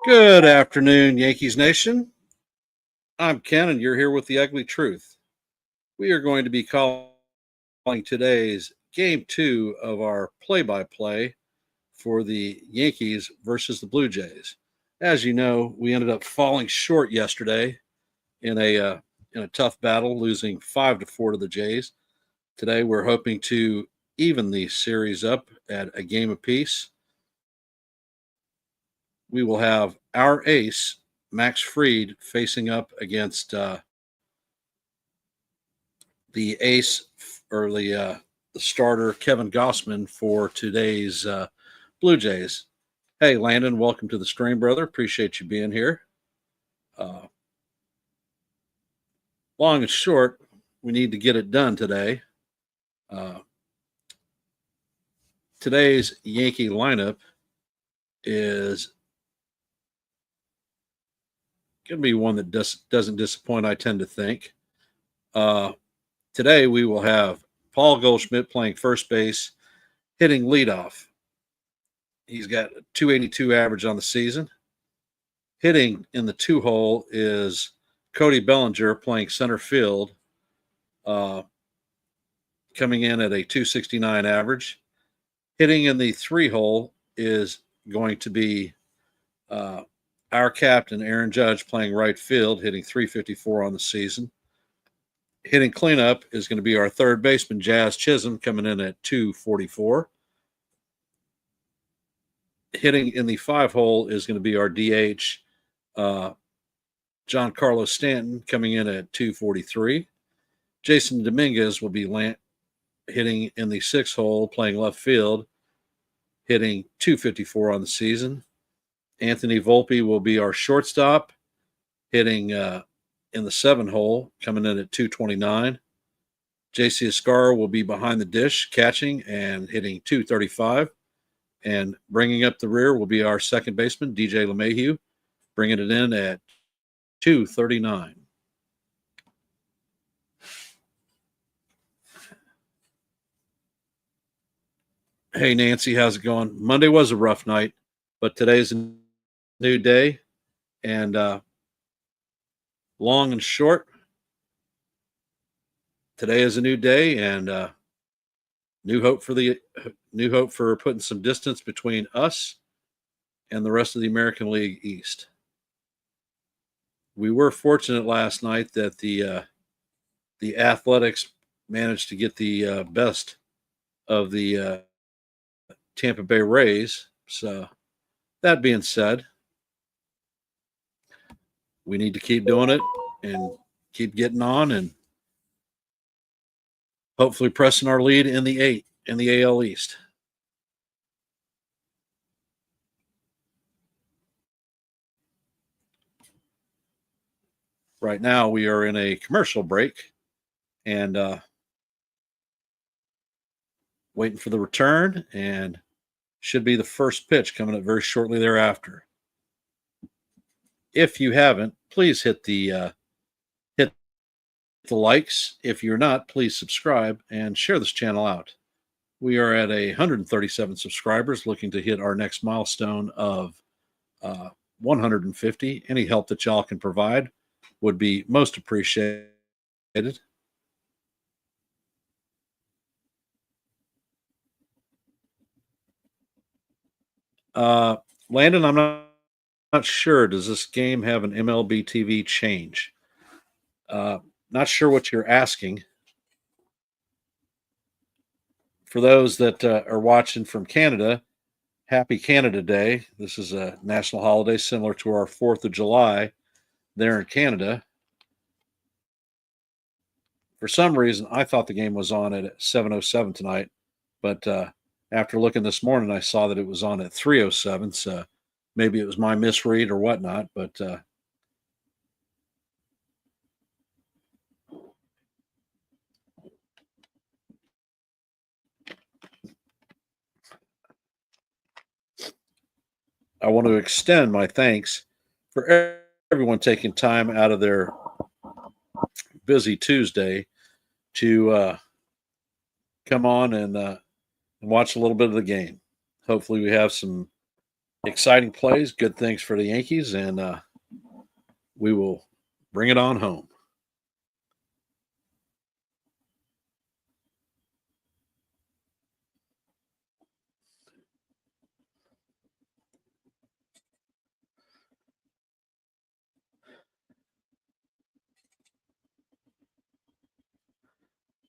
Good afternoon, Yankees Nation. I'm Ken, and you're here with the ugly truth. We are going to be calling today's game two of our play by play for the Yankees versus the Blue Jays. As you know, we ended up falling short yesterday in a tough battle, losing 5-4 to the Jays. Today, we're hoping to even the series up at a game apiece. We will have our ace, Max Fried, facing up against the ace or the starter Kevin Gossman for today's Blue Jays. Hey, Landon, welcome to the stream, brother. Appreciate you being here. Uh, Long and short, we need to get it done today. Uh, Today's Yankee lineup is going to be one that doesn't disappoint, I tend to think. Uh, Today, we will have Paul Goldschmidt playing first base, hitting leadoff. He's got a 282 average on the season. Hitting in the two hole is Cody Bellinger playing center field, uh, coming in at a 269 average. Hitting in the three hole is going to be uh, our captain, Aaron Judge, playing right field, hitting 354 on the season. Hitting cleanup is going to be our third baseman, Jazz Chisholm, coming in at 244. Hitting in the five hole is going to be our DH, John Carlos Stanton, coming in at 243. Jason Dominguez will be hitting in the sixth hole, playing left field, hitting 254 on the season. Anthony Volpe will be our shortstop, hitting in the seven hole, coming in at 229. JC Escarra will be behind the dish, catching and hitting 235. And bringing up the rear will be our second baseman, DJ LeMahieu, bringing it in at 239. Hey, Nancy, how's it going? Monday was a rough night, but today's a new day. And long and short, today is a new day and new hope for putting some distance between us and the rest of the American League East. We were fortunate last night that the Athletics managed to get the best of the Tampa Bay Rays. So that being said, we need to keep doing it and keep getting on and hopefully pressing our lead in the AL East. Right now, we are in a commercial break and waiting for the return, and should be the first pitch coming up very shortly thereafter. If you haven't, please hit the likes. If you're not, please subscribe and share this channel out. We are at 137 subscribers, looking to hit our next milestone of 150. Any help that y'all can provide would be most appreciated. Landon, I'm not sure. Does this game have an MLB TV change? Not sure what you're asking. For those that are watching from Canada, happy Canada Day. This is a national holiday similar to our 4th of July there in Canada. For some reason, I thought the game was on at 7:07 tonight, but after looking this morning, I saw that it was on at 3:07. So maybe it was my misread or whatnot, but I want to extend my thanks for everyone taking time out of their busy Tuesday to come on and watch a little bit of the game. Hopefully, we have some Exciting plays, good things for the Yankees, and we will bring it on home.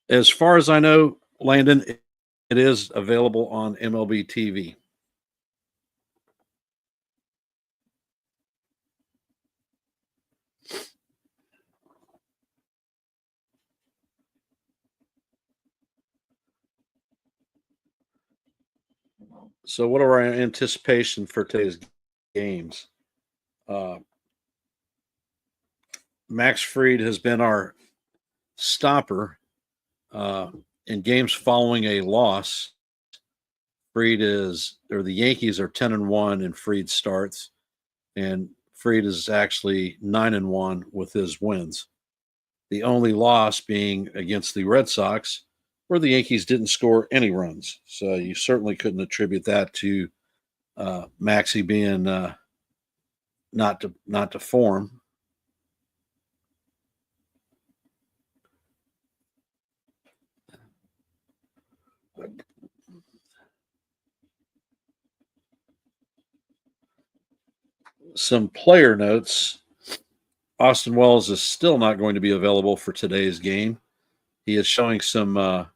As far as I know, Landon, it is available on MLB TV. So, what are our anticipation for today's games? Uh, Max Fried has been our stopper in games following a loss. The Yankees are 10-1 in Fried starts, and Fried is actually 9-1 with his wins. The only loss being against the Red Sox, where the Yankees didn't score any runs. So you certainly couldn't attribute that to Maxie being not to form. Some player notes. Austin Wells is still not going to be available for today's game. He is showing some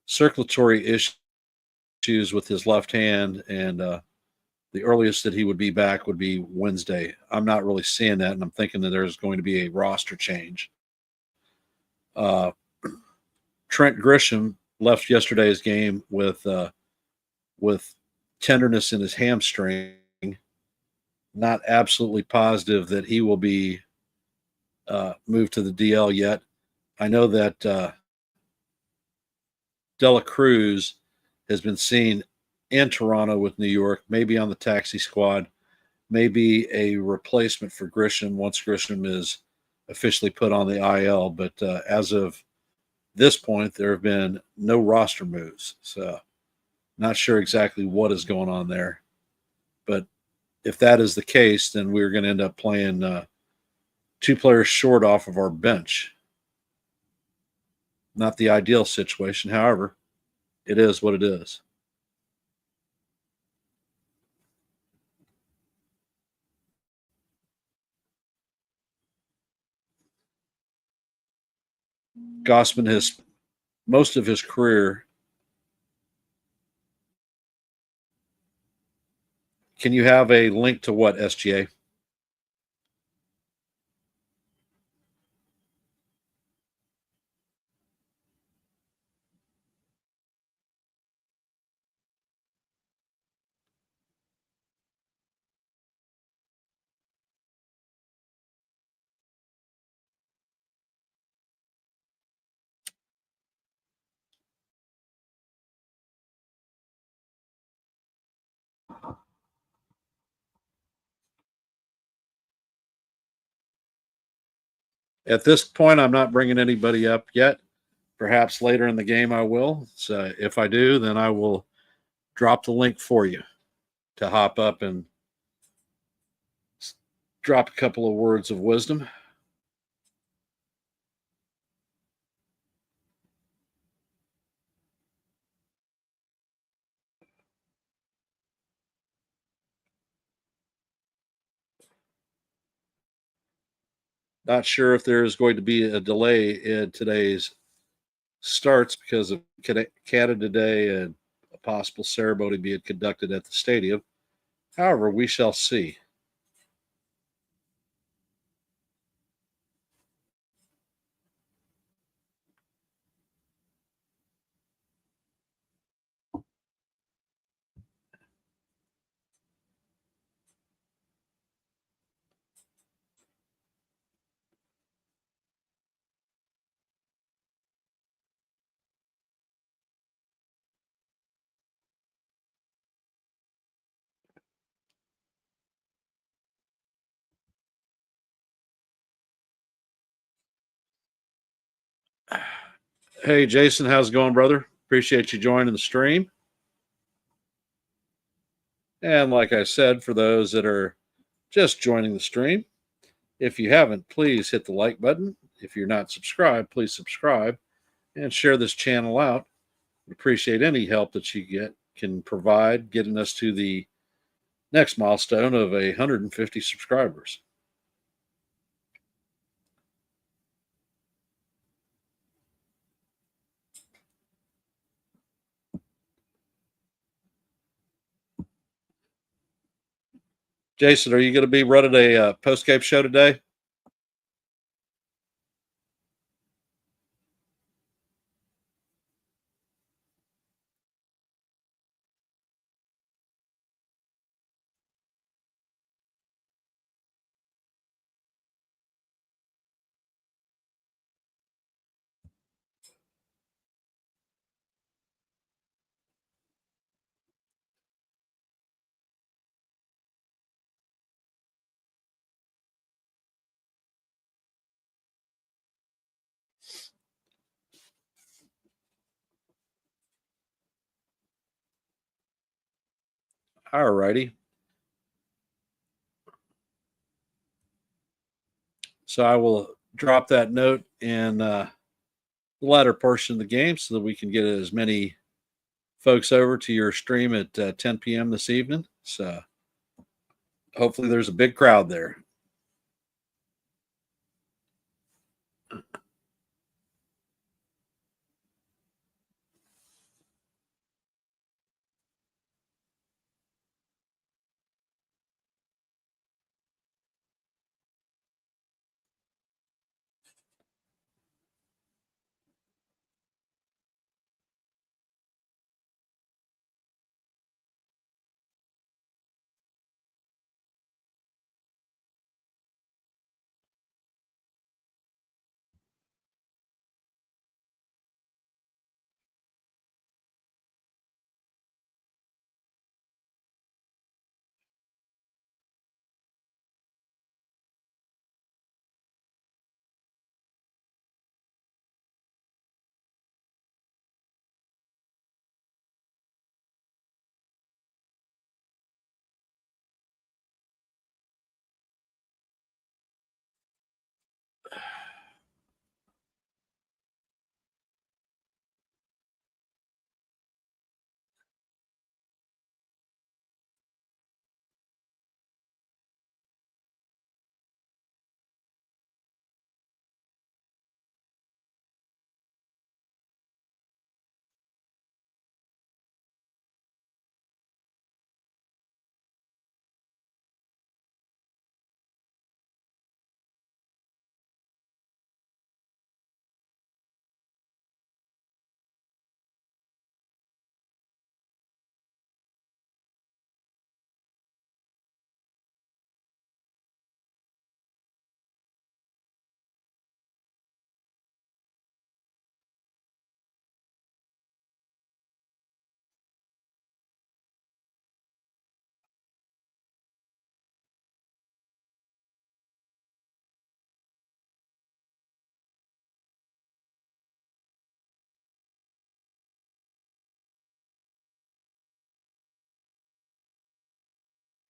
circulatory issues with his left hand, and the earliest that he would be back would be Wednesday. I'm not really seeing that, and I'm thinking that there's going to be a roster change. Uh, Trent Grisham left yesterday's game with tenderness in his hamstring. Not absolutely positive that he will be moved to the DL yet. I know that Dela Cruz has been seen in Toronto with New York, maybe on the taxi squad, maybe a replacement for Grisham once Grisham is officially put on the IL. But as of this point, there have been no roster moves. So not sure exactly what is going on there. But if that is the case, then we're going to end up playing two players short off of our bench. Not the ideal situation. However, it is what it is. Gossman has most of his career. Can you have a link to what, SGA? At this point, I'm not bringing anybody up yet. Perhaps later in the game I will. So if I do, then I will drop the link for you to hop up and drop a couple of words of wisdom. Not sure if there is going to be a delay in today's starts because of Canada Day and a possible ceremony being conducted at the stadium. However, we shall see. Hey, Jason, how's it going, brother? Appreciate you joining the stream. And like I said, for those that are just joining the stream, if you haven't, please hit the like button. If you're not subscribed, please subscribe and share this channel out. We appreciate any help that you can provide getting us to the next milestone of 150 subscribers. Jason, are you going to be running a postgame show today? All righty. So I will drop that note in the latter portion of the game so that we can get as many folks over to your stream at 10 p.m. this evening. So hopefully there's a big crowd there.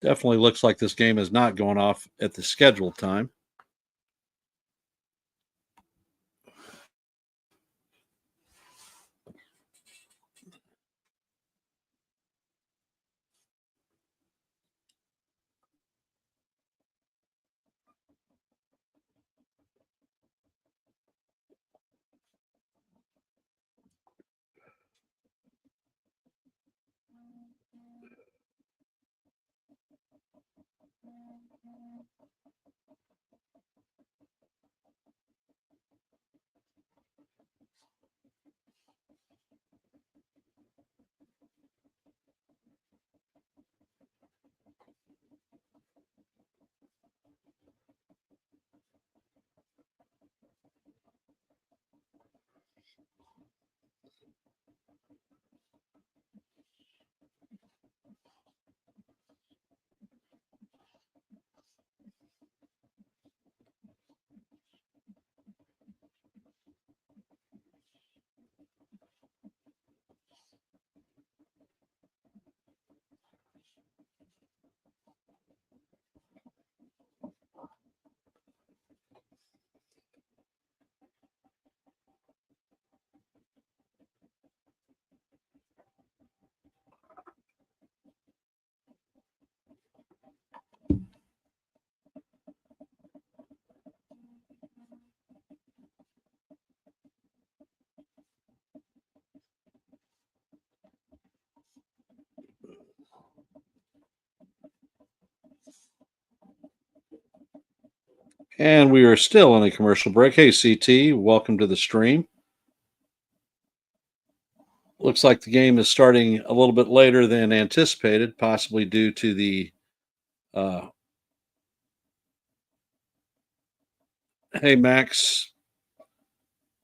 Definitely looks like this game is not going off at the scheduled time. And we are still in a commercial break. Hey, CT, welcome to the stream. Looks like the game is starting a little bit later than anticipated, possibly due to the. Uh, hey, Max,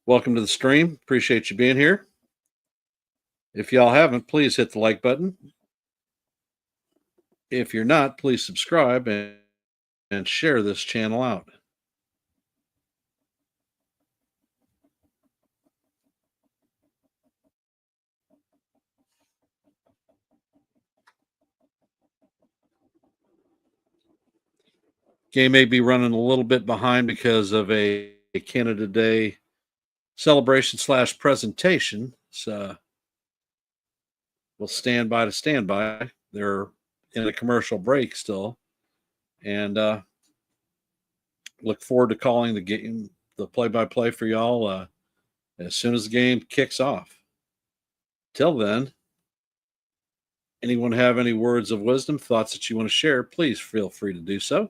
welcome to the stream. Appreciate you being here. If y'all haven't, please hit the like button. If you're not, please subscribe and share this channel out. Game may be running a little bit behind because of a Canada Day celebration / presentation. So we'll stand by to stand by. They're in a commercial break still, and look forward to calling the game, the play-by-play for y'all as soon as the game kicks off. Till then, anyone have any words of wisdom, thoughts that you want to share? Please feel free to do so.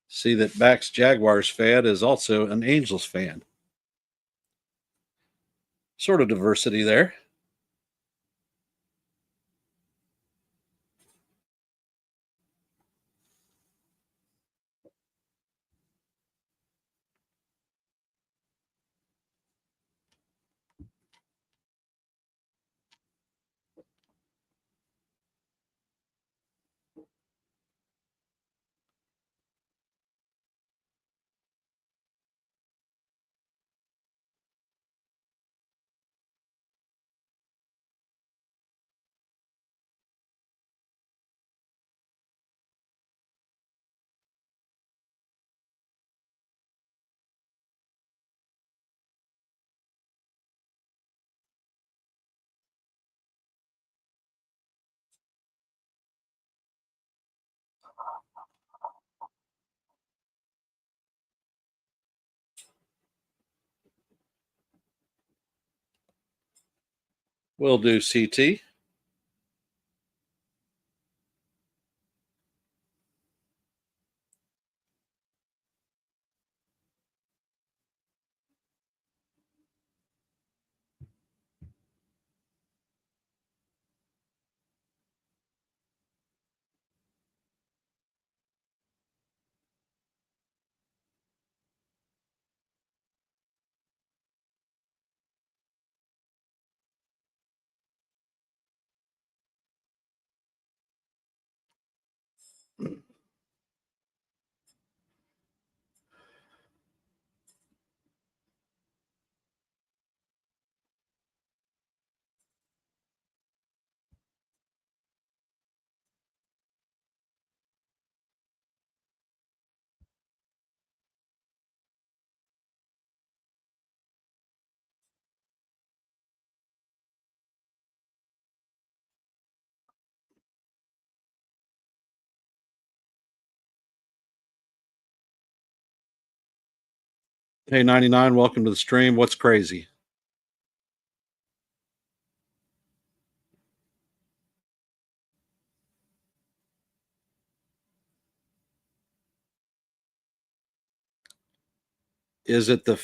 See that Bax Jaguars fan is also an Angels fan. Sort of diversity there. Will do, CT. Hey, 99, welcome to the stream. What's crazy? Is it the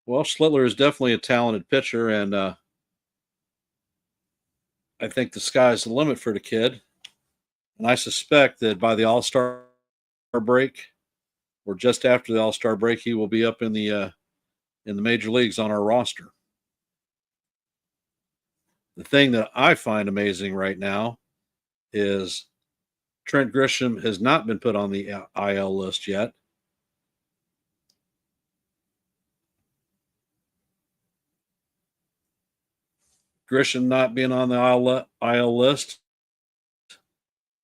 well, Schlittler is definitely a talented pitcher, and I think the sky's the limit for the kid. And I suspect that by the All-Star break, or just after the All-Star break, he will be up in the major leagues on our roster. The thing that I find amazing right now is Trent Grisham has not been put on the IL list yet. Grisham not being on the IL list.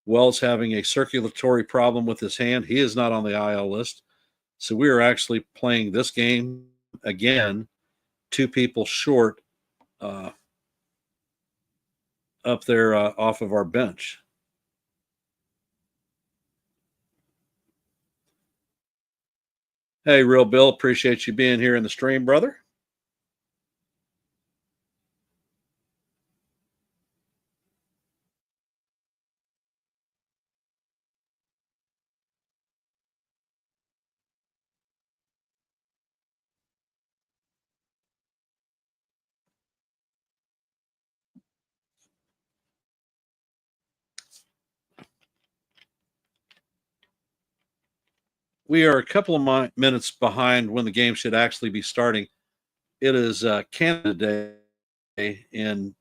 Wells having a circulatory problem with his hand. He is not on the IL list. So we are actually playing this game again, two people short uh, up there off of our bench. Hey, Real Bill, appreciate you being here in the stream, brother. We are a couple of minutes behind when the game should actually be starting. It is Canada Day in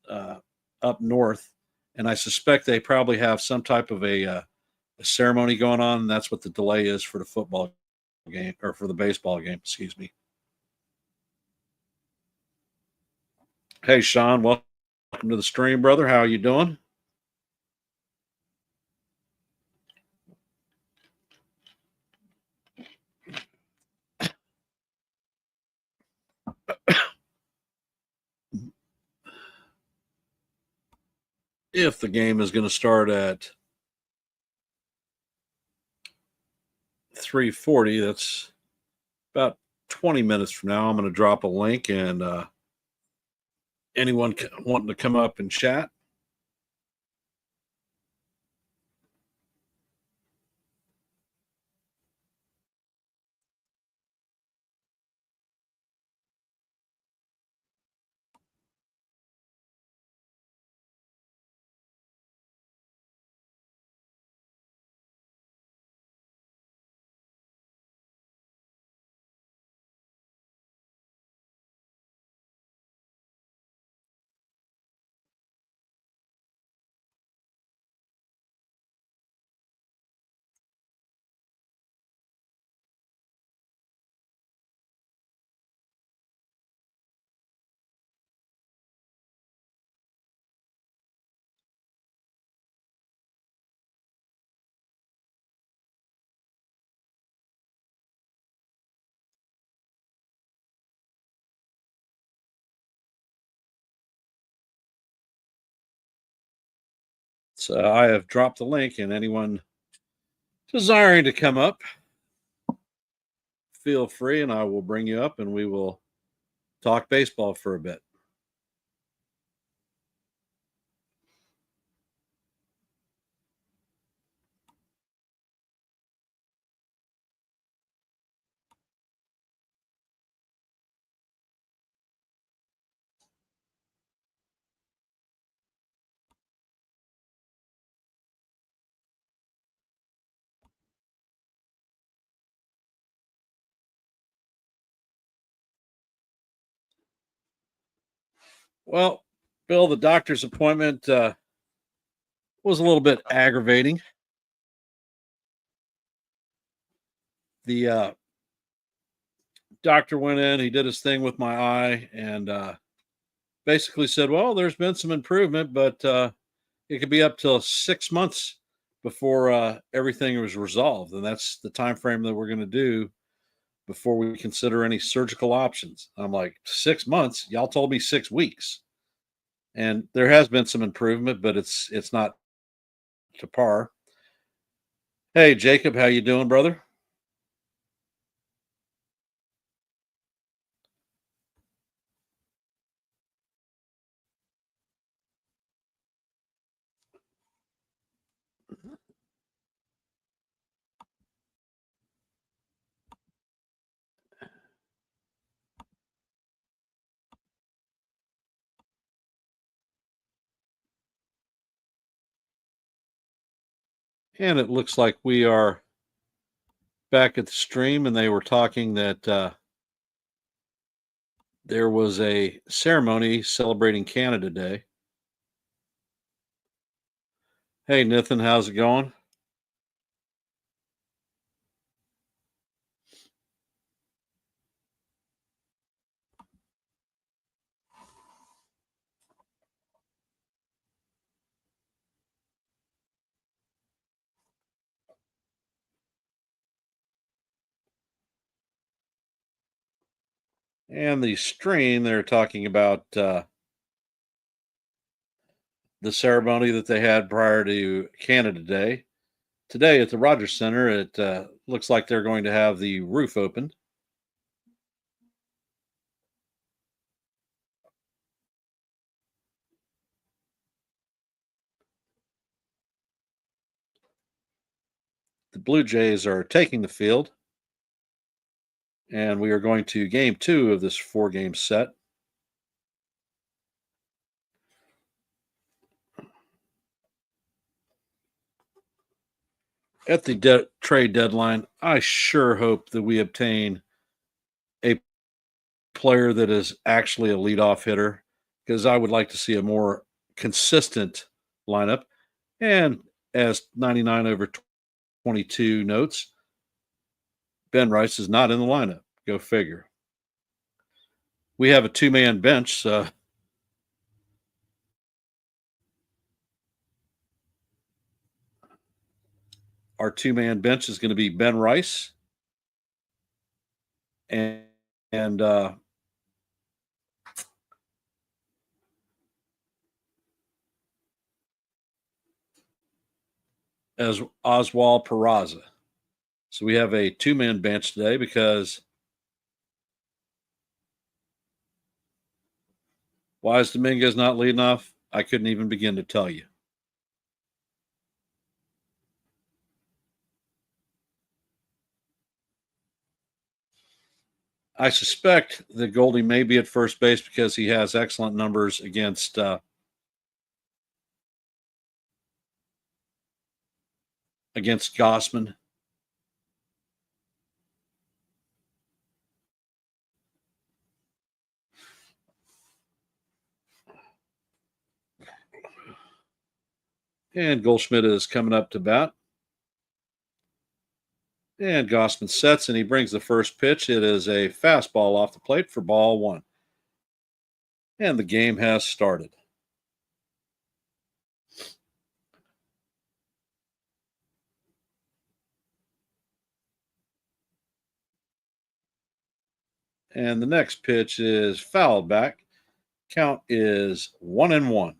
up north, and I suspect they probably have some type of a ceremony going on, and that's what the delay is for the football game or for the baseball game. Excuse me. Hey, Sean, welcome to the stream, brother. How are you doing? If the game is going to start at 3:40, that's about 20 minutes from now. I'm going to drop a link, and anyone wanting to come up and chat. So I have dropped the link, and anyone desiring to come up, feel free, and I will bring you up, and we will talk baseball for a bit. Well, Bill, the doctor's appointment was a little bit aggravating. The doctor went in, he did his thing with my eye, and basically said, "Well, there's been some improvement, but it could be up till 6 months before everything was resolved, and that's the time frame that we're going to do before we consider any surgical options." I'm like, 6 months? Y'all told me 6 weeks, and there has been some improvement, but it's not to par. Hey, Jacob, how you doing, brother? And it looks like we are back at the stream, and they were talking that there was a ceremony celebrating Canada Day. Hey, Nathan, how's it going? And the string, they're talking about the ceremony that they had prior to Canada Day. Today at the Rogers Center, it looks like they're going to have the roof open. The Blue Jays are taking the field, and we are going to game two of this four-game set. At the trade deadline, I sure hope that we obtain a player that is actually a leadoff hitter because I would like to see a more consistent lineup. And as 99 over 22 notes, Ben Rice is not in the lineup. Go figure. We have a two-man bench. So our two-man bench is going to be Ben Rice and, and as Oswald Peraza. So we have a two-man bench today because why is Dominguez not leading off? I couldn't even begin to tell you. I suspect that Goldie may be at first base because he has excellent numbers against Gossman. And Goldschmidt is coming up to bat. And Gossman sets and he brings the first pitch. It is a fastball off the plate for ball one. And the game has started. And the next pitch is fouled back. Count is 1-1.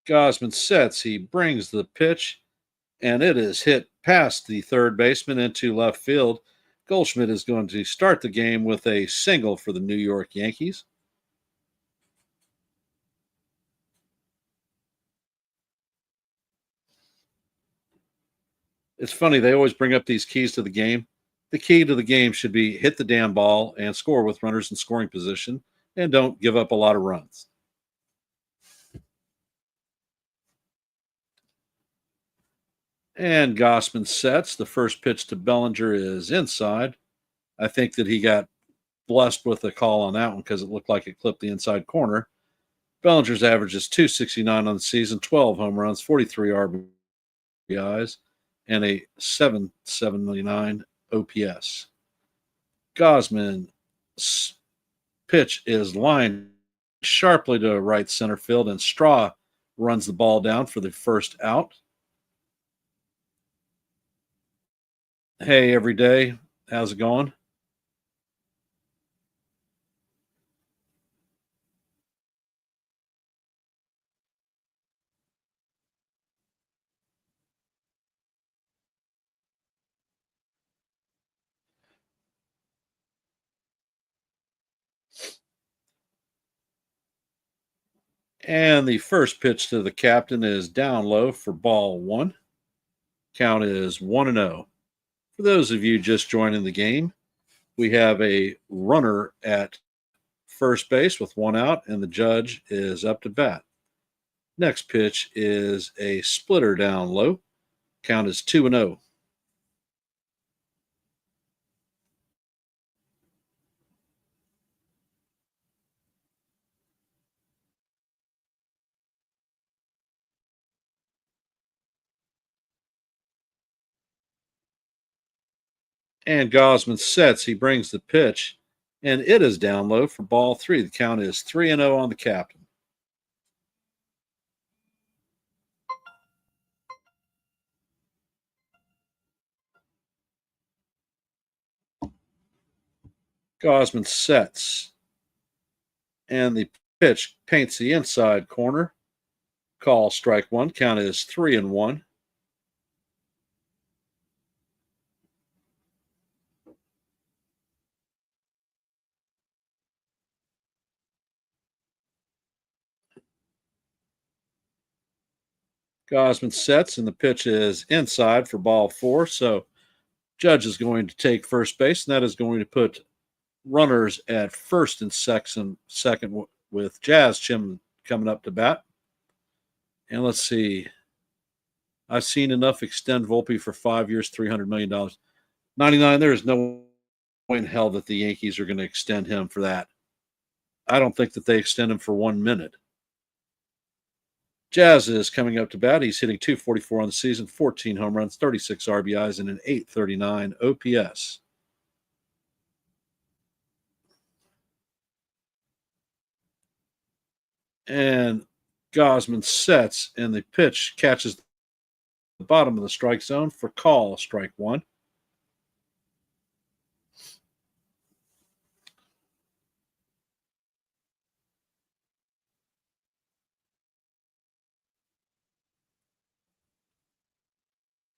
Gosman sets. He brings the pitch, and it is hit past the third baseman into left field. Goldschmidt is going to start the game with a single for the New York Yankees. It's funny, they always bring up these keys to the game. The key to the game should be hit the damn ball and score with runners in scoring position and don't give up a lot of runs. And Gossman sets. The first pitch to Bellinger is inside. I think that he got blessed with a call on that one because it looked like it clipped the inside corner. Bellinger's average is 269 on the season, 12 home runs, 43 RBIs, and a 779 OPS. Gosman's pitch is lined sharply to right center field, and Straw runs the ball down for the first out. Hey, every day. How's it going? And the first pitch to the captain is down low for ball one. Count is 1-0. For those of you just joining the game, we have a runner at first base with one out, and the judge is up to bat. Next pitch is a splitter down low. Count is 2-0. And Gosman sets. He brings the pitch, and it is down low for ball three. The count is 3-0 on the captain. Gosman sets, and the pitch paints the inside corner. Call strike one. Count is 3-1. Gosman sets, and the pitch is inside for ball four. So Judge is going to take first base, and that is going to put runners at first and second with Jazz Chim coming up to bat. And let's see. I've seen enough extend Volpe for 5 years, $300 million. 99, there is no way in hell that the Yankees are going to extend him for that. I don't think that they extend him for 1 minute. Jazz is coming up to bat. He's hitting 244 on the season, 14 home runs, 36 RBIs, and an 839 OPS. And Gosman sets, and the pitch catches the bottom of the strike zone for call, strike one.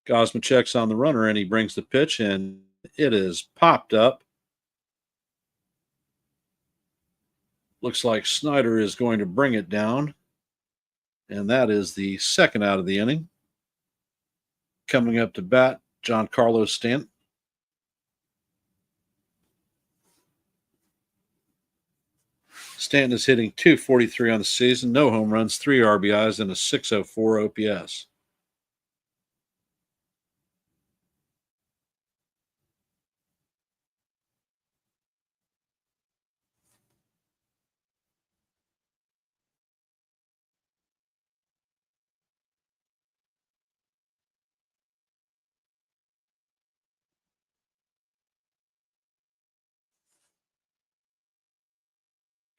Gosman checks on the runner, and he brings the pitch, and it is popped up. Looks like Snyder is going to bring it down, and that is the second out of the inning. Coming up to bat, Giancarlo Stanton. Stanton is hitting 243 on the season, no home runs, 3 RBIs, and a 604 OPS.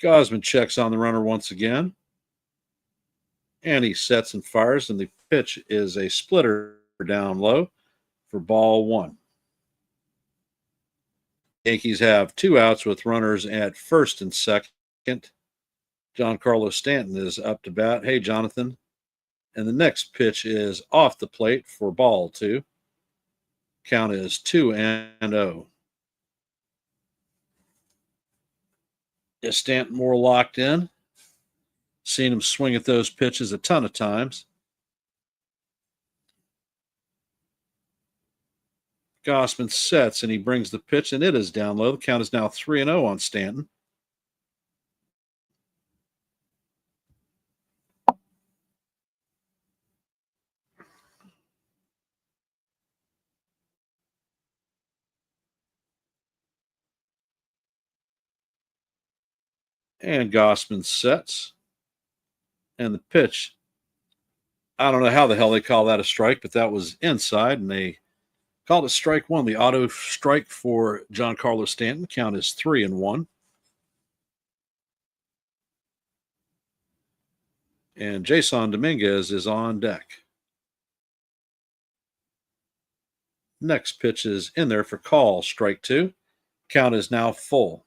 Gosman checks on the runner once again, and he sets and fires, and the pitch is a splitter down low for ball one. Yankees have 2 outs with runners at first and second. Giancarlo Stanton is up to bat. Hey, Jonathan. And the next pitch is off the plate for ball two. Count is 2-0. Is Stanton more locked in? Seen him swing at those pitches a ton of times. Gosman sets, and he brings the pitch, and it is down low. The count is now 3-0 on Stanton. And Gosman sets, and the pitch, I don't know how the hell they call that a strike, but that was inside, and they called it strike one. The auto strike for Giancarlo Stanton. Count is 3-1. And Jason Dominguez is on deck. Next pitch is in there for call, strike two. Count is now full.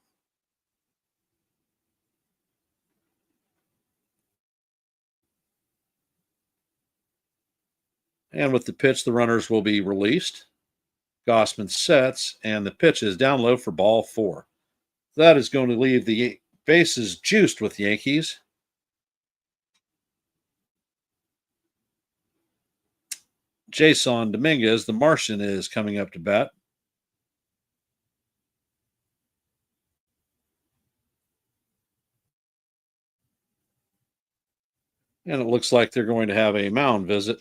And with the pitch, the runners will be released. Gosman sets, and the pitch is down low for ball four. That is going to leave the bases juiced with Yankees. Jason Dominguez, the Martian, is coming up to bat. And it looks like they're going to have a mound visit.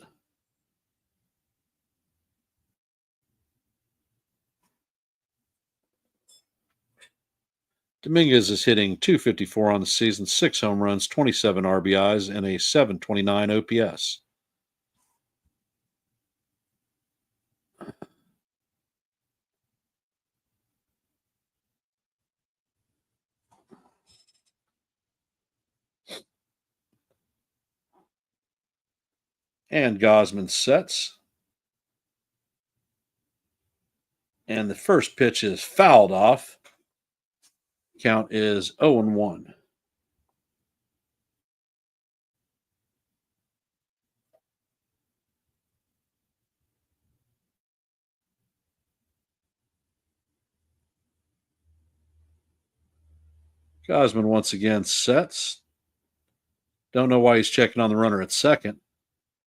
Dominguez is hitting 254 on the season, 6 home runs, 27 RBIs, and a 729 OPS. And Gosman sets. And the first pitch is fouled off. Count is 0-1. Gosman once again sets. Don't know why he's checking on the runner at second.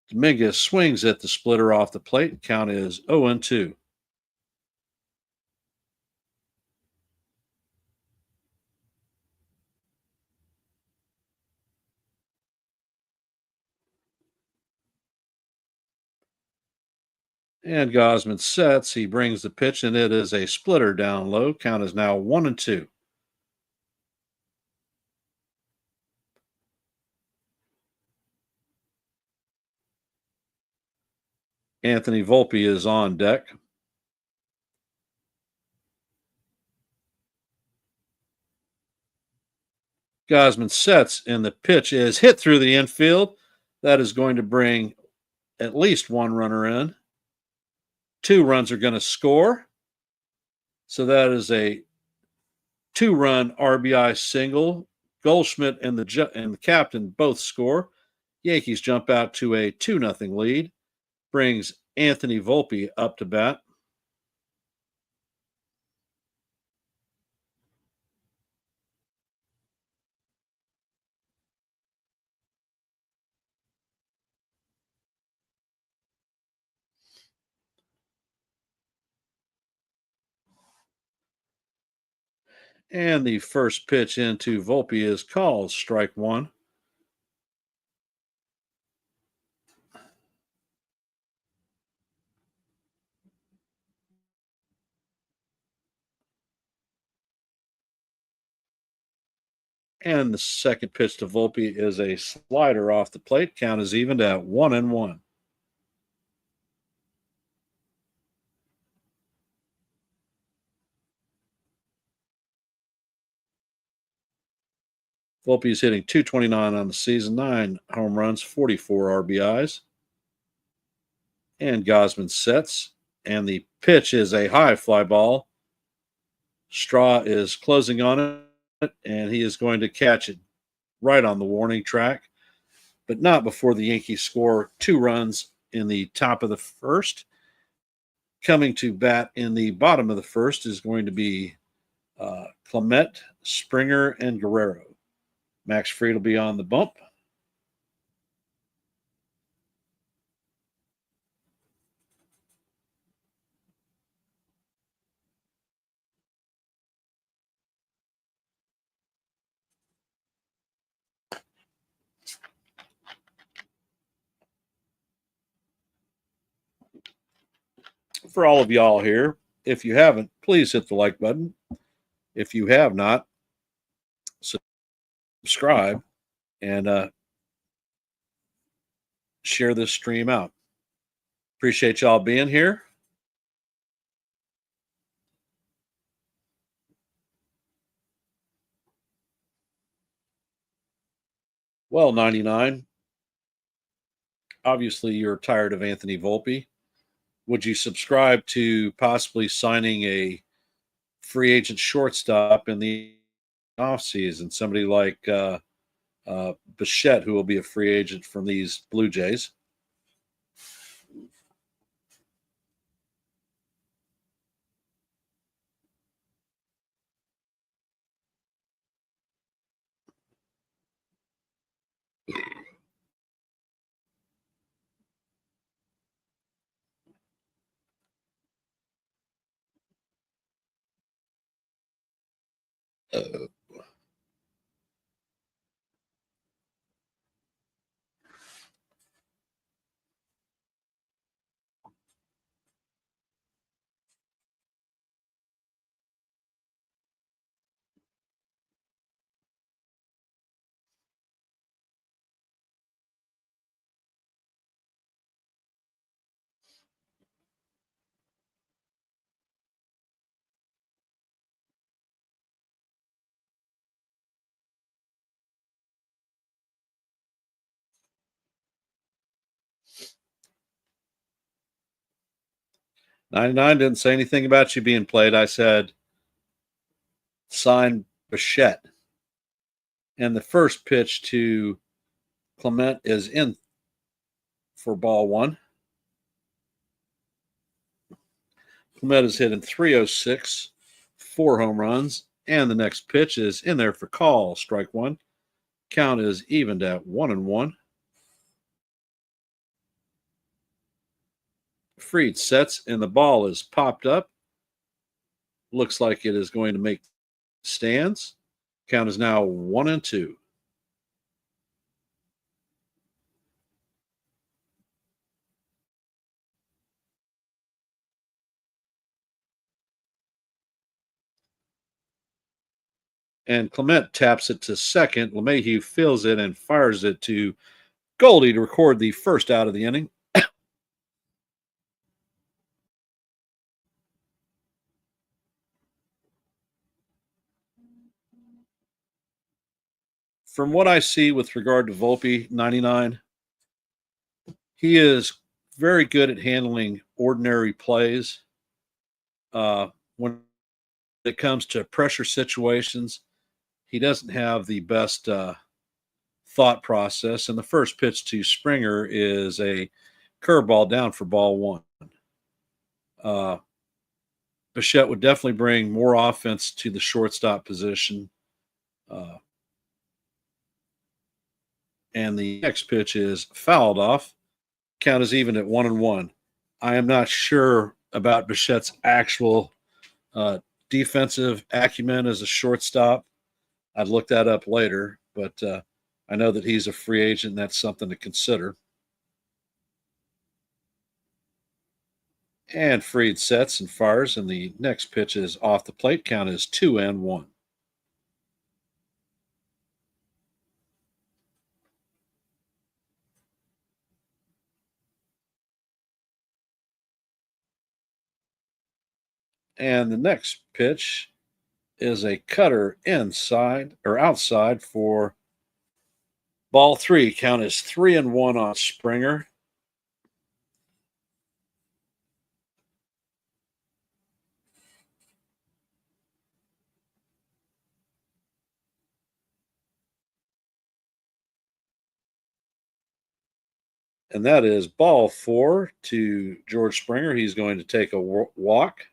Dominguez swings at the splitter off the plate. Count is 0-2. And Gosman sets. He brings the pitch, and it is a splitter down low. Count is now 1-2. Anthony Volpe is on deck. Gosman sets, and the pitch is hit through the infield. That is going to bring at least one runner in. 2 runs are going to score. So that is a 2-run RBI single. Goldschmidt and the captain both score. Yankees jump out to a 2-0 lead. Brings Anthony Volpe up to bat. And the first pitch into Volpe is called strike one. And the second pitch to Volpe is a slider off the plate. Count is evened at 1-1. Volpe is hitting 229 on the season, 9 home runs, 44 RBIs. And Gosman sets, and the pitch is a high fly ball. Straw is closing on it, and he is going to catch it right on the warning track, but not before the Yankees score 2 runs in the top of the first. Coming to bat in the bottom of the first is going to be Clement, Springer, and Guerrero. Max Fried will be on the bump. For all of y'all here, if you haven't, please hit the like button. If you have not, subscribe and share this stream out. Appreciate y'all being here. Well, 99, obviously you're tired of Anthony Volpe. Would you subscribe to possibly signing a free agent shortstop in the offseason? Somebody like Bichette, who will be a free agent from these Blue Jays. 99 didn't say anything about you being played. I said, sign Bichette. And the first pitch to Clement is in for ball one. Clement is hitting 306, 4 home runs, and the next pitch is in there for call, strike one. Count is evened at 1-1. Fried sets, and the ball is popped up. Looks like it is going to make stands. Count is now 1-2. And Clement taps it to second. LeMahieu fills it and fires it to Goldie to record the first out of the inning. From what I see with regard to Volpe, 99, he is very good at handling ordinary plays. When it comes to pressure situations, he doesn't have the best thought process. And the first pitch to Springer is a curveball down for ball one. Bichette would definitely bring more offense to the shortstop position. And the next pitch is fouled off. Count is even at 1-1. I am not sure about Bichette's actual defensive acumen as a shortstop. I'd look that up later, but I know that he's a free agent, and that's something to consider. And Fried sets and fires, and the next pitch is off the plate. Count is 2-1. And the next pitch is a cutter inside or outside for ball three. Count is 3-1 on Springer. And that is ball four to George Springer. He's going to take a walk.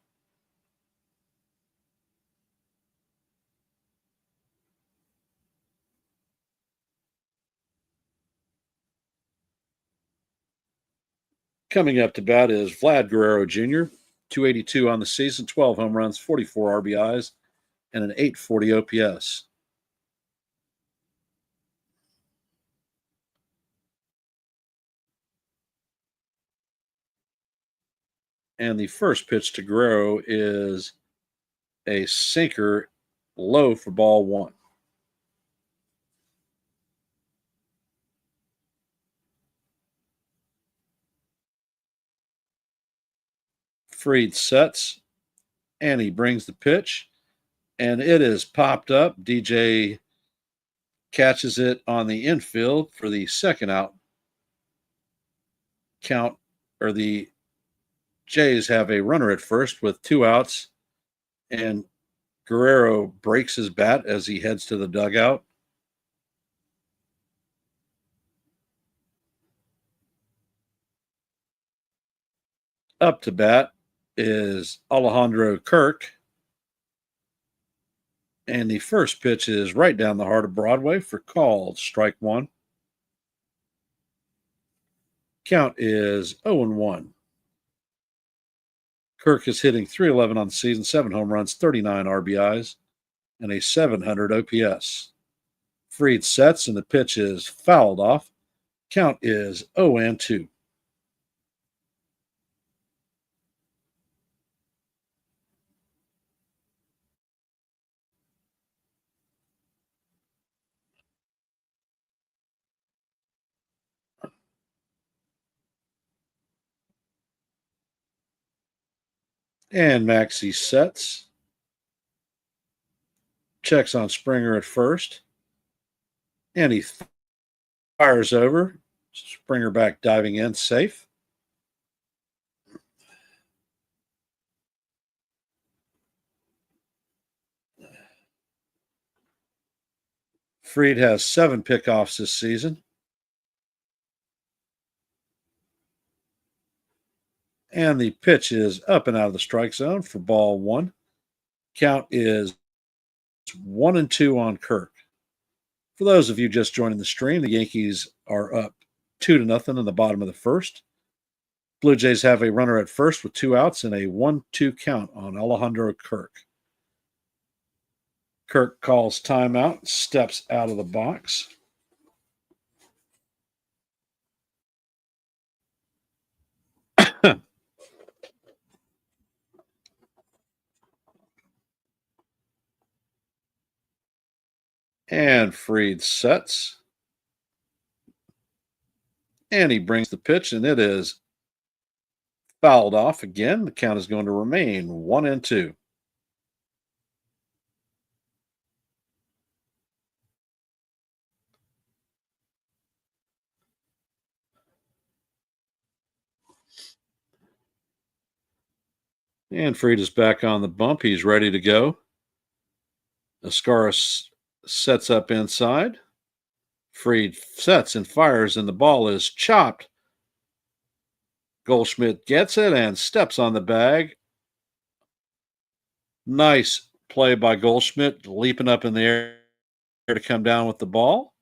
Coming up to bat is Vlad Guerrero Jr., 282 on the season, 12 home runs, 44 RBIs, and an 840 OPS. And the first pitch to Guerrero is a sinker low for ball one. Fried sets, and he brings the pitch, and it is popped up. DJ catches it on the infield for the second out. Count, or the Jays have a runner at first with 2 outs, and Guerrero breaks his bat as he heads to the dugout. Up to bat is Alejandro Kirk, and the first pitch is right down the heart of Broadway for called strike one. Count is 0-1. Kirk is hitting 311 on the season, 7 home runs, 39 RBIs, and a 700 OPS. Fried sets, and the pitch is fouled off. Count is 0-2. And Maxey sets, checks on Springer at first, and he fires over. Springer back diving in, safe. Fried has 7 pickoffs this season. And the pitch is up and out of the strike zone for ball 1. Count is 1-2 on Kirk. For those of you just joining the stream, the Yankees are up 2-0 in the bottom of the first. Blue Jays have a runner at first with 2 outs and a 1-2 count on Alejandro Kirk. Kirk calls timeout, steps out of the box. And Fried sets. And he brings the pitch, and it is fouled off again. The count is going to remain 1-2. And Fried is back on the bump. He's ready to go. Ascara sets up inside. Fried sets and fires, and the ball is chopped. Goldschmidt gets it and steps on the bag. Nice play by Goldschmidt, leaping up in the air to come down with the ball.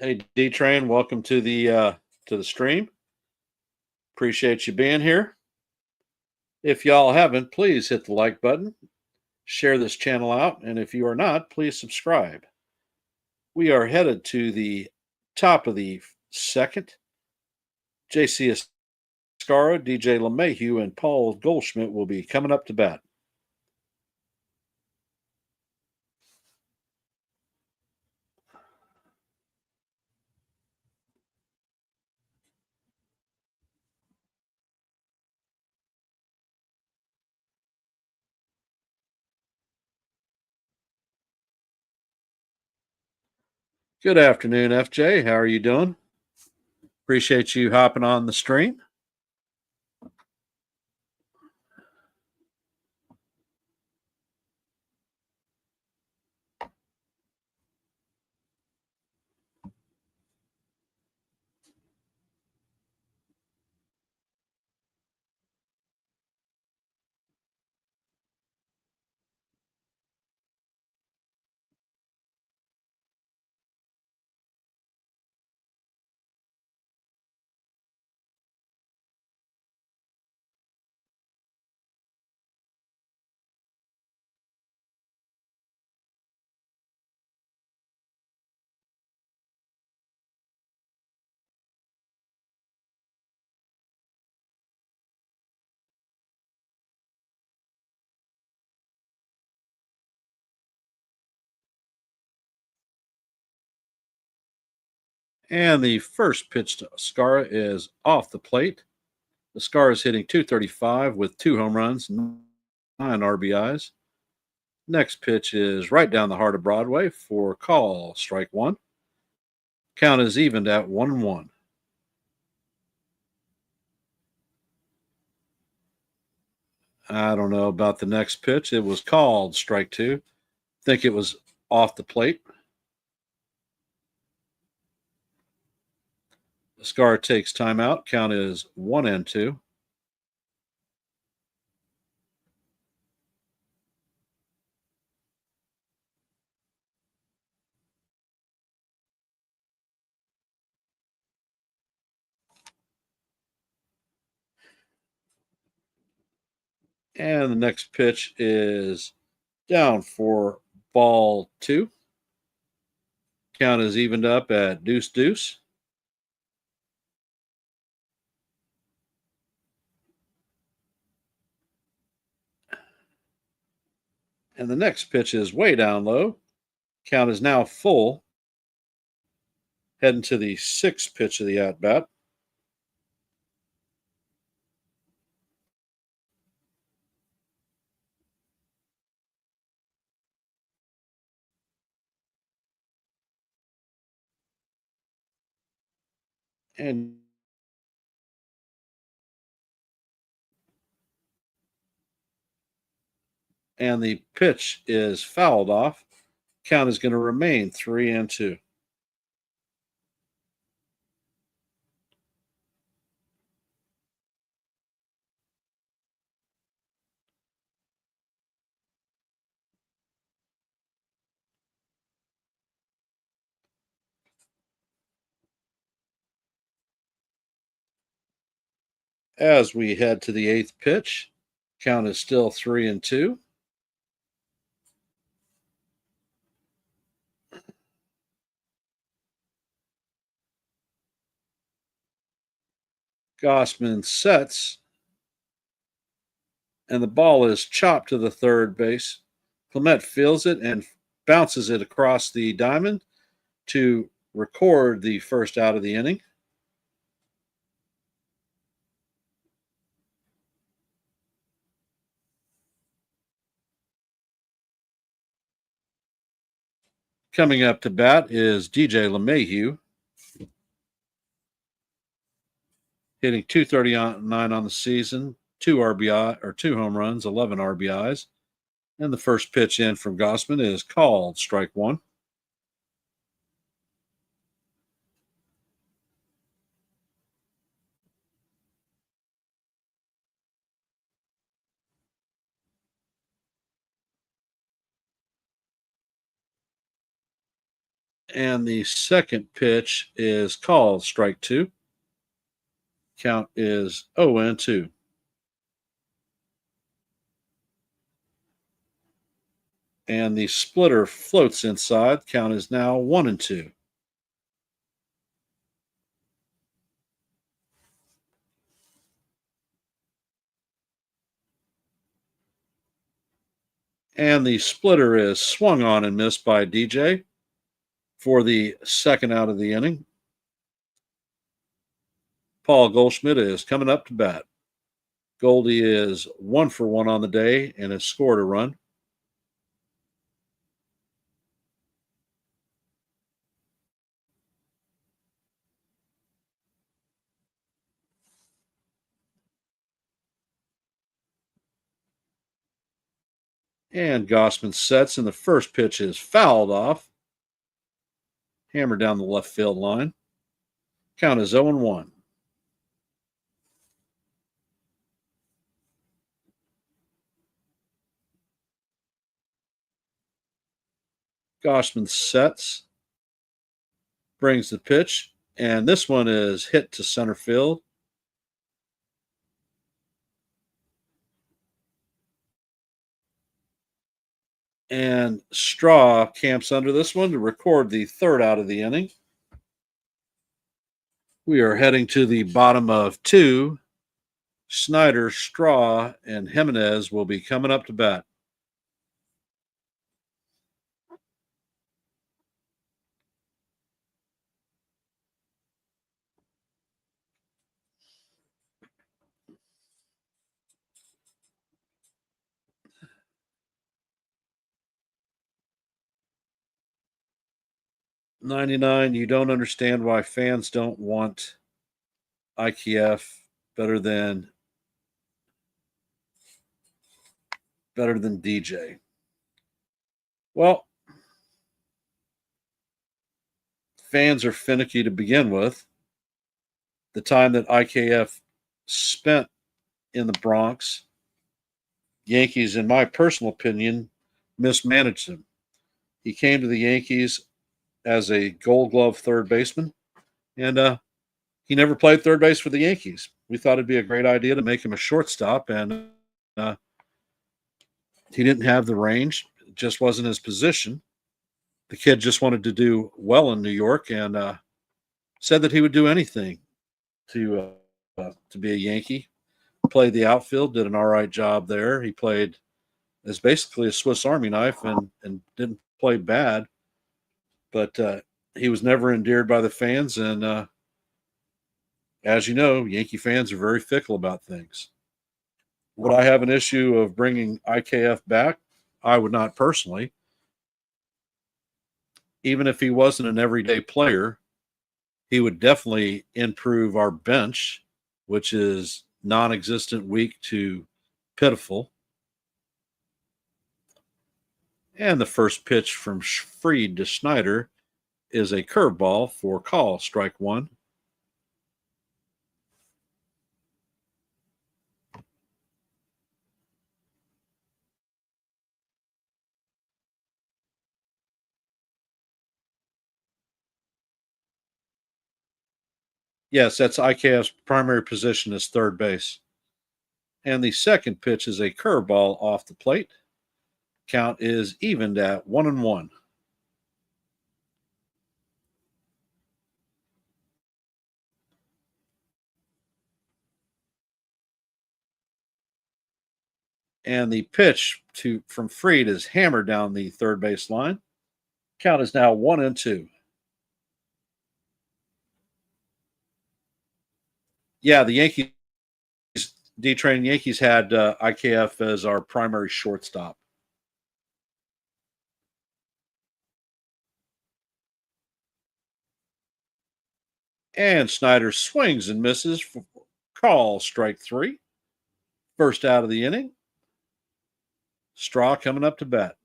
Hey, D Train, welcome to the stream. Appreciate you being here. If y'all haven't, please hit the like button, share this channel out, and if you are not, please subscribe. We are headed to the top of the second. JC Ascara, DJ LeMahieu, and Paul Goldschmidt will be coming up to bat. Good afternoon, FJ. How are you doing? Appreciate you hopping on the stream. And the first pitch to Ascara is off the plate. Ascara is hitting .235 with 2 home runs, 9 RBIs. Next pitch is right down the heart of Broadway for call, strike 1. Count is evened at 1-1. I don't know about the next pitch. It was called strike 2. Think it was off the plate. Ascara takes timeout. Count is 1-2. And the next pitch is down for ball 2. Count is evened up at deuce. And the next pitch is way down low. Count is now full. Heading to the 6th pitch of the at bat. And the pitch is fouled off. Count is going to remain 3-2. As we head to the eighth pitch, count is still 3-2. Gossman sets, and the ball is chopped to the third base. Clement fields it and bounces it across the diamond to record the first out of the inning. Coming up to bat is DJ LeMahieu, hitting 239 on the season, 2 home runs, 11 RBIs. And the first pitch in from Gossman is called strike one. And the second pitch is called strike two. Count is 0-2. And the splitter floats inside. Count is now 1-2. And the splitter is swung on and missed by DJ for the second out of the inning. Paul Goldschmidt is coming up to bat. Goldie is 1 for 1 on the day and has scored a run. And Gossman sets, and the first pitch is fouled off. Hammered down the left field line. Count is 0-1. Gossman sets, brings the pitch, and this one is hit to center field. And Straw camps under this one to record the third out of the inning. We are heading to the bottom of 2. Snyder, Straw, and Jimenez will be coming up to bat. '99. You don't understand why fans don't want IKF better than DJ. Well, fans are finicky to begin with. The time that IKF spent in the Bronx, Yankees, in my personal opinion, mismanaged him. He came to the Yankees as a Gold Glove third baseman, and he never played third base for the Yankees. We thought it'd be a great idea to make him a shortstop, and he didn't have the range. It just wasn't his position. The kid just wanted to do well in New York, and said that he would do anything to be a Yankee. Played the outfield, did an all right job there. He played as basically a Swiss Army knife and didn't play bad, but he was never endeared by the fans. And as you know, Yankee fans are very fickle about things. Would I have an issue of bringing IKF back? I would not personally. Even if he wasn't an everyday player, He would definitely improve our bench, which is non existent, weak to pitiful. And the first pitch from Fried to Schneider is a curveball for call, strike one. Yes, that's IKF's primary position is third base. And the second pitch is a curveball off the plate. Count is evened at 1-1. And the pitch from Fried is hammered down the third base line. Count is now 1-2. Yeah, the Yankees, D Train Yankees had IKF as our primary shortstop. And Snyder swings and misses for call, strike three. First out of the inning. Straw coming up to bat.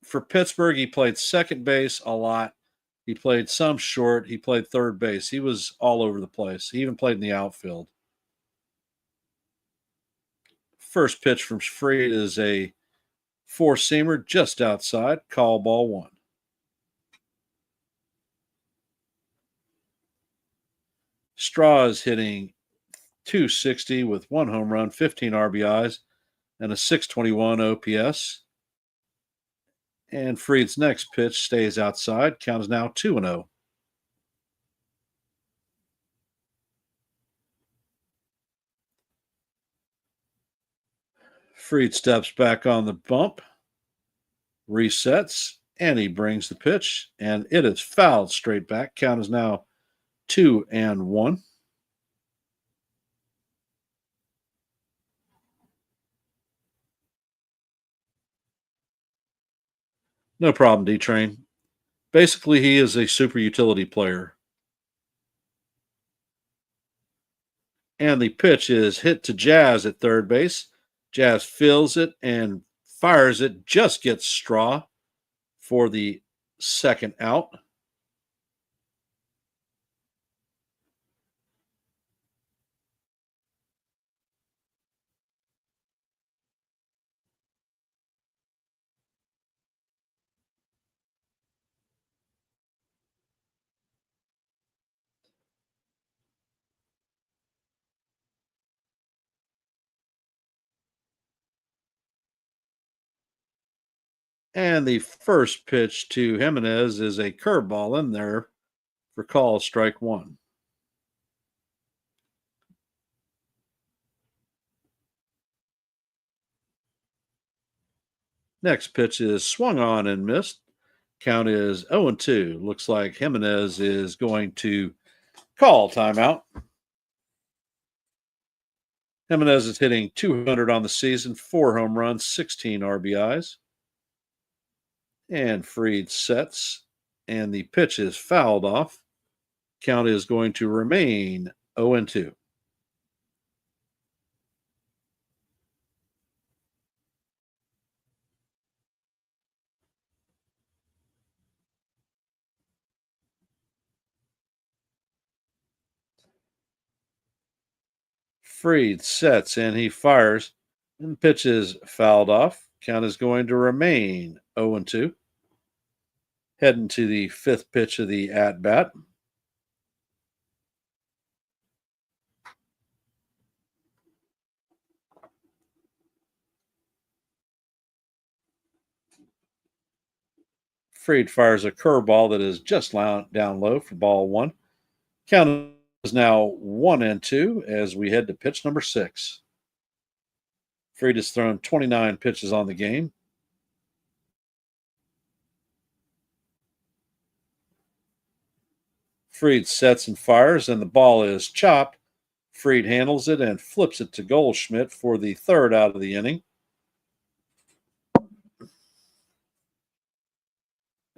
For Pittsburgh, he played second base a lot. He played some short. He played third base. He was all over the place. He even played in the outfield. First pitch from Fried is a four-seamer just outside. Call, ball one. Straw is hitting 260 with one home run, 15 RBIs, and a 621 OPS. And Fried's next pitch stays outside. Count is now 2-0. Fried steps back on the bump, resets, and he brings the pitch, and it is fouled straight back. Count is now 2-1. No problem, D Train. Basically, he is a super utility player. And the pitch is hit to Jazz at third base. Jazz fills it and fires it, just gets Straw for the second out. And the first pitch to Jimenez is a curveball in there for call, strike one. Next pitch is swung on and missed. Count is 0-2. Looks like Jimenez is going to call timeout. Jimenez is hitting 200 on the season, 4 home runs, 16 RBIs. And Fried sets, and the pitch is fouled off. Count is going to remain 0-2. Fried sets and he fires, and the pitch is fouled off. Count is going to remain 0-2. Heading to the fifth pitch of the at bat. Fried fires a curveball that is just down low for ball one. Count is now 1-2 as we head to pitch number 6. Fried has thrown 29 pitches on the game. Fried sets and fires, and the ball is chopped. Fried handles it and flips it to Goldschmidt for the third out of the inning.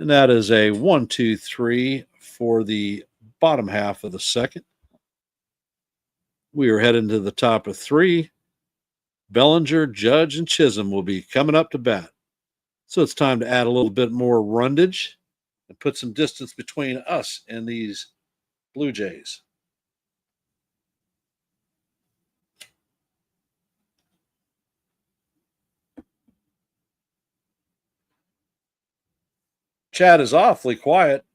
And that is a 1-2-3 for the bottom half of the second. We are heading to the top of three. Bellinger, Judge, and Chisholm will be coming up to bat. So it's time to add a little bit more rundage and put some distance between us and these Blue Jays. Chad is awfully quiet.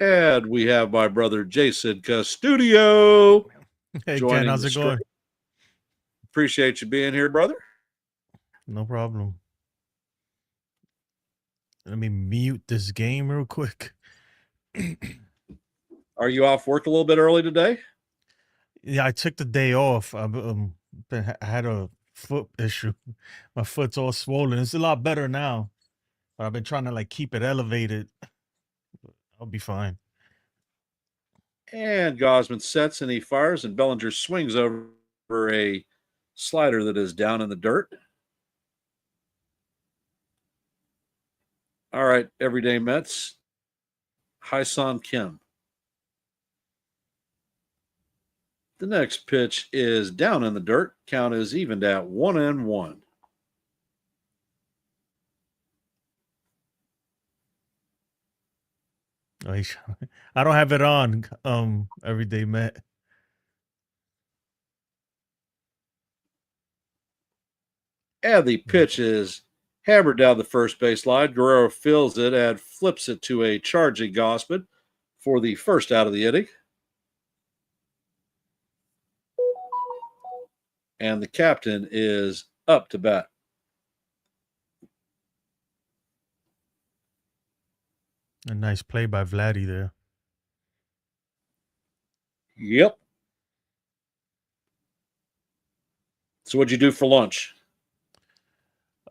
And we have my brother Jason Custudio Hey, Ken, joining how's the it stream. going? Appreciate you being here, brother. No problem. Let me mute this game real quick. Are you off work a little bit early today? Yeah, I took the day off. I had a foot issue. My foot's all swollen. It's a lot better now, but I've been trying to like keep it elevated. I'll be fine. And Gosman sets and he fires, and Bellinger swings over a slider that is down in the dirt. All right, everyday Mets. Hyson Kim. The next pitch is down in the dirt. Count is evened at 1-1. Oh, I don't have it on. Everyday Met. And the pitch is hammered down the first base line. Guerrero fills it and flips it to a charging Gosman for the first out of the inning. And the captain is up to bat. A nice play by Vladdy there. Yep. So what'd you do for lunch?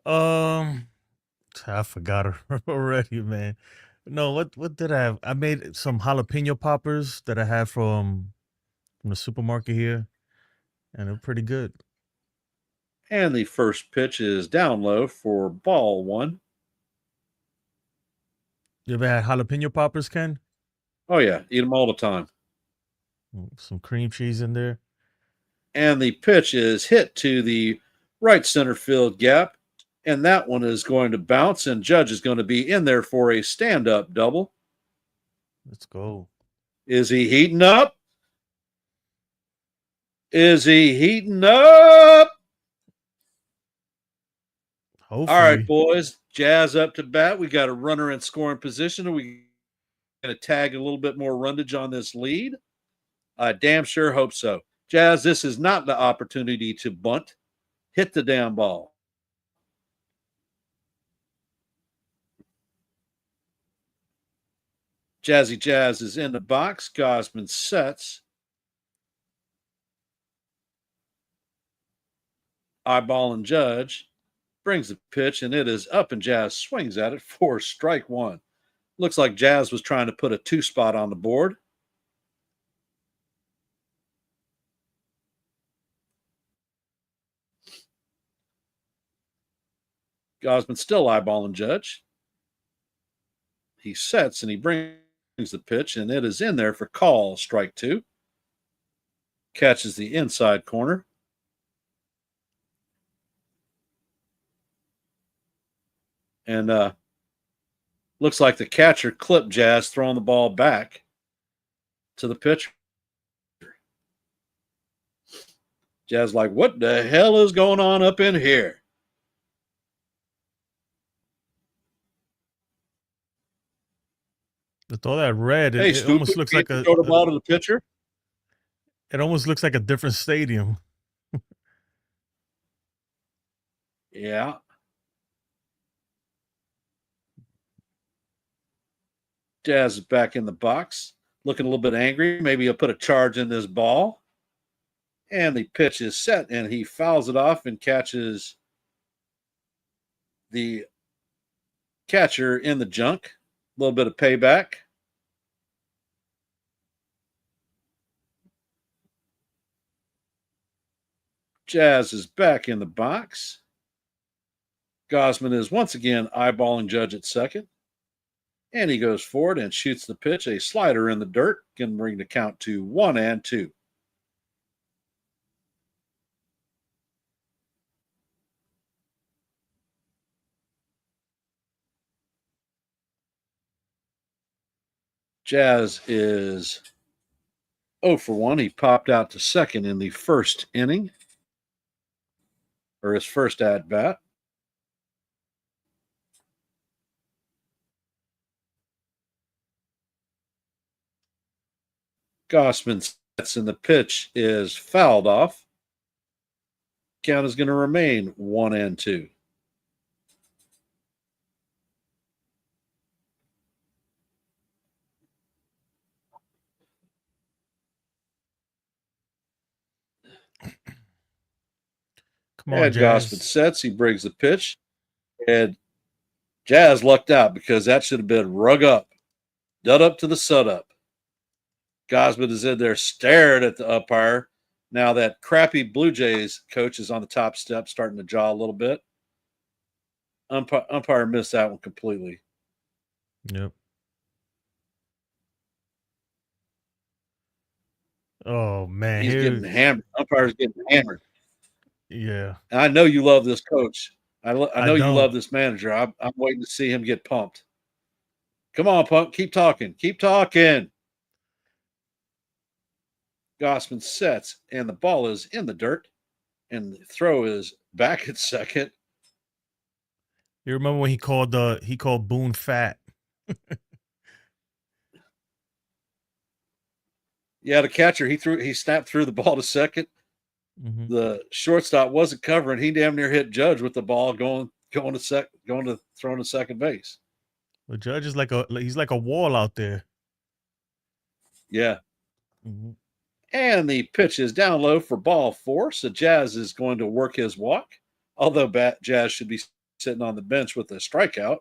I forgot already, man. No, what did I have? I made some jalapeno poppers that I had from the supermarket here, and they're pretty good. And the first pitch is down low for ball one. You ever had jalapeno poppers, Ken? Oh, yeah. Eat them all the time. Some cream cheese in there. And the pitch is hit to the right center field gap. And that one is going to bounce, and Judge is going to be in there for a stand up double. Let's go. Is he heating up? Is he heating up? Hopefully. All right, boys. Jazz up to bat. We got a runner in scoring position. Are we going to tag a little bit more rundage on this lead? I damn sure hope so. Jazz, this is not the opportunity to bunt. Hit the damn ball. Jazzy Jazz is in the box. Gosman sets. Eyeball and Judge brings the pitch, and it is up, and Jazz swings at it for strike one. Looks like Jazz was trying to put a two spot on the board. Gosman still eyeballing Judge. He sets and he brings the pitch, and it is in there for call, strike two. Catches the inside corner. And looks like the catcher clipped Jazz, throwing the ball back. to the pitcher. Jazz like, what the hell is going on up in here? With all that red, Hey, it almost stupid, looks like Peter, throw the ball to the pitcher. it almost looks like a different stadium. Yeah. Jazz is back in the box, looking a little bit angry. Maybe he'll put a charge in this ball. And the pitch is set, and he fouls it off and catches the catcher in the junk. A little bit of payback. Jazz is back in the box. Gosman is once again eyeballing Judge at second. And he goes forward and shoots the pitch. A slider in the dirt can bring the count to 1-2. Jazz is 0 for 1. He popped out to second in the first inning, or his first at bat. Gossman sets and the pitch is fouled off. Count is going to remain 1-2. Come on, And Gossman Jazz. sets. He brings the pitch. And Jazz lucked out because that should have been rug up, dud up to the sud up. Gossman is in there staring at the umpire. Now that crappy Blue Jays coach is on the top step, starting to jaw a little bit. Umpire missed that one completely. Yep. Oh man, He's getting hammered. Umpire's getting hammered. Yeah. And I know you love this coach. I know you love don't. this manager. I'm waiting to see him get pumped. Come on, punk. Keep talking. Keep talking. Gossman sets, and the ball is in the dirt, and the throw is back at second. You remember when he called Boone fat? Yeah, the catcher he snapped through the ball to second. Mm-hmm. The shortstop wasn't covering. He damn near hit Judge with the ball going to throwing to second base. The Judge is he's like a wall out there. Yeah. Mm-hmm. And the pitch is down low for ball 4. So Jazz is going to work his walk, although Jazz should be sitting on the bench with a strikeout.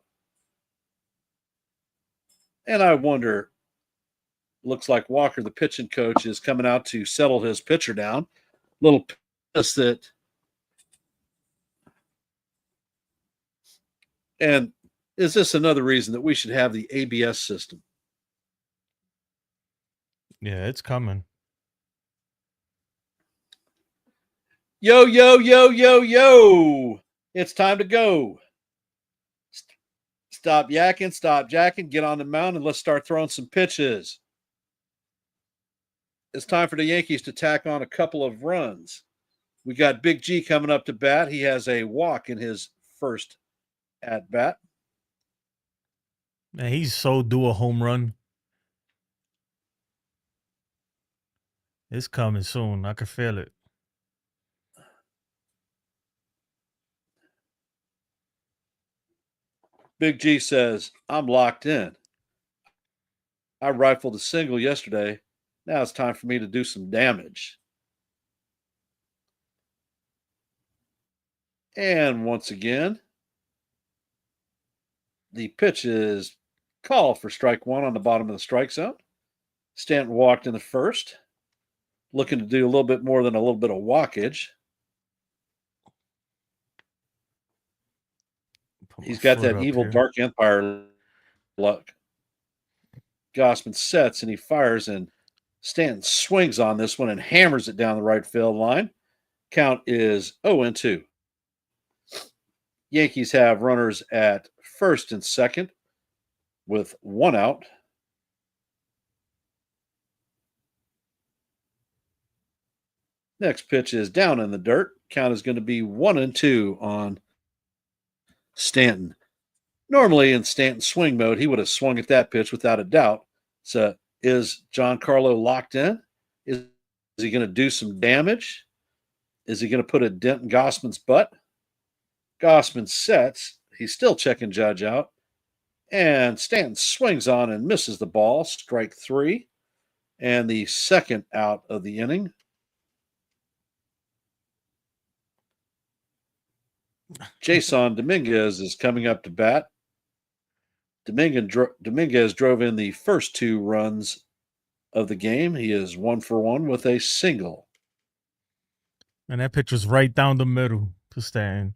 And I wonder, looks like Walker, the pitching coach, is coming out to settle his pitcher down. Little pissed that. And is this another reason that we should have the ABS system? Yeah, it's coming. Yo, yo, yo, yo, yo. It's time to go. Stop yakking, stop jacking, get on the mound, and let's start throwing some pitches. It's time for the Yankees to tack on a couple of runs. We got Big G coming up to bat. He has a walk in his first at bat. Man, he's so due a home run. It's coming soon. I can feel it. Big G says, I'm locked in. I rifled a single yesterday. Now it's time for me to do some damage. And once again, the pitch is called for strike 1 on the bottom of the strike zone. Stanton walked in the first, looking to do a little bit more than a little bit of walkage. He's got that evil here. Dark Empire luck. Gossman sets and he fires, and Stanton swings on this one and hammers it down the right field line. Count is 0-2. Yankees have runners at first and second with 1 out. Next pitch is down in the dirt. Count is going to be 1-2 on Stanton. Normally in Stanton's swing mode, he would have swung at that pitch without a doubt. So is Giancarlo locked in? Is he going to do some damage? Is he going to put a dent in Gossman's butt? Gossman sets. He's still checking Judge out. And Stanton swings on and misses the ball. Strike 3. And the second out of the inning. Jason Dominguez is coming up to bat. Dominguez drove in the first 2 runs of the game. He is 1 for 1 with a single. And that pitch was right down the middle to Stanton.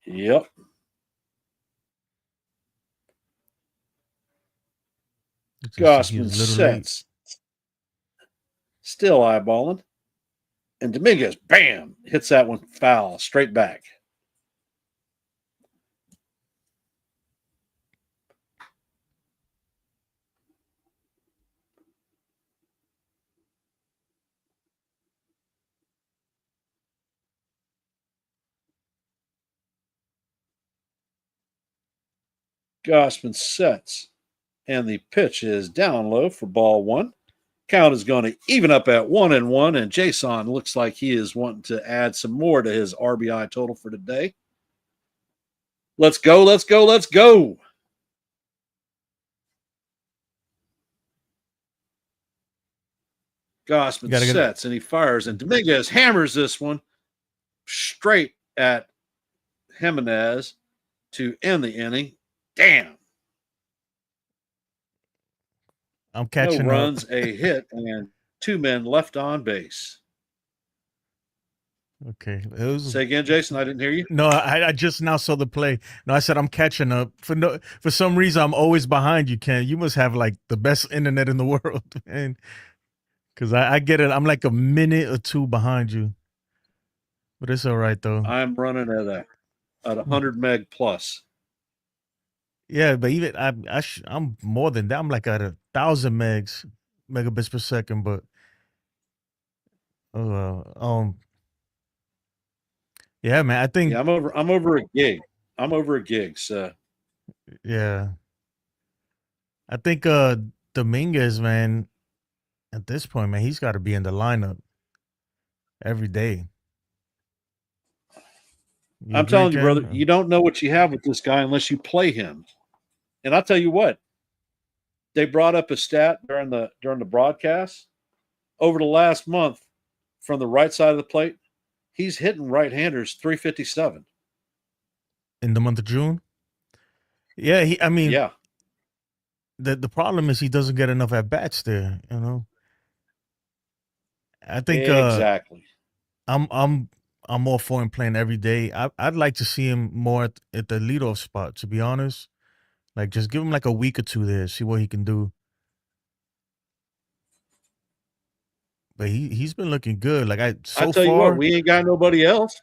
Yep. Gossman sets. Still eyeballing. And Dominguez, bam, hits that one foul, straight back. Gossman sets. And the pitch is down low for ball 1. Count is going to even up at 1-1, and Jason looks like he is wanting to add some more to his RBI total for today. Let's go, let's go, let's go. Gossman sets, and he fires, and Dominguez hammers this one straight at Jimenez to end the inning. Damn. I'm catching no runs, a hit, and 2 men left on base. Okay. Say again, Jason. I didn't hear you. No, I just now saw the play. No, I said I'm catching up. For some reason, I'm always behind you, Ken. You must have like the best internet in the world, man. Because I get it. I'm like a minute or 2 behind you. But it's all right, though. I'm running at 100 meg plus. Yeah, but even I'm more than that. I'm like at 1,000 megabits per second. But yeah, man. I think I'm over a gig. I'm over a gig. So yeah, I think Dominguez, man. At this point, man, he's got to be in the lineup every day. I'm telling you, brother, you don't know what you have with this guy unless you play him. And I'll tell you what, they brought up a stat during the broadcast. Over the last month, from the right side of the plate, he's hitting right-handers 357. In the month of June? Yeah, yeah. The problem is he doesn't get enough at bats there, you know. I think exactly. I'm more for him playing every day. I'd like to see him more at the leadoff spot, to be honest. Like, just give him like a week or 2 there, see what he can do. But he's been looking good. Like I tell you what, we ain't got nobody else.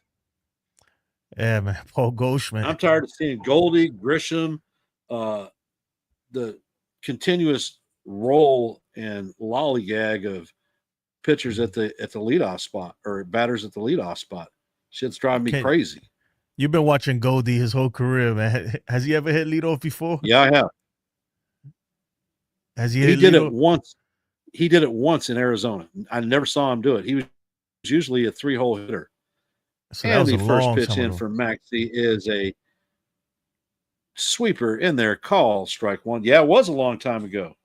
Yeah, man, Paul Goldschmidt. I'm tired of seeing Goldie, Grisham, the continuous roll and lollygag of pitchers at the leadoff spot or batters at the leadoff spot. Shit's driving me crazy. You've been watching Goldie his whole career, man. Has he ever hit leadoff before? Yeah, I have. Has he? He did it once. He did it once in Arizona. I never saw him do it. He was usually a 3-hole hitter. So and the first pitch in for Maxey is a sweeper in there. Call strike 1. Yeah, it was a long time ago.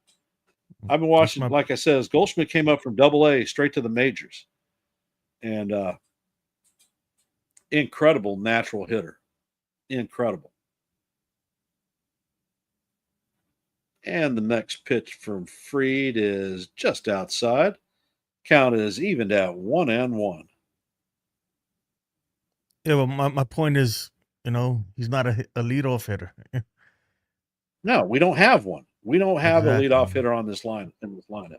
I've been watching, like I said, as Goldschmidt came up from Double-A straight to the majors. And incredible natural hitter. Incredible. And the next pitch from Fried is just outside. Count is evened at 1-1. Yeah, well, my point is, you know, he's not a leadoff hitter. No, we don't have one. We don't have a leadoff hitter on this line in this lineup.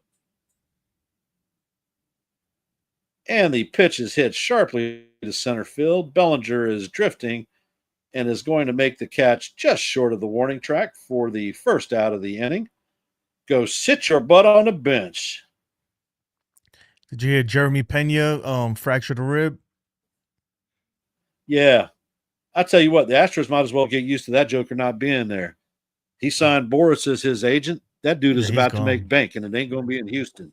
And the pitch is hit sharply to center field. Bellinger is drifting and is going to make the catch just short of the warning track for the first out of the inning. Go sit your butt on the bench. Did you hear Jeremy Pena fractured a rib? Yeah, I tell you what, the Astros might as well get used to that Joker not being there. He signed Boris as his agent. That dude Yeah, is he's about to make gone. bank, and it ain't going to be in Houston.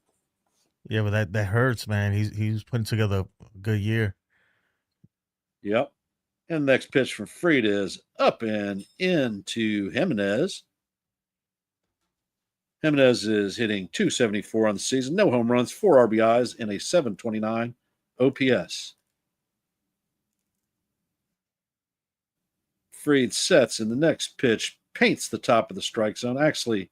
Yeah, but that hurts, man. He's putting together a good year. Yep. And the next pitch from Fried is up and into Jimenez. Jimenez is hitting 274 on the season, no home runs, 4 RBIs, and a 729 OPS. Fried sets, and the next pitch paints the top of the strike zone. Actually,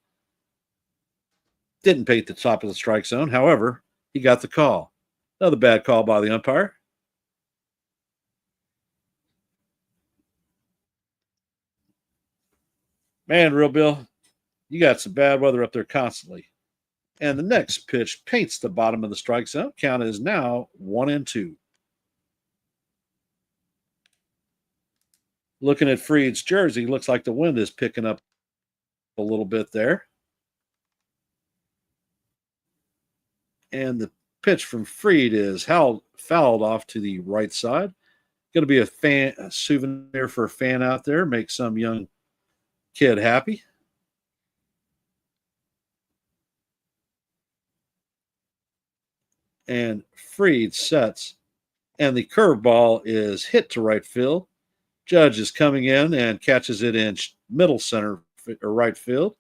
didn't paint the top of the strike zone. However, he got the call. Another bad call by the umpire. Man, Real Bill, you got some bad weather up there constantly. And the next pitch paints the bottom of the strike zone. Count is now 1-2. Looking at Fried's jersey, looks like the wind is picking up a little bit there. And the pitch from Fried is fouled off to the right side. Going to be a souvenir for a fan out there, make some young kid happy. And Fried sets, and the curveball is hit to right field. Judge is coming in and catches it in middle center or right field.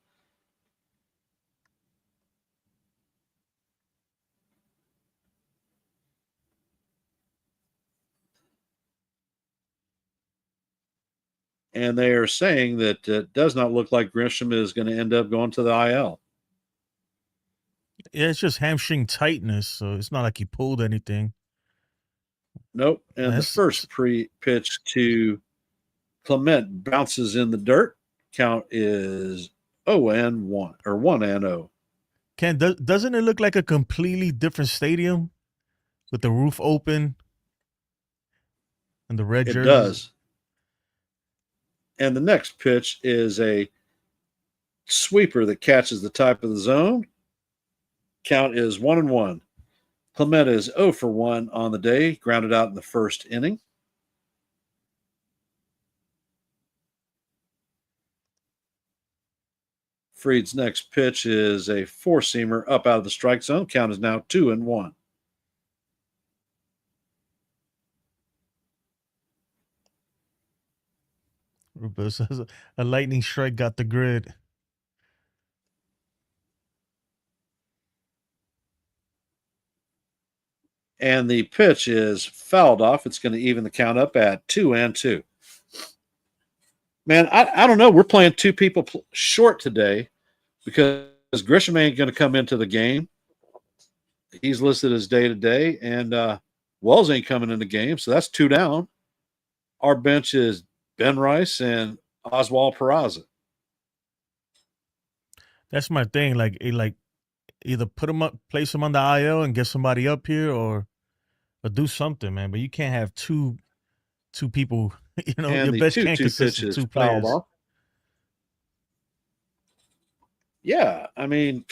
And they are saying that it does not look like Grisham is going to end up going to the IL. Yeah, it's just hamstring tightness, so it's not like he pulled anything. Nope. And the That's first pitch to Clement bounces in the dirt. Count is 0-1 or 1-0. doesn't it look like a completely different stadium with the roof open and the red It jerseys? does. And the next pitch is a sweeper that catches the top of the zone. Count is 1-1. Clement is 0 for 1 on the day, grounded out in the first inning. Fried's next pitch is a four-seamer up out of the strike zone. Count is now 2-1. Rubio says a lightning strike got the grid. And the pitch is fouled off. It's going to even the count up at 2-2. Man, I don't know. We're playing two people short today because Grisham ain't going to come into the game. He's listed as day to day, and Wells ain't coming in the game, so that's two down. Our bench is Ben Rice and Oswald Peraza. That's my thing. Like either put him up, place him on the IL, and get somebody up here, or do something, man. But you can't have two people. You know, And your the bench 2 can't 2 consist pitch of is two fouled players. off. Yeah, I mean,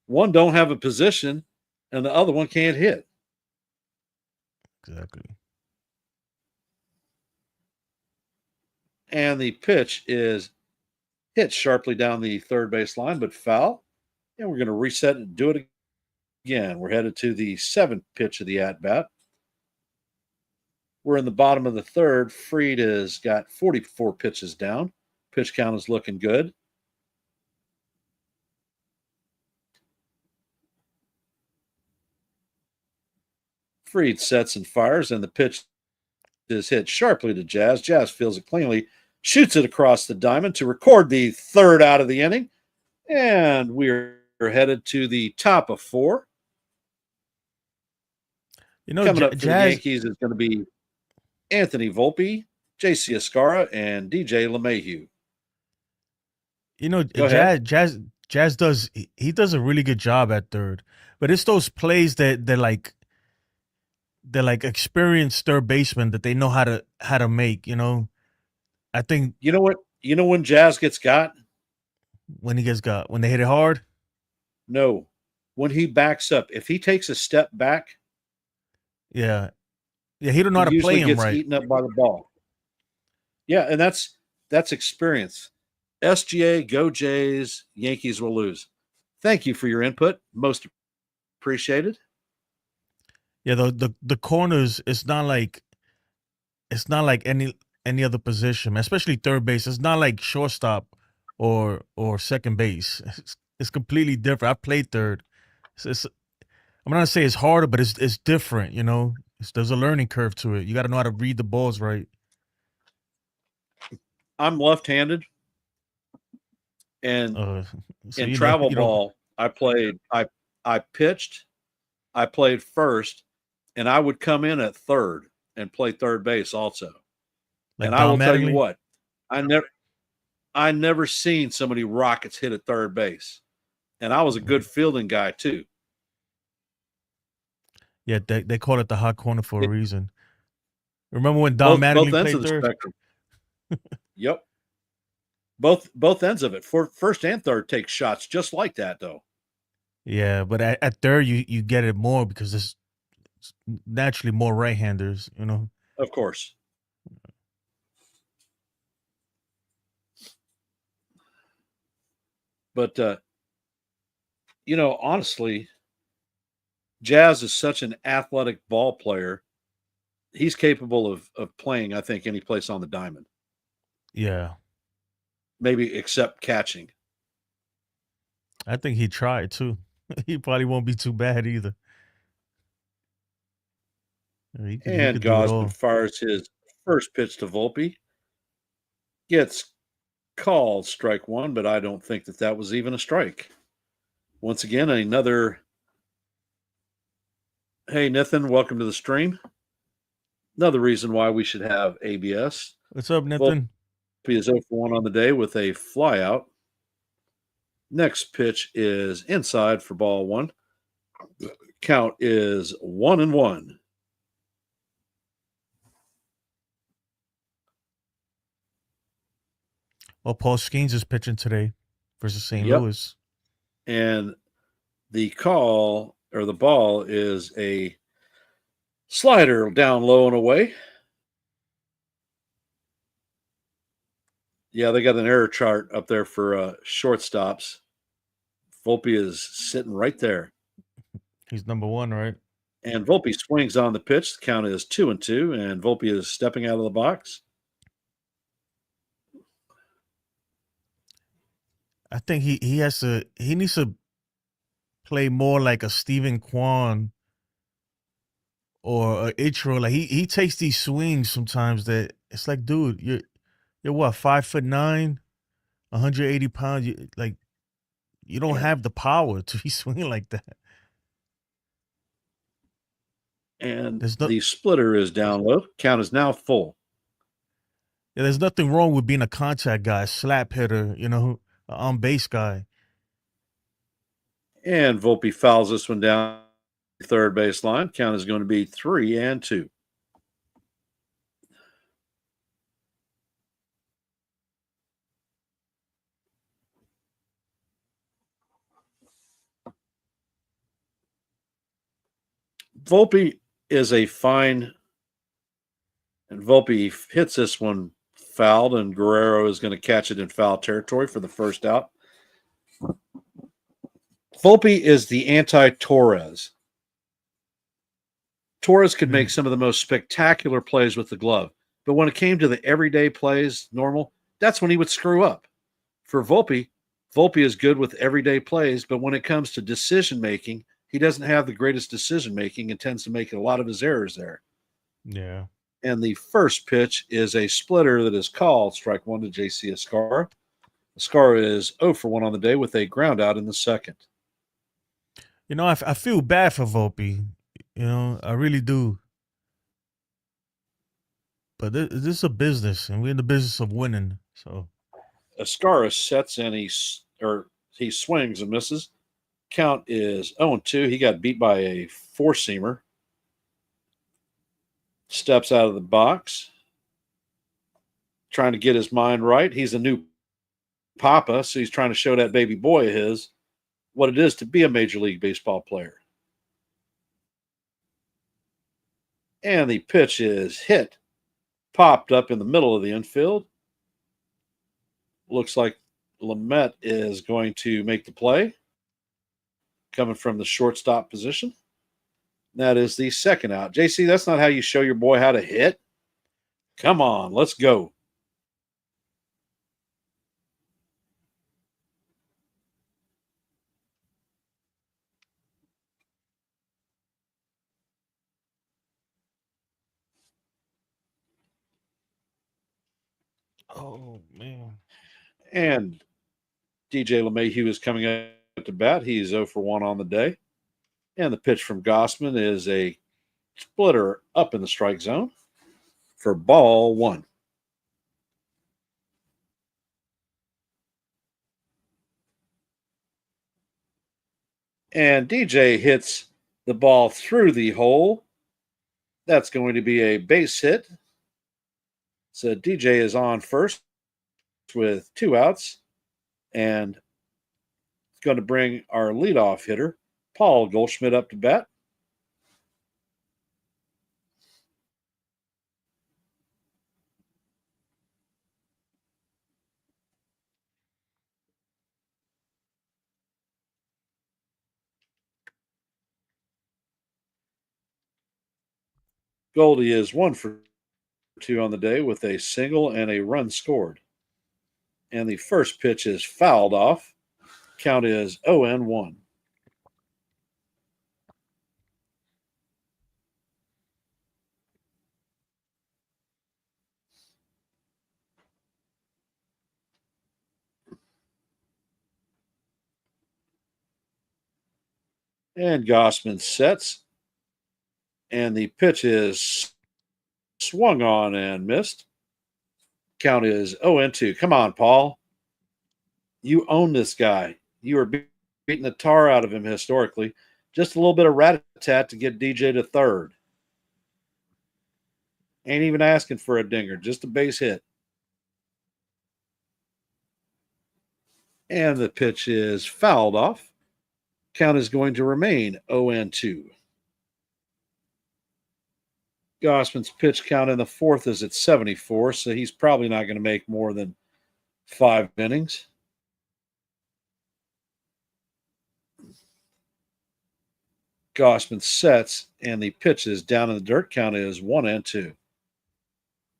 one don't have a position, and the other one can't hit. Exactly. And the pitch is hit sharply down the third base line, but foul. And we're going to reset and do it again. We're headed to the seventh pitch of the at bat. We're in the bottom of the third. Fried has got 44 pitches down. Pitch count is looking good. Fried sets and fires, and the pitch is hit sharply to Jazz. Jazz feels it cleanly, shoots it across the diamond to record the third out of the inning. And we're headed to the top of four. You know, Coming up for the Jazz. Yankees is going to be Anthony Volpe, J.C. Escara, and DJ LeMahieu. You know, Go ahead. Jazz does he does a really good job at third, but it's those plays that they're like experienced third basemen that they know how to make. You know, I think You know what? You know when Jazz gets got? when they hit it hard. No. when he backs up, if he takes a step back, Yeah. Yeah, he don't know he how to play usually him gets right. eaten up by the ball. Yeah, and that's experience. SGA, go Jays, Yankees will lose. Thank you for your input. Most appreciated. Yeah, the corners, it's not like any other position, man, especially third base. It's not like shortstop or second base. It's completely different. I played third. It's I'm not gonna say it's harder, but it's different. You know, there's a learning curve to it. You got to know how to read the balls right. I'm left-handed, and Uh, so in you know travel you don't ball, I pitched, I played first, and I would come in at third and play third base also. And like I will Don tell you Mattingly. what, I never I never seen so many rockets hit at third base. And I was a good fielding guy too. Yeah, they call it the hot corner for a It, reason. Remember when Don both Mattingly ends of played the third? spectrum. Yep. Both ends of it. For first and third take shots just like that though. Yeah, but at third you get it more because there's naturally more right-handers. You know. Of course. But honestly, Jazz is such an athletic ball player. He's capable of playing, I think, any place on the diamond. Yeah, Maybe except catching. I think he tried too. He probably won't be too bad either. He And could do it Gosman all. fires his first pitch to Volpe. Gets called strike one, but I don't think that was even a strike. Once again, another. Hey, Nathan, welcome to the stream. Another reason why we should have ABS. What's up, Volpe Nathan? is 0 for 1 on the day with a flyout. Next pitch is inside for ball one. Count is 1-1. Oh, Paul Skeens is pitching today versus St. Yep. Louis. And the call or the ball is a slider down low and away. Yeah, they got an error chart up there for shortstops. Volpe is sitting right there. He's number one, right? And Volpe swings on the pitch. The count is 2-2, and Volpe is stepping out of the box. I think he needs to play more like a Stephen Kwan or a Ichiro. Like he takes these swings sometimes that it's like, dude, you're what, 5'9", 180 pounds. You don't And, have the power to be swinging like that. and There's no the splitter is down low. Count is now full. Yeah, there's nothing wrong with being a contact guy, slap hitter, a on base guy. And Volpe fouls this one down the third base line. Count is going to be 3-2. Volpe is a fine, and Volpe hits this one fouled, and Guerrero is going to catch it in foul territory for the first out. Volpe is the anti-Torres. Torres could make some of the most spectacular plays with the glove, but when it came to the everyday plays, normal, that's when he would screw up. For Volpe, Volpe is good with everyday plays, but when it comes to decision making, he doesn't have the greatest decision making and tends to make a lot of his errors there. Yeah. And the first pitch is a splitter that is called strike one to JC Escarra. Escarra is 0 for 1 on the day with a ground out in the second. I feel bad for Volpe. I really do. But this is a business, and we're in the business of winning. So Escarra sets and he swings and misses. Count is 0-2. He got beat by a four-seamer. Steps out of the box, trying to get his mind right. He's a new papa, so he's trying to show that baby boy of his what it is to be a Major League Baseball player. And the pitch is hit, popped up in the middle of the infield. Looks like Lamet is going to make the play, coming from the shortstop position. That is the second out. JC, that's not how you show your boy how to hit. Come on, let's go. Oh man. And DJ LeMahieu is coming up to bat. He's 0 for 1 on the day. And the pitch from Gossman is a splitter up in the strike zone for ball 1. And DJ hits the ball through the hole. That's going to be a base hit. So DJ is on first with 2 outs. And it's going to bring our leadoff hitter, Paul Goldschmidt, up to bat. Goldie is 1 for 2 on the day with a single and a run scored. And the first pitch is fouled off. Count is 0-1. And Gossman sets. And the pitch is swung on and missed. Count is 0-2. Come on, Paul. You own this guy. You are beating the tar out of him historically. Just a little bit of rat-a-tat to get DJ to third. Ain't even asking for a dinger, just a base hit. And the pitch is fouled off. Count is going to remain 0-2. Gossman's pitch count in the fourth is at 74, so he's probably not going to make more than 5 innings. Gossman sets, and the pitch is down in the dirt. Count is 1-2.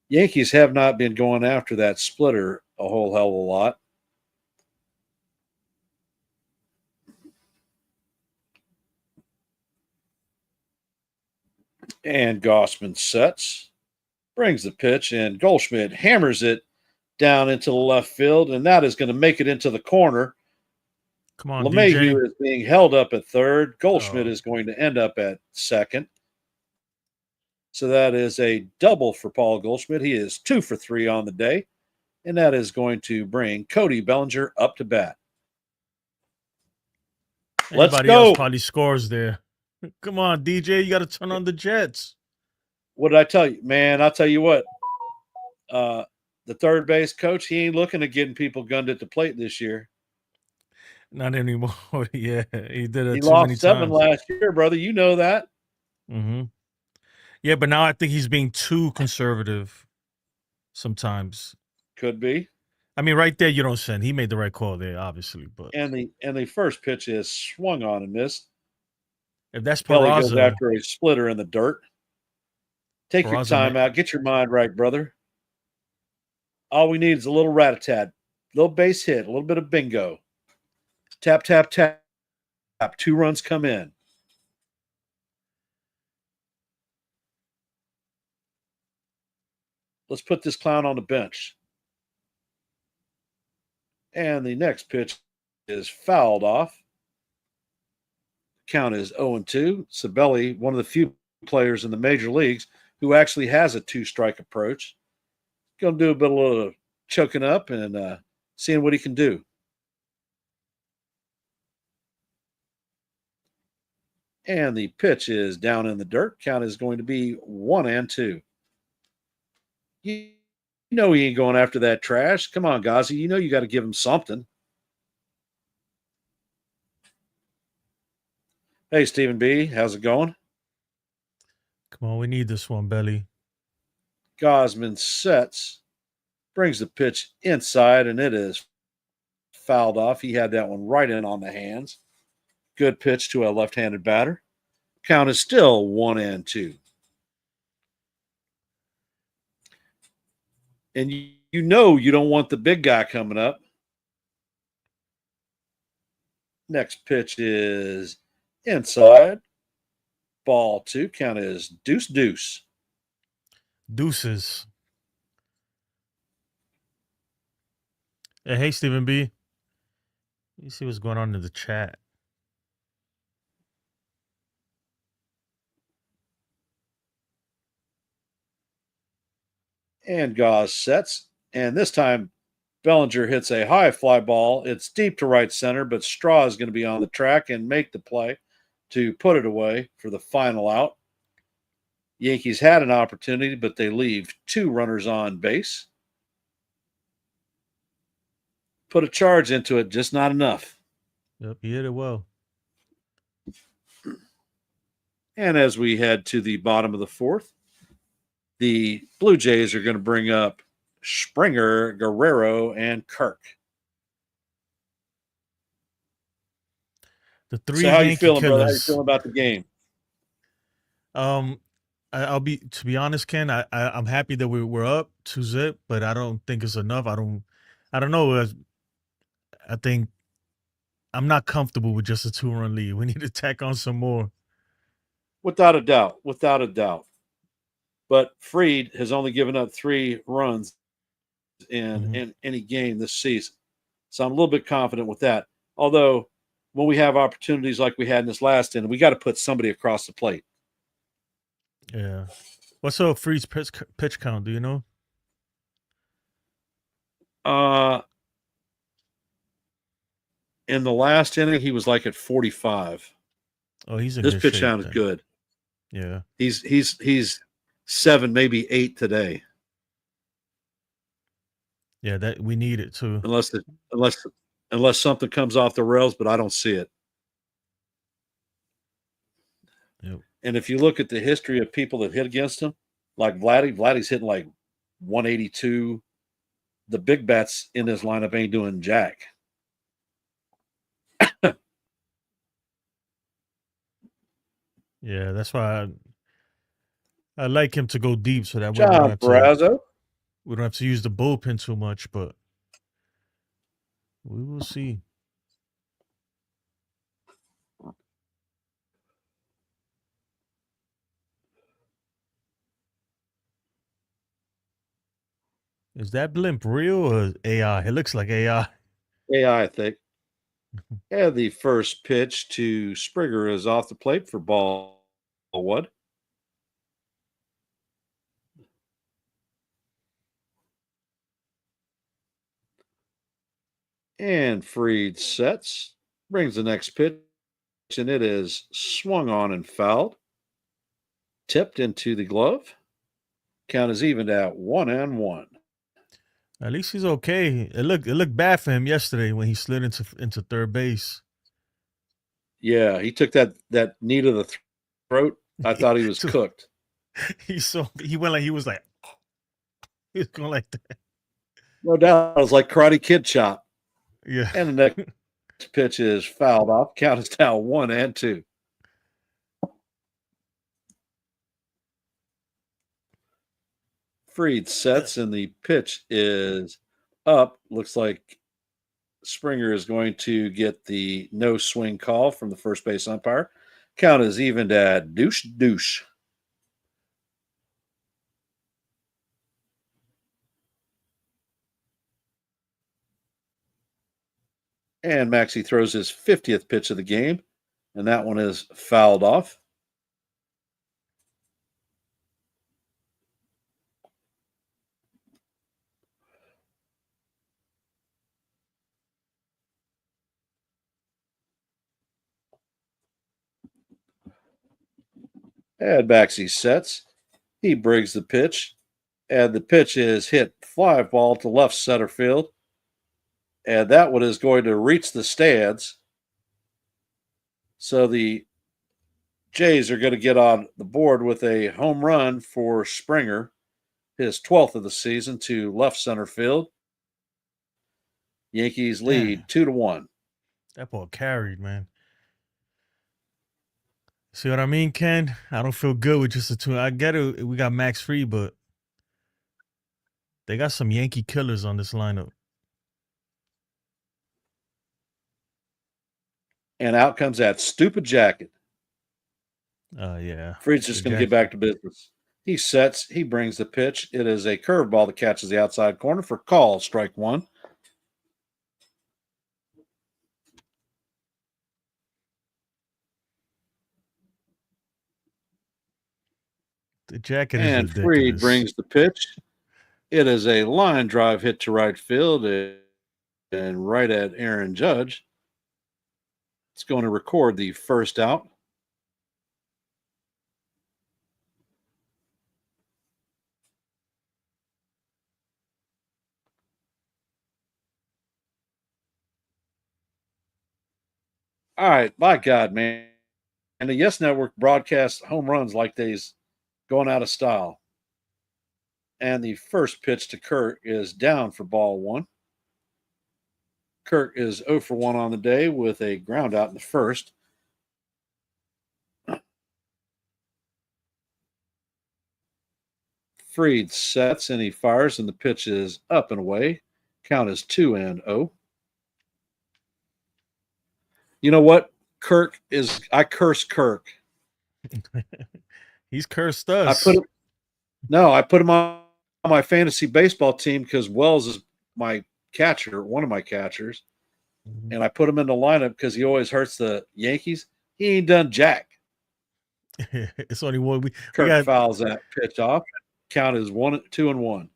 Yankees have not been going after that splitter a whole hell of a lot. And Gossman sets, brings the pitch, and Goldschmidt hammers it down into the left field, and that is going to make it into the corner. Come on, LeMahieu DJ. is being held up at third. Goldschmidt Oh. is going to end up at second. So that is a double for Paul Goldschmidt. He is 2 for 3 on the day, and that is going to bring Cody Bellinger up to bat. Let's Anybody go. else probably scores there. Come on, DJ. You got to turn on the Jets. What did I tell you? Man, I'll tell you what. The third base coach, he ain't looking at getting people gunned at the plate this year. Not anymore. Yeah, he did it He too many lost 7 times. last year, brother. You know that. Mm-hmm. Yeah, but now I think he's being too conservative sometimes. Could be. I mean, right there, you don't send. He made the right call there, obviously. But And the first pitch is swung on and missed. if that's Belly goes Peraza, after a splitter in the dirt. Take your time out. Get your mind right, brother. All we need is a little rat-a-tat, little base hit, a little bit of bingo. Tap, tap, tap. 2 runs come in. Let's put this clown on the bench. And the next pitch is fouled off. Count is 0-2. Sabelli, one of the few players in the major leagues who actually has a 2-strike approach. Going to do a bit of choking up and seeing what he can do. And the pitch is down in the dirt. Count is going to be 1-2. You know he ain't going after that trash. Come on, Ghazi. You know you got to give him something. Hey, Stephen B. How's it going? Come on, we need this one, Belly. Gosman sets, brings the pitch inside, and it is fouled off. He had that one right in on the hands. Good pitch to a left handed batter. Count is still 1-2. And you know you don't want the big guy coming up. Next pitch is inside. Ball two. Count is deuce deuce. Deuces. Hey, Stephen B. You see what's going on in the chat. And Gauze sets. And this time Bellinger hits a high fly ball. It's deep to right center, but Straw is going to be on the track and make the play to put it away for the final out. Yankees had an opportunity, but they leave two runners on base. Put a charge into it, just not enough. Yep, he hit it well. And as we head to the bottom of the fourth, the Blue Jays are going to bring up Springer, Guerrero, and Kirk. The three So how you Yankee feeling, killers. brother? How you feeling about the game? I'll be honest, Ken. I'm happy that we're up 2-0, but I don't think it's enough. I don't know. I think I'm not comfortable with just a 2-run lead. We need to tack on some more. Without a doubt. But Fried has only given up 3 runs in any game this season. So I'm a little bit confident with that. Although when we have opportunities like we had in this last inning, we got to put somebody across the plate. Yeah. What's up, Fried's pitch count? Do you know? In the last inning, he was like at 45. Oh, he's in this good pitch shape, count is then. good. Yeah. He's 7, maybe 8 today. Yeah, that we need it too. Unless something comes off the rails, but I don't see it. Yep. And if you look at the history of people that hit against him, like Vladdy's hitting like 182. The big bats in his lineup ain't doing jack. Yeah, that's why I like him to go deep, so that way John Barrazo. we don't have to use the bullpen too much, but we will see. Is that blimp real or AI? It looks like AI. AI, I think. And the first pitch to Springer is off the plate for ball 1. And Fried sets, brings the next pitch, and it is swung on and fouled. Tipped into the glove. Count is evened at 1-1. At least he's okay. It looked bad for him yesterday when he slid into third base. Yeah, he took that knee to the throat. I thought he was cooked. He went like he was going like that. No doubt, it was like Karate Kid chop. Yeah. And the next pitch is fouled off. Count is now 1-2. Fried sets and the pitch is up. Looks like Springer is going to get the no swing call from the first base umpire. Count is evened at douche. And Maxey throws his 50th pitch of the game, and that one is fouled off. And Maxey sets. He brings the pitch, and the pitch is hit fly ball to left center field. And that one is going to reach the stands. So the Jays are going to get on the board with a home run for Springer, his 12th of the season, to left center field. Yankees lead Damn, 2-1. that ball carried, man. See what I mean, Ken? I don't feel good with just a two. I get it. We got Max Free, but they got some Yankee killers on this lineup. And out comes that stupid jacket. Yeah. Freed's just going to get back to business. He sets, he brings the pitch. It is a curveball that catches the outside corner for call, strike one. The jacket is And Freed ridiculous. brings the pitch. It is a line drive hit to right field and right at Aaron Judge. It's going to record the first out. All right, by God, man. And the Yes Network broadcasts home runs like they's going out of style. And the first pitch to Kirk is down for ball one. Kirk is 0 for 1 on the day with a ground out in the first. Freed sets and he fires, and the pitch is up and away. Count is 2-0. You know what? I curse Kirk. He's cursed I us. put him on my fantasy baseball team because Wells is my catcher, one of my catchers. Mhm. And I put him in the lineup because he always hurts the Yankees. He ain't done jack. It's only one. We Kirk got fouls that pitch off. Count is 2-1.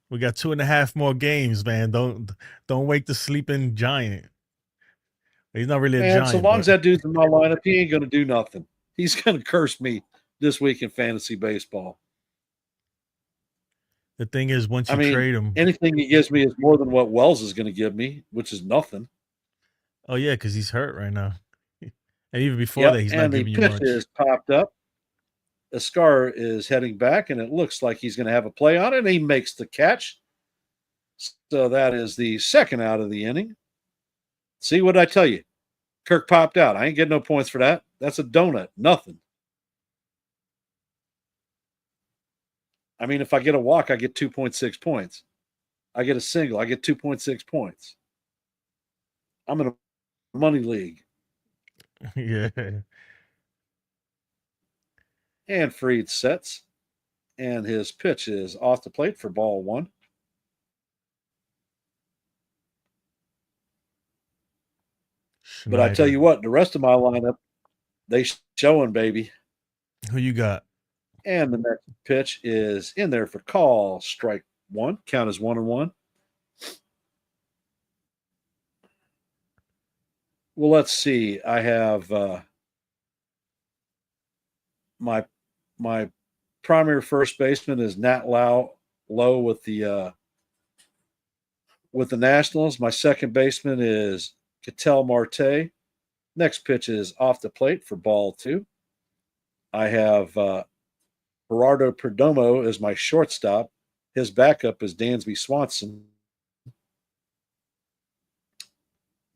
we got 2.5 more games, man. Don't wake the sleeping giant. He's not really a Man, so giant, long as but that dude's in my lineup, he ain't going to do nothing. He's going to curse me this week in fantasy baseball. the thing is, once I you mean, trade him, anything he gives me is more than what Wells is going to give me, which is nothing. oh yeah, because he's hurt right now, and even before that, Yep, he's not and the giving you pitch much. is popped up. Ascar is heading back, and it looks like he's going to have a play on it, and he makes the catch. So that is the second out of the inning. See what I tell you? Kirk popped out. I ain't getting no points for that. That's a donut. Nothing. I mean, if I get a walk, I get 2.6 points. I get a single, I get 2.6 points. I'm in a money league. Yeah, And Freed sets, and his pitch is off the plate for ball one. But I tell Schneider. you what, the rest of my lineup, they showing, baby. Who you got? And the next pitch is in there for call, strike one. Count is 1-1. Well, let's see. I have my primary first baseman is Nat Lowe with the Nationals. My second baseman is Ketel Marte. Next pitch is off the plate for ball two. I have Gerardo Perdomo as my shortstop. His backup is Dansby Swanson.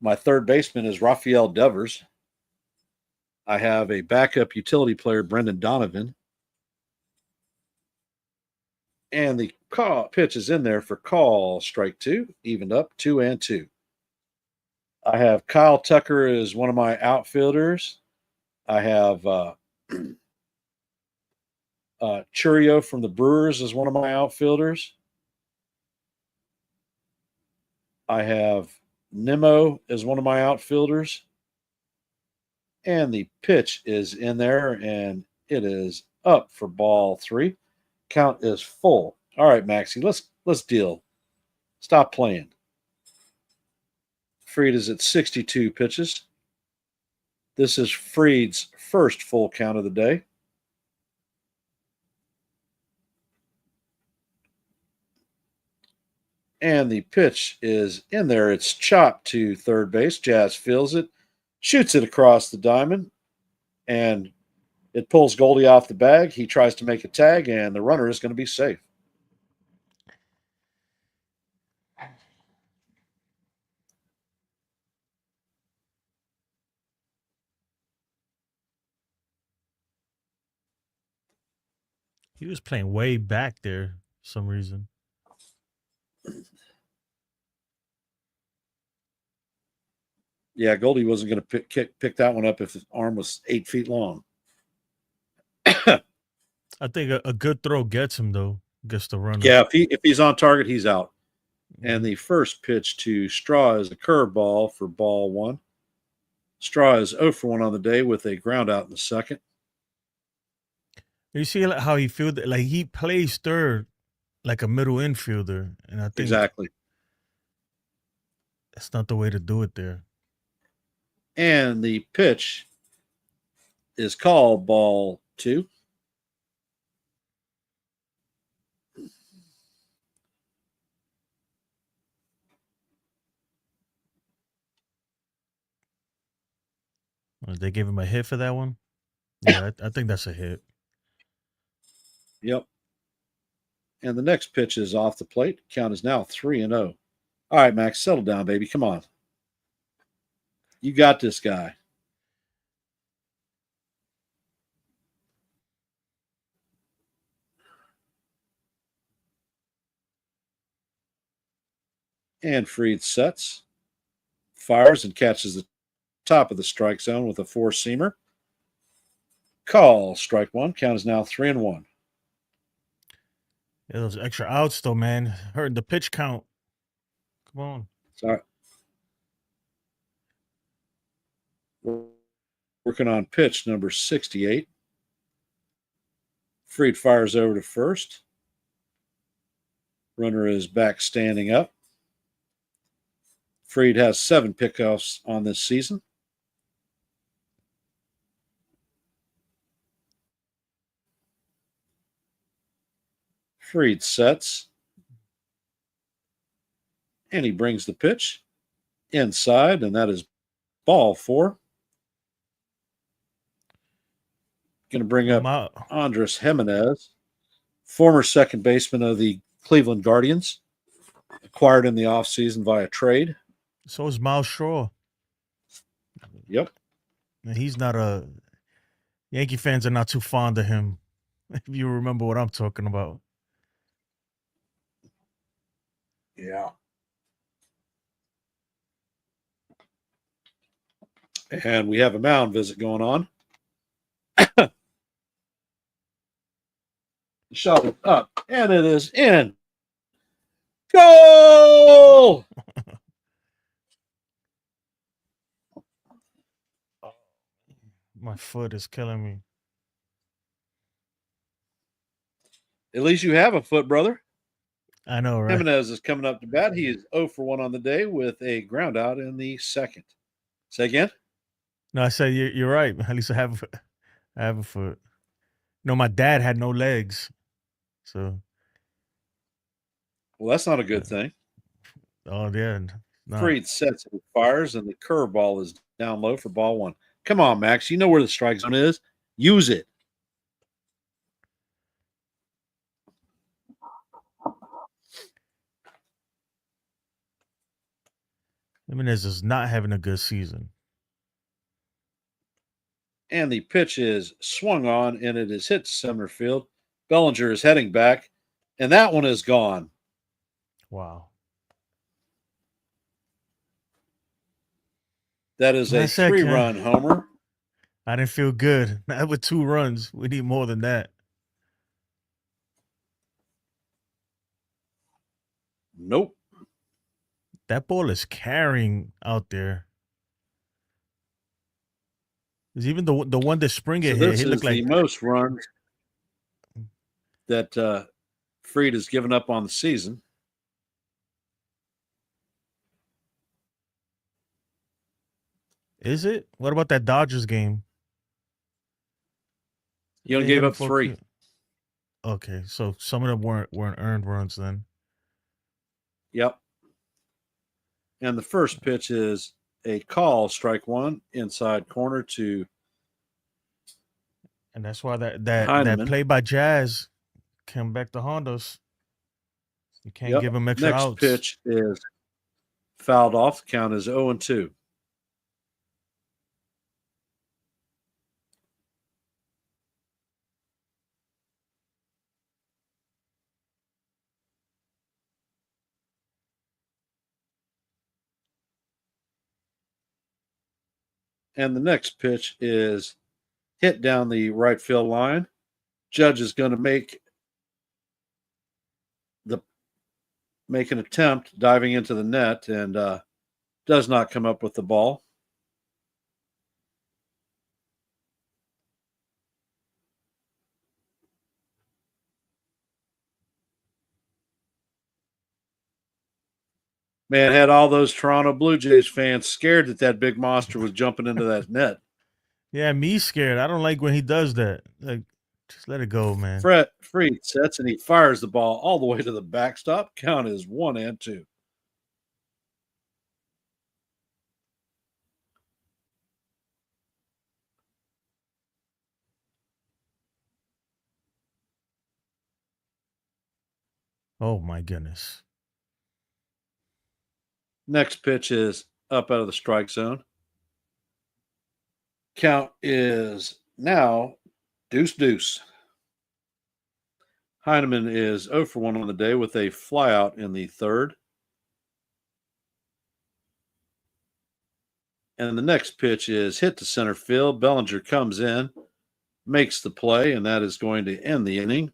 My third baseman is Rafael Devers. I have a backup utility player, Brendan Donovan. And the pitch is in there for call, strike two, evened up 2-2. I have Kyle Tucker as one of my outfielders. I have Churio from the Brewers as one of my outfielders. I have Nimmo as one of my outfielders. And the pitch is in there, and it is up for ball three. Count is full. All right, Maxie, let's deal. Stop playing. Freed is at 62 pitches. This is Freed's first full count of the day. And the pitch is in there. It's chopped to third base. Jazz feels it, shoots it across the diamond, and It pulls Goldie off the bag. He tries to make a tag, and the runner is going to be safe. He was playing way back there for some reason. Yeah, Goldie wasn't going to pick that one up if his arm was 8 feet long. I think a good throw gets him though. Gets the runner. Yeah, if he's on target, he's out. And Mhm. the first pitch to Straw is a curveball for ball one. Straw is 0 for 1 on the day with a ground out in the second. You see how he fielded, like he plays third like a middle infielder, and I think Exactly. that's not the way to do it there. And the pitch is called ball two. They gave him a hit for that one. Yeah, I think that's a hit. Yep. And the next pitch is off the plate. Count is now 3-0. All right, Max, settle down, baby. Come on. You got this guy. And Fried sets, fires, and catches the top of the strike zone with a four-seamer. Call, strike one. Count is now 3-1. Yeah, those extra outs though, man, hurting the pitch count. Come on. Sorry. Working on pitch number 68. Fried fires over to first. Runner is back standing up. Fried has 7 pickoffs on this season. Fried sets. And he brings the pitch inside, and that is ball 4. Going to bring up Andres Jimenez, former second baseman of the Cleveland Guardians, acquired in the offseason via trade. So is Miles Straw. Yep. And he's not a Yankee fans are not too fond of him. If you remember what I'm talking about. Yeah. And we have a mound visit going on. Shot it up, and it is in. Goal! My foot is killing me. At least you have a foot, brother. I know, right? Jimenez is coming up to bat. He is 0 for 1 on the day with a ground out in the second. Say again? No, I said you're right. At least I have a foot. No, my dad had no legs, so. Well, that's not a good thing. Oh yeah, no. Fried sets and fires, and the curveball is down low for ball 1. Come on, Max. You know where the strike zone is. Use it. Jimenez is not having a good season. And the pitch is swung on, and it is hit to center field. Bellinger is heading back, and that one is gone. Wow. That is a 3-run homer. I didn't feel good. Not with 2 runs. We need more than that. Nope. That ball is carrying out there. Because even the one that Springer hit, he looked like the most runs that Fried has given up on the season. Is it? What about that Dodgers game? He only gave up 3. Okay, so some of them weren't earned runs then. Yep. And the first pitch is a call, strike 1, inside corner to And that's why that Heineman. play by Jazz came back to haunt us. You can't Yep. give him extra Next outs. pitch is fouled off. The count is 0-2. And the next pitch is hit down the right field line. Judge is going to make an attempt diving into the net and does not come up with the ball. Man, had all those Toronto Blue Jays fans scared that big monster was jumping into that net. Yeah, me scared. I don't like when he does that. Like, just let it go, man. Fried sets and he fires the ball all the way to the backstop. Count is 1-2. Oh my goodness. Next pitch is up out of the strike zone. Count is now deuce. Heineman is 0 for 1 on the day with a flyout in the third. And the next pitch is hit to center field. Bellinger comes in, makes the play, and that is going to end the inning.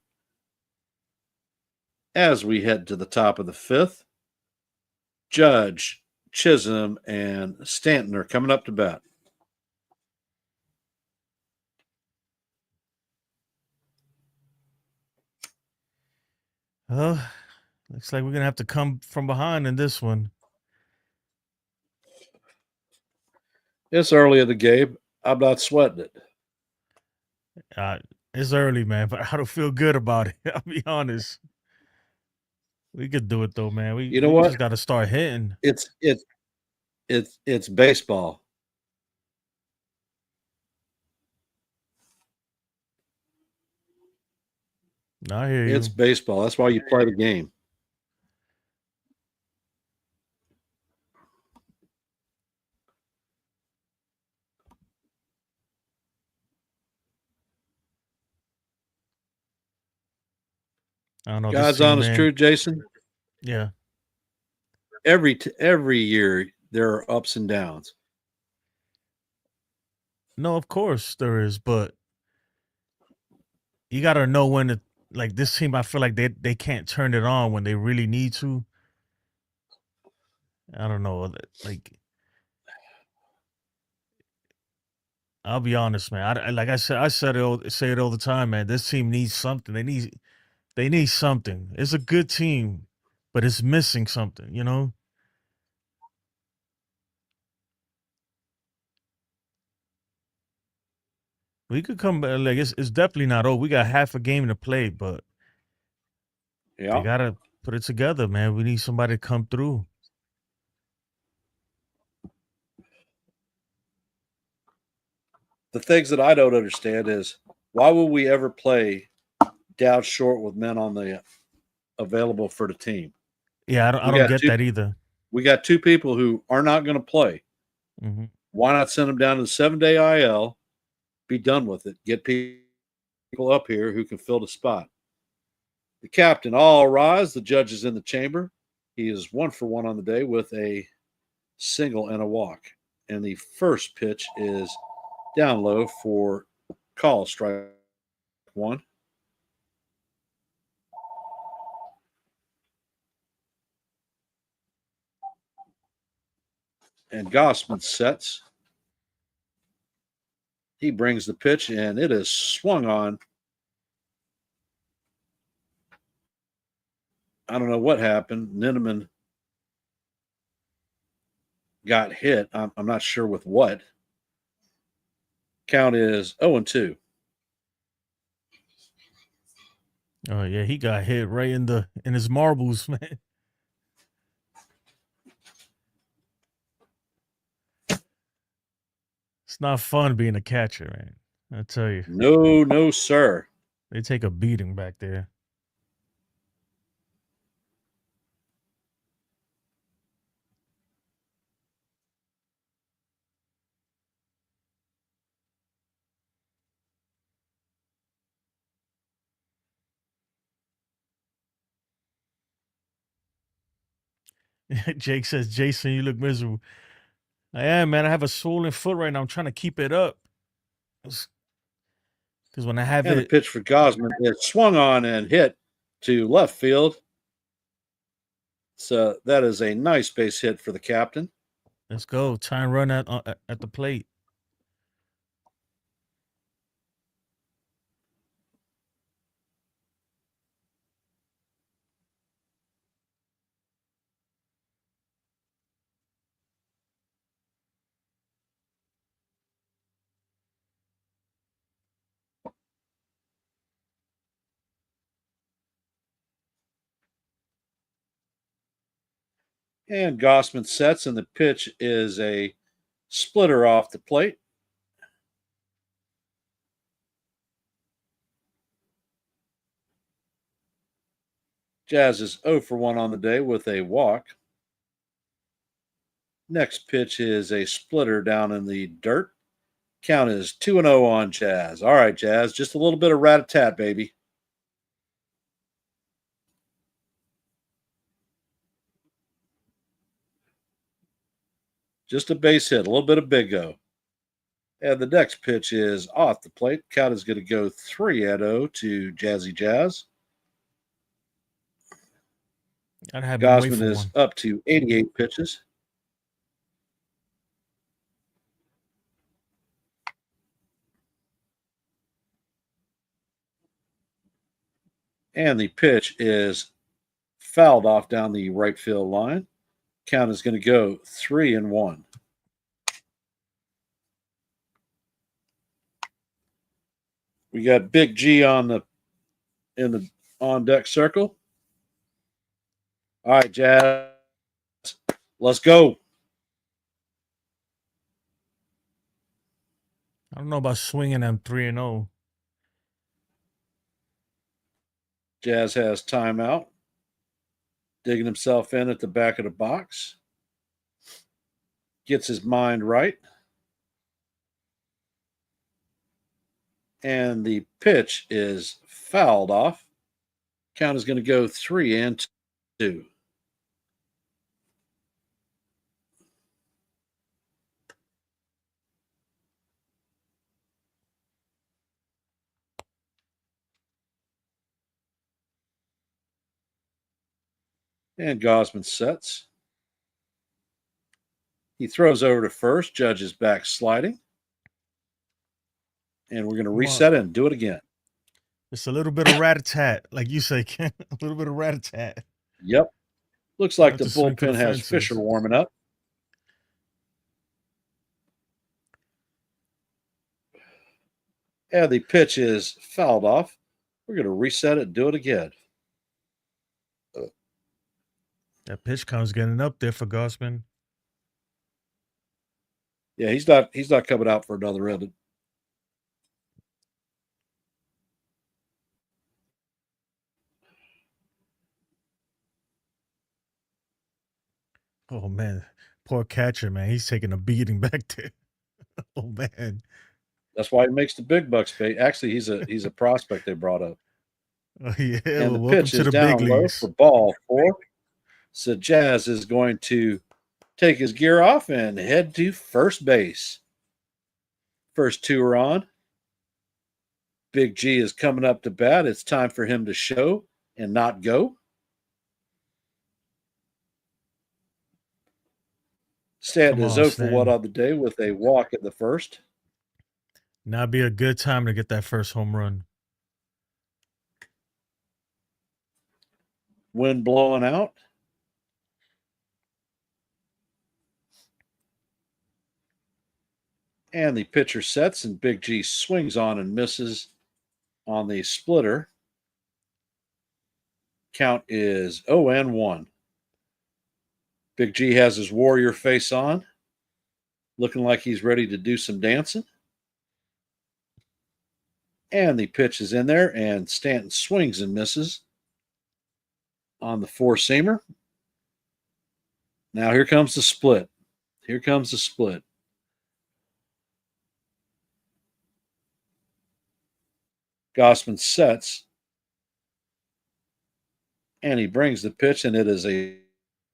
As we head to the top of the fifth, Judge, Chisholm, and Stanton are coming up to bat. Oh, looks like we're gonna have to come from behind in this one. It's early in the game. I'm not sweating it. It's early, man, but I don't feel good about it. I'll be honest. We could do it though, man. We You know we what? just got to start hitting. It's baseball. I hear It's you. baseball. That's why you play the game. I don't know this God's team, honest man. truth, Jason. Yeah. Every year there are ups and downs. No, of course there is, but you got to know when to, like, this team. I feel like they can't turn it on when they really need to. I don't know, like, I'll be honest, man. Like I say it all the time, man. This team needs something. They need something. It's a good team, but it's missing something. You know. We could come back. Like, it's definitely not over. We got half a game to play, but they Yeah. gotta put it together, man. We need somebody to come through. The things that I don't understand is why would we ever play down short with men on the available for the team? Yeah, I We don't got get two that either. we got two people who are not going to play. Hmm. Why not send them down to the 7-day IL, be done with it, get people up here who can fill the spot. The captain, all rise. The judge is in the chamber. He is 1 for 1 on the day with a single and a walk. And the first pitch is down low for call, strike one. And Gossman sets. He brings the pitch, and it is swung on. I don't know what happened. Ninneman got hit. I'm not sure with what. Count is 0-2. Oh yeah, he got hit right in his marbles, man. It's not fun being a catcher, man. I tell you, No, no, sir. they take a beating back there. Jake says, Jason, you look miserable. I am, man. I have a swollen foot right now. I'm trying to keep it up. Because when I have And the it, pitch for Gosman is swung on and hit to left field. So that is a nice base hit for the captain. let's go. Try and run at the plate. And Gossman sets, and the pitch is a splitter off the plate. Jazz is 0 for 1 on the day with a walk. Next pitch is a splitter down in the dirt. Count is 2-0 on Jazz. All right, Jazz, just a little bit of rat-a-tat, baby. Just a base hit, a little bit of big go. And the next pitch is off the plate. Count is going to go 3-0 to Jazzy Jazz. I'd have him wait Gosman for is one. up to 88 pitches. And the pitch is fouled off down the right field line. Count is going to go 3-1. We got Big G in the on deck circle. All right, Jazz, let's go. I don't know about swinging them 3-0. Jazz has timeout. Digging himself in at the back of the box. Gets his mind right. And the pitch is fouled off. Count is going to go 3-2. And Gosman sets. He throws over to first. Judge is back sliding. And we're going to reset it and do it again. Just a little bit of rat-a-tat, like you say, Ken. A little bit of rat-a-tat. Yep. Looks like Not the to swing for bullpen the has fences. Fisher warming up. And the pitch is fouled off. We're going to reset it and do it again. That pitch count's getting up there for Gosman. Yeah, he's not coming out for another inning. Oh man, poor catcher, man. He's taking a beating back there. Oh man. That's why he makes the big bucks pay. Actually, he's a prospect they brought up. Oh yeah. And Well, the welcome pitch to is the big down low leagues. for ball 4. So Jazz is going to take his gear off and head to first base. First 2 are on. Big G is coming up to bat. It's time for him to show and not go. Stanton Come is on, 0 for 1 Stanton. on the day with a walk in the first. Now be a good time to get that first home run. Wind blowing out. And the pitcher sets, and Big G swings on and misses on the splitter. Count is 0-1. Big G has his warrior face on, looking like he's ready to do some dancing. And the pitch is in there, and Stanton swings and misses on the four seamer. Now here comes the split. Here comes the split. Gossman sets, and he brings the pitch, and it is a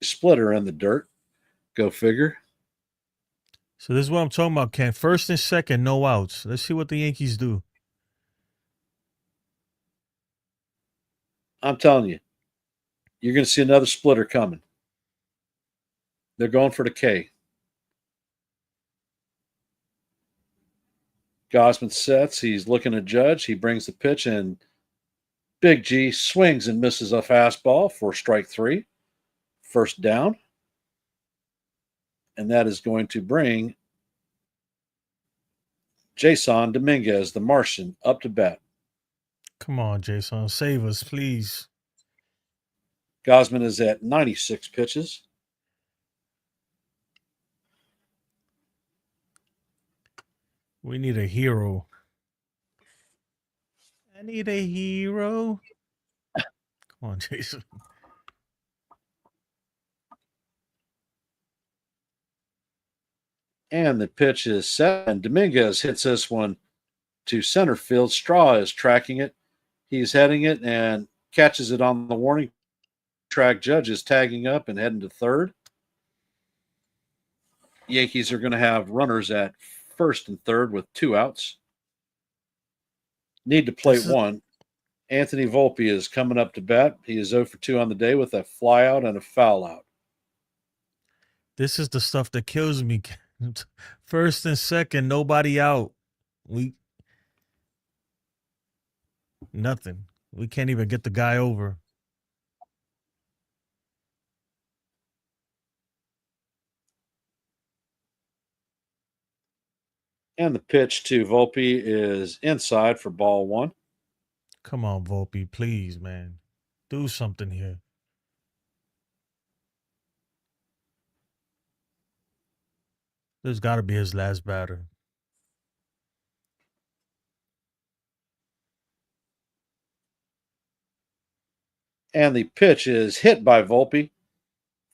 splitter in the dirt. Go figure. So this is what I'm talking about, Ken. First and second, no outs. Let's see what the Yankees do. I'm telling you, you're going to see another splitter coming. They're going for the K. Gossman sets. He's looking at Judge. He brings the pitch, and Big G swings and misses a fastball for strike three. First down. And that is going to bring Jason Dominguez, the Martian, up to bat. Come on, Jason. Save us, please. Gossman is at 96 pitches. We need a hero. I need a hero. Come on, Jason. And the pitch is set, and Dominguez hits this one to center field. Straw is tracking it. He's heading it and catches it on the warning track. Judge is tagging up and heading to third. Yankees are going to have runners at first and third with two outs. Need to plate one. Anthony Volpe is coming up to bat. He is 0 for 2 on the day with a fly out and a foul out. This is the stuff that kills me. First and second, nobody out. Nothing. We can't even get the guy over. And the pitch to Volpe is inside for ball one. Come on, Volpe, please, man. Do something here. There's got to be his last batter. And the pitch is hit by Volpe.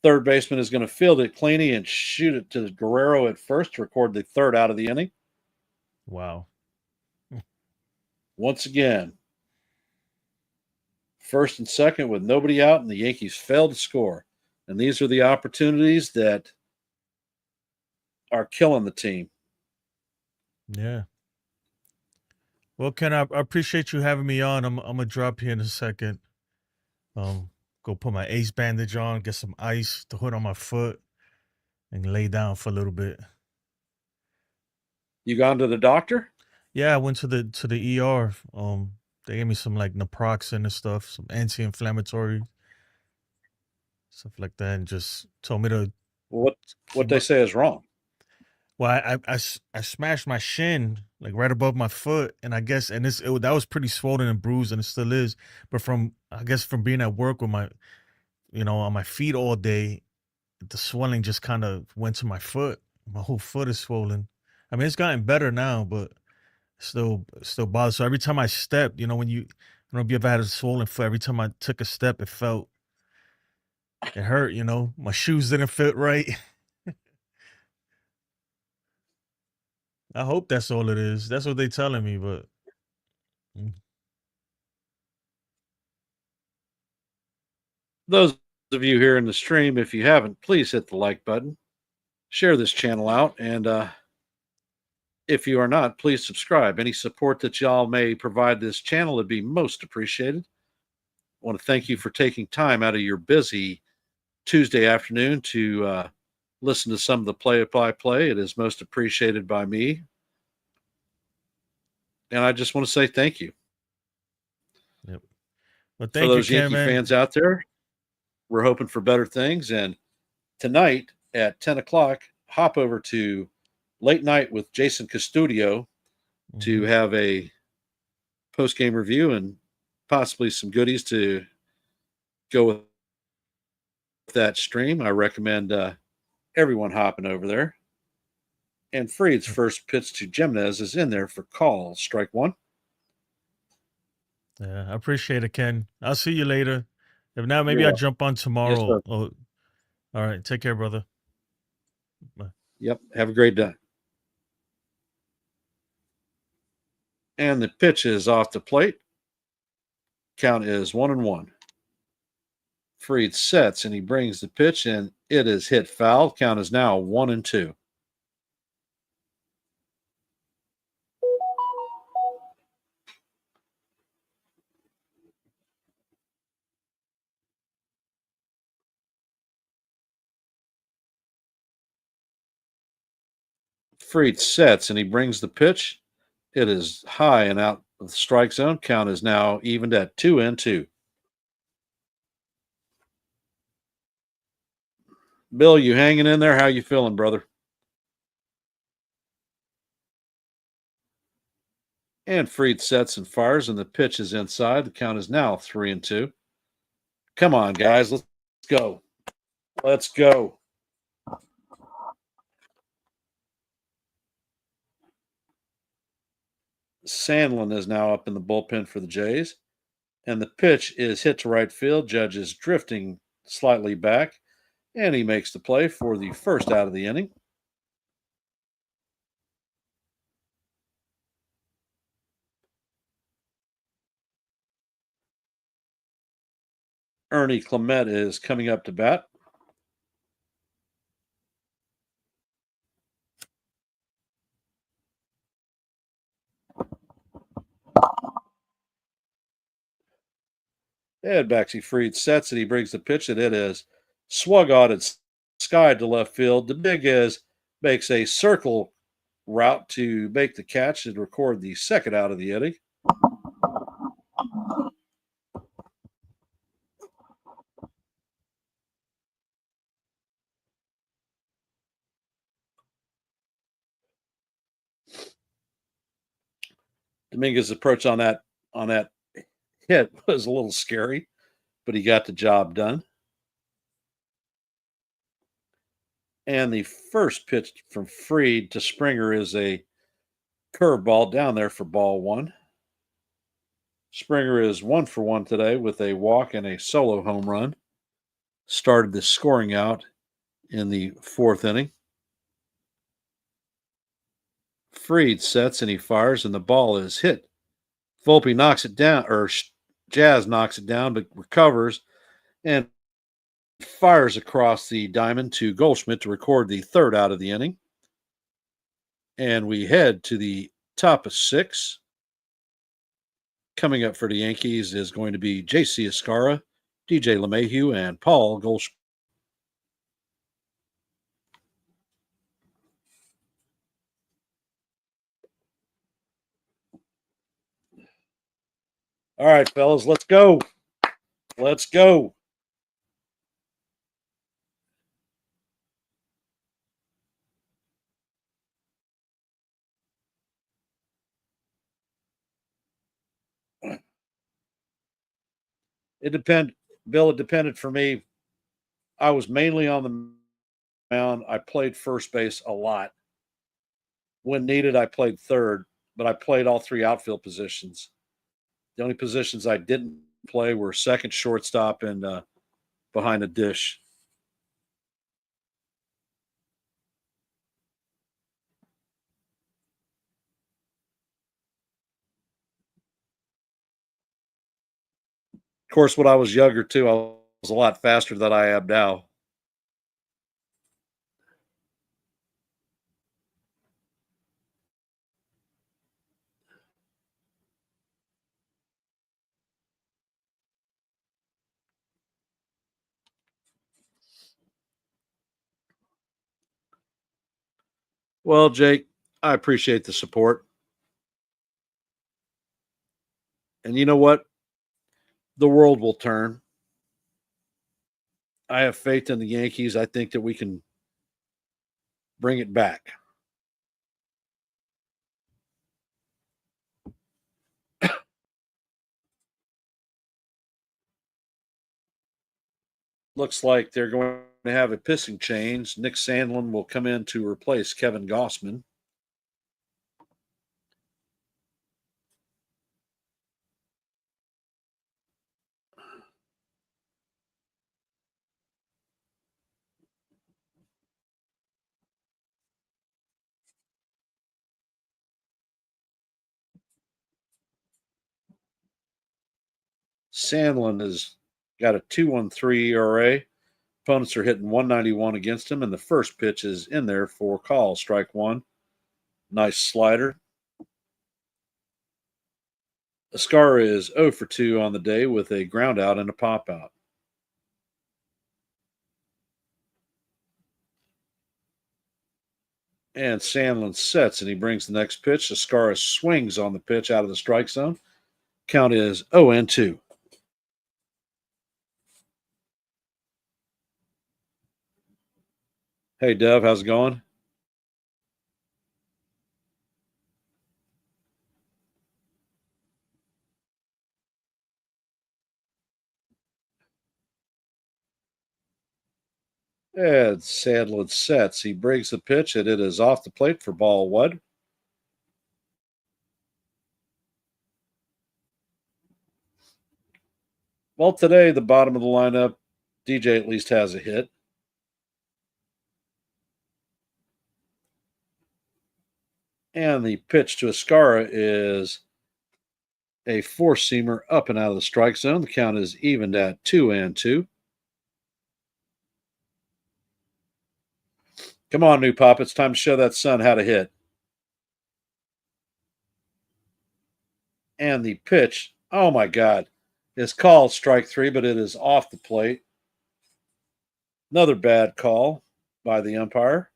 Third baseman is going to field it cleanly and shoot it to Guerrero at first to record the third out of the inning. Wow. Once again, first and second with nobody out, and the Yankees failed to score. And these are the opportunities that are killing the team. Yeah. Well, Ken, I appreciate you having me on. I'm gonna drop here in a second. Go put my ace bandage on, get some ice to put on my foot, and lay down for a little bit. You gone to the doctor? Yeah, I went to the ER. They gave me some like naproxen and stuff, some anti-inflammatory stuff like that, and just told me to. What they say is wrong? Well, I smashed my shin like right above my foot, and I guess that was pretty swollen and bruised, and it still is. But from being at work with my, on my feet all day, the swelling just kind of went to my foot. My whole foot is swollen. I mean, it's gotten better now, but still bothers. So every time I stepped, when I don't know if you ever had a swollen foot, every time I took a step, it hurt. My shoes didn't fit right. I hope that's all it is. That's what they're telling me, but. Those of you here in the stream, if you haven't, please hit the like button. Share this channel out, and if you are not, please subscribe. Any support that y'all may provide this channel would be most appreciated. I want to thank you for taking time out of your busy Tuesday afternoon to listen to some of the play-by-play. It is most appreciated by me. And I just want to say thank you. Yep. Well, for those Yankee fans out there, we're hoping for better things. And tonight at 10 o'clock, hop over to Late Night with Jason Custodio to have a post-game review and possibly some goodies to go with that stream. I recommend everyone hopping over there. And Fried's first pitch to Jimenez is in there for call, strike one. Yeah, I appreciate it, Ken. I'll see you later. If not, You're maybe I'll welcome. jump on Yes, tomorrow. sir. Oh, all right. Take care, brother. Bye. Yep. Have a great day. And the pitch is off the plate. Count is 1-1. Freed sets and he brings the pitch and it is hit foul. Count is now 1-2. Freed sets and he brings the pitch. It is high and out of the strike zone. Count is now evened at 2-2. Bill, you hanging in there? How you feeling, brother? And Freed sets and fires, and the pitch is inside. The count is now 3-2. Come on, guys, let's go. Let's go. Sandlin is now up in the bullpen for the Jays, and the pitch is hit to right field. Judge is drifting slightly back, and he makes the play for the first out of the inning. Ernie Clement is coming up to bat. And Baxi Freed sets it. He brings the pitch, and it is swung on its sky to left field. The big is makes a circle route to make the catch and record the second out of the inning. Dominguez's approach on that hit was a little scary, but he got the job done. And the first pitch from Freed to Springer is a curveball down there for ball one. Springer is 1-for-1 today with a walk and a solo home run. Started the scoring out in the fourth inning. Freed sets and he fires, and the ball is hit. Volpe knocks it down, or Jazz knocks it down, but recovers and fires across the diamond to Goldschmidt to record the third out of the inning. And we head to the top of six. Coming up for the Yankees is going to be J.C. Escara, DJ LeMahieu, and Paul Goldschmidt. All right, fellas, let's go. Let's go. It depend, Bill. It depended for me. I was mainly on the mound. I played first base a lot. When needed, I played third, but I played all three outfield positions. The only positions I didn't play were second, shortstop, and behind the dish. Of course, when I was younger too, I was a lot faster than I am now. Well, Jake, I appreciate the support. And you know what? The world will turn. I have faith in the Yankees. I think that we can bring it back. Looks like they're going to have a pissing change. Nick Sandlin will come in to replace Kevin Gossman. Sandlin has got a 2.13 ERA. Opponents are hitting 191 against him, and the first pitch is in there for call. Strike one. Nice slider. Ascara is 0 for 2 on the day with a ground out and a pop out. And Sandlin sets and he brings the next pitch. Ascara swings on the pitch out of the strike zone. Count is 0-2. Hey, Dove, how's it going? And Sandlin sets. He brings the pitch, and it is off the plate for ball one. Well, today, the bottom of the lineup, DJ at least has a hit. And the pitch to Ascara is a four-seamer up and out of the strike zone. The count is evened at 2-2. Come on, new pop. It's time to show that son how to hit. And the pitch, oh my God, is called strike three, but it is off the plate. Another bad call by the umpire.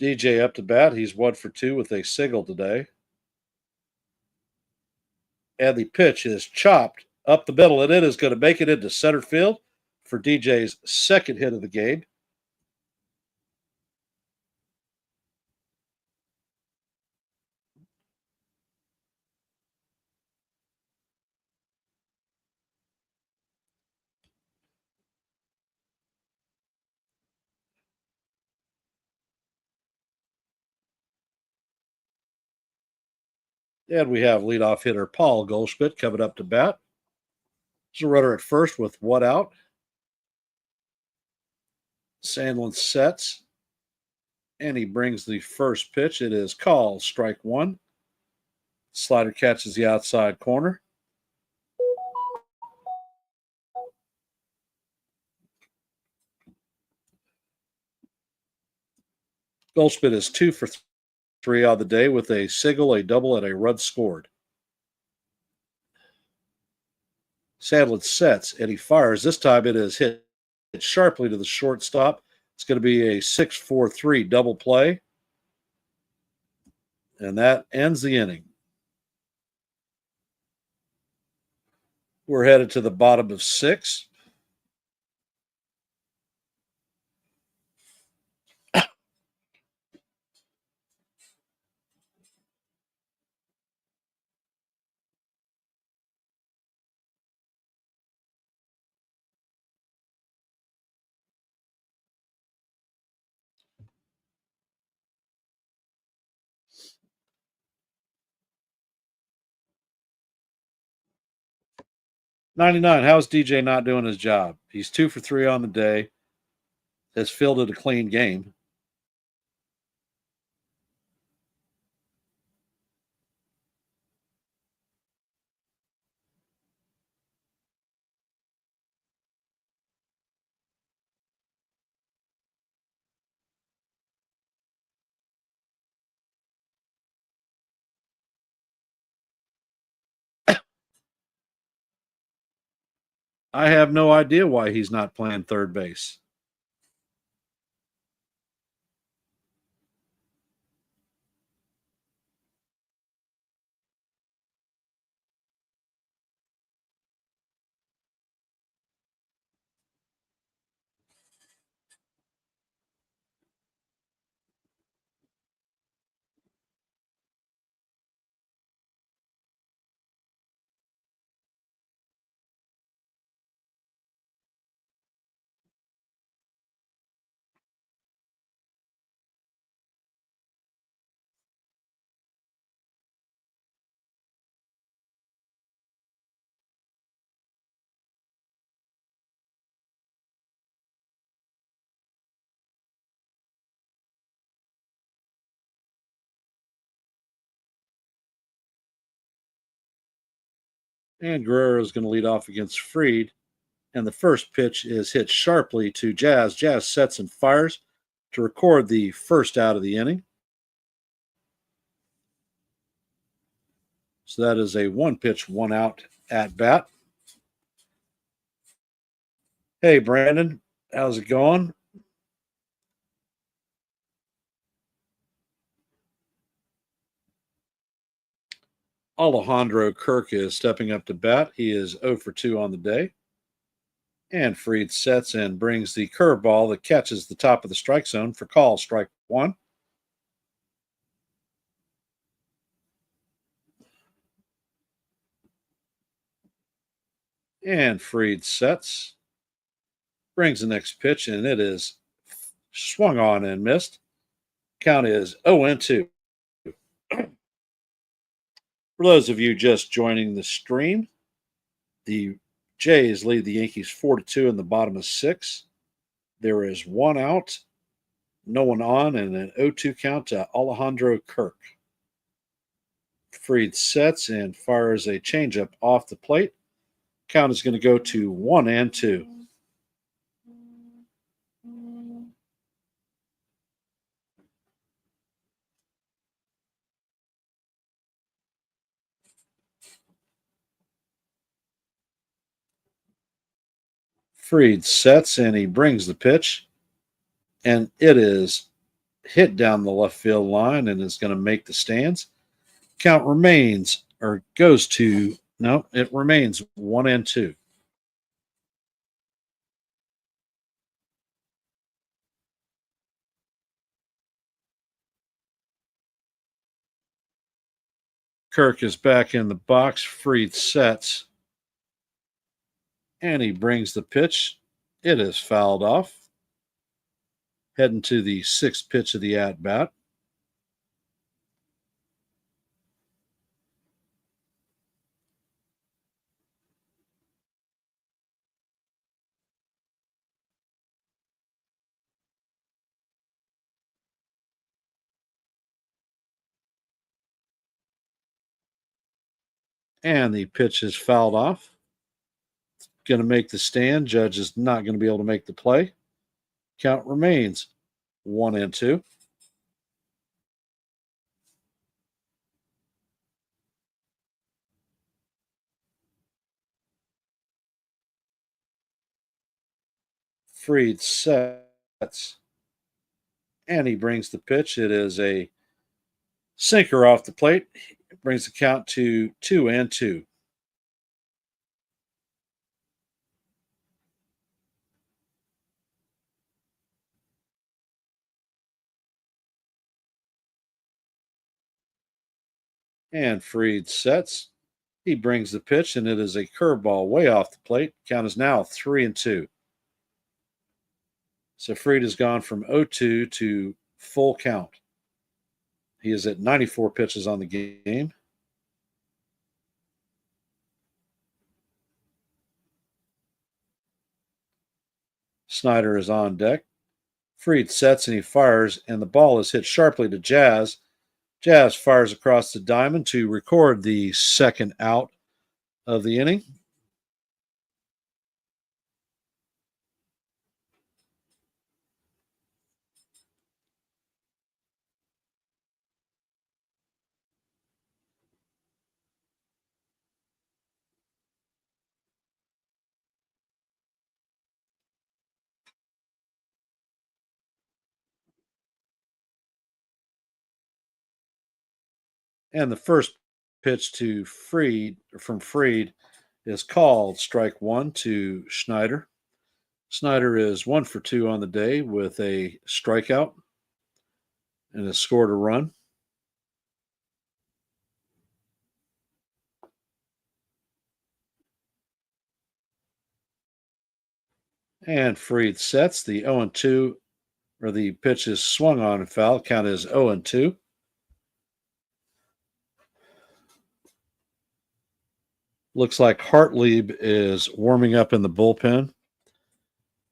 DJ up to bat. He's 1 for 2 with a single today. And the pitch is chopped up the middle, and it is going to make it into center field for DJ's second hit of the game. And we have leadoff hitter Paul Goldschmidt coming up to bat. There's a runner at first with one out. Sandlin sets, and he brings the first pitch. It is called strike one. Slider catches the outside corner. Goldschmidt is 2 for 3 on the day with a single, a double, and a run scored. Sandlin sets and he fires. This time it is hit sharply to the shortstop. It's going to be a 6-4-3 double play. And that ends the inning. We're headed to the bottom of 6. $99. How's DJ not doing his job? He's 2 for 3 on the day. Has fielded a clean game. I have no idea why he's not playing third base. And Guerrero is going to lead off against Fried. And the first pitch is hit sharply to Jazz. Jazz sets and fires to record the first out of the inning. So that is a 1-pitch, 1-out at bat. Hey, Brandon, how's it going? Alejandro Kirk is stepping up to bat. He is 0 for 2 on the day. And Fried sets and brings the curveball that catches the top of the strike zone for call, strike one. And Fried sets, brings the next pitch, and it is swung on and missed. Count is 0-2. For those of you just joining the stream, the Jays lead the Yankees 4-2 in the bottom of 6. There is 1 out, no one on, and an 0-2 count to Alejandro Kirk. Fried sets and fires a changeup off the plate. Count is going to go to 1-2. Fried sets and he brings the pitch, and it is hit down the left field line and is going to make the stands. Count remains or goes to no, it remains 1-2. Kirk is back in the box. Fried sets and he brings the pitch. It is fouled off. Heading to the 6th pitch of the at bat. And the pitch is fouled off. Going to make the stand. Judge is not going to be able to make the play. Count remains 1-2. Fried sets and he brings the pitch. It is a sinker off the plate. It brings the count to 2-2. And Fried sets. He brings the pitch, and it is a curveball way off the plate. Count is now 3-2. So Fried has gone from 0-2 to full count. He is at 94 pitches on the game. Snyder is on deck. Fried sets and he fires, and the ball is hit sharply to Jazz. Jazz fires across the diamond to record the second out of the inning. And the first pitch to Fried is called strike one to Schneider. Snyder is 1 for 2 on the day with a strikeout and has scored a run. And Fried sets the 0-2, or the pitch is swung on and foul. Count is 0-2. Looks like Hartlieb is warming up in the bullpen.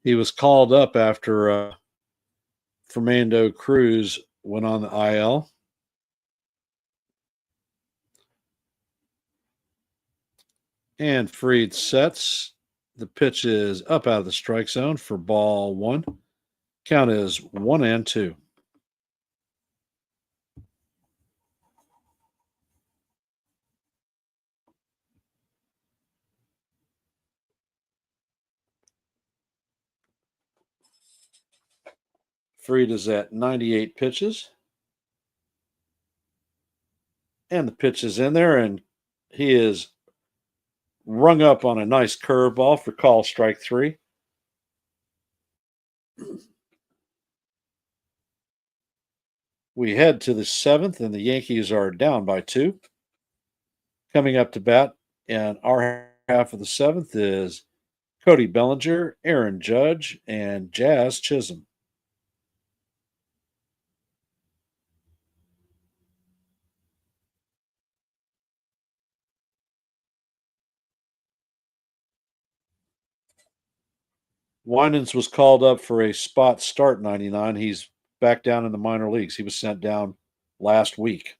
He was called up after Fernando Cruz went on the IL. And Fried sets. The pitch is up out of the strike zone for ball one. Count is 1-2. Fried is at 98 pitches. And the pitch is in there, and he is rung up on a nice curveball for call strike three. We head to the seventh, and the Yankees are down by 2. Coming up to bat in our half of the seventh is Cody Bellinger, Aaron Judge, and Jazz Chisholm. Winans was called up for a spot start 99. He's back down in the minor leagues. He was sent down last week.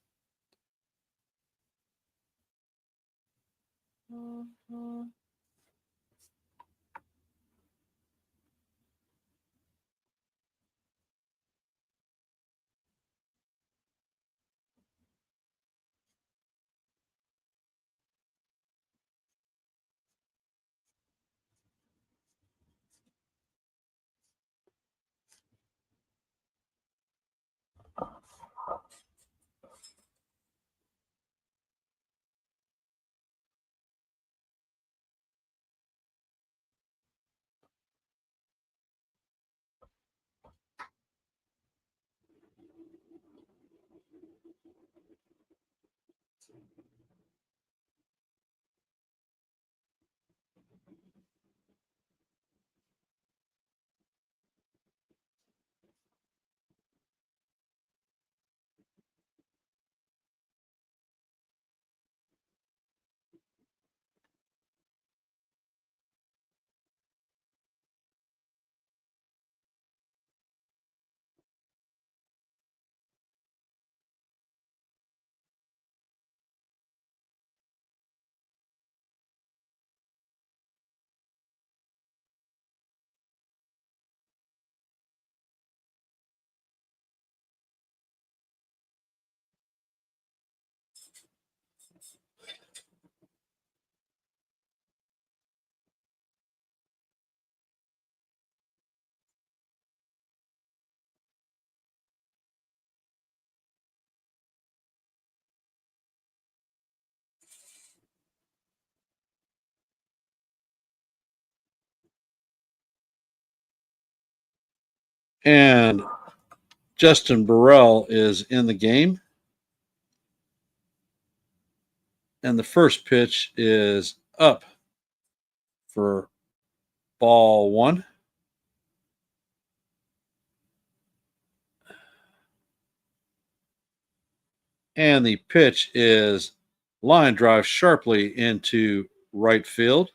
And Justin Burrell is in the game. And the first pitch is up for ball one. And the pitch is line drive sharply into right field.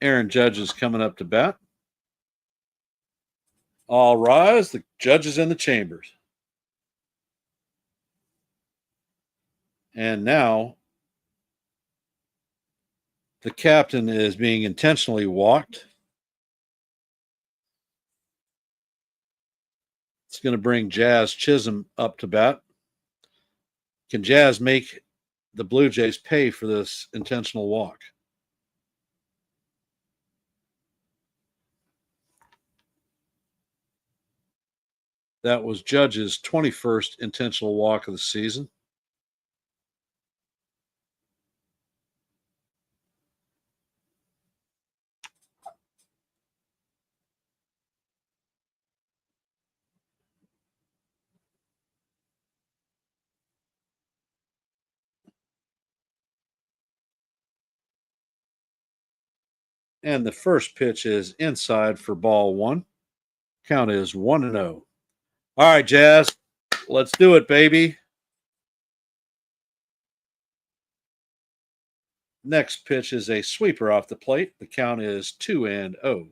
Aaron Judge is coming up to bat. All rise. The judge is in the chambers. And now the captain is being intentionally walked. It's going to bring Jazz Chisholm up to bat. Can Jazz make the Blue Jays pay for this intentional walk? That was Judge's 21st intentional walk of the season. And the first pitch is inside for ball one. Count is 1-0. All right, Jazz, let's do it, baby. Next pitch is a sweeper off the plate. The count is 2-0.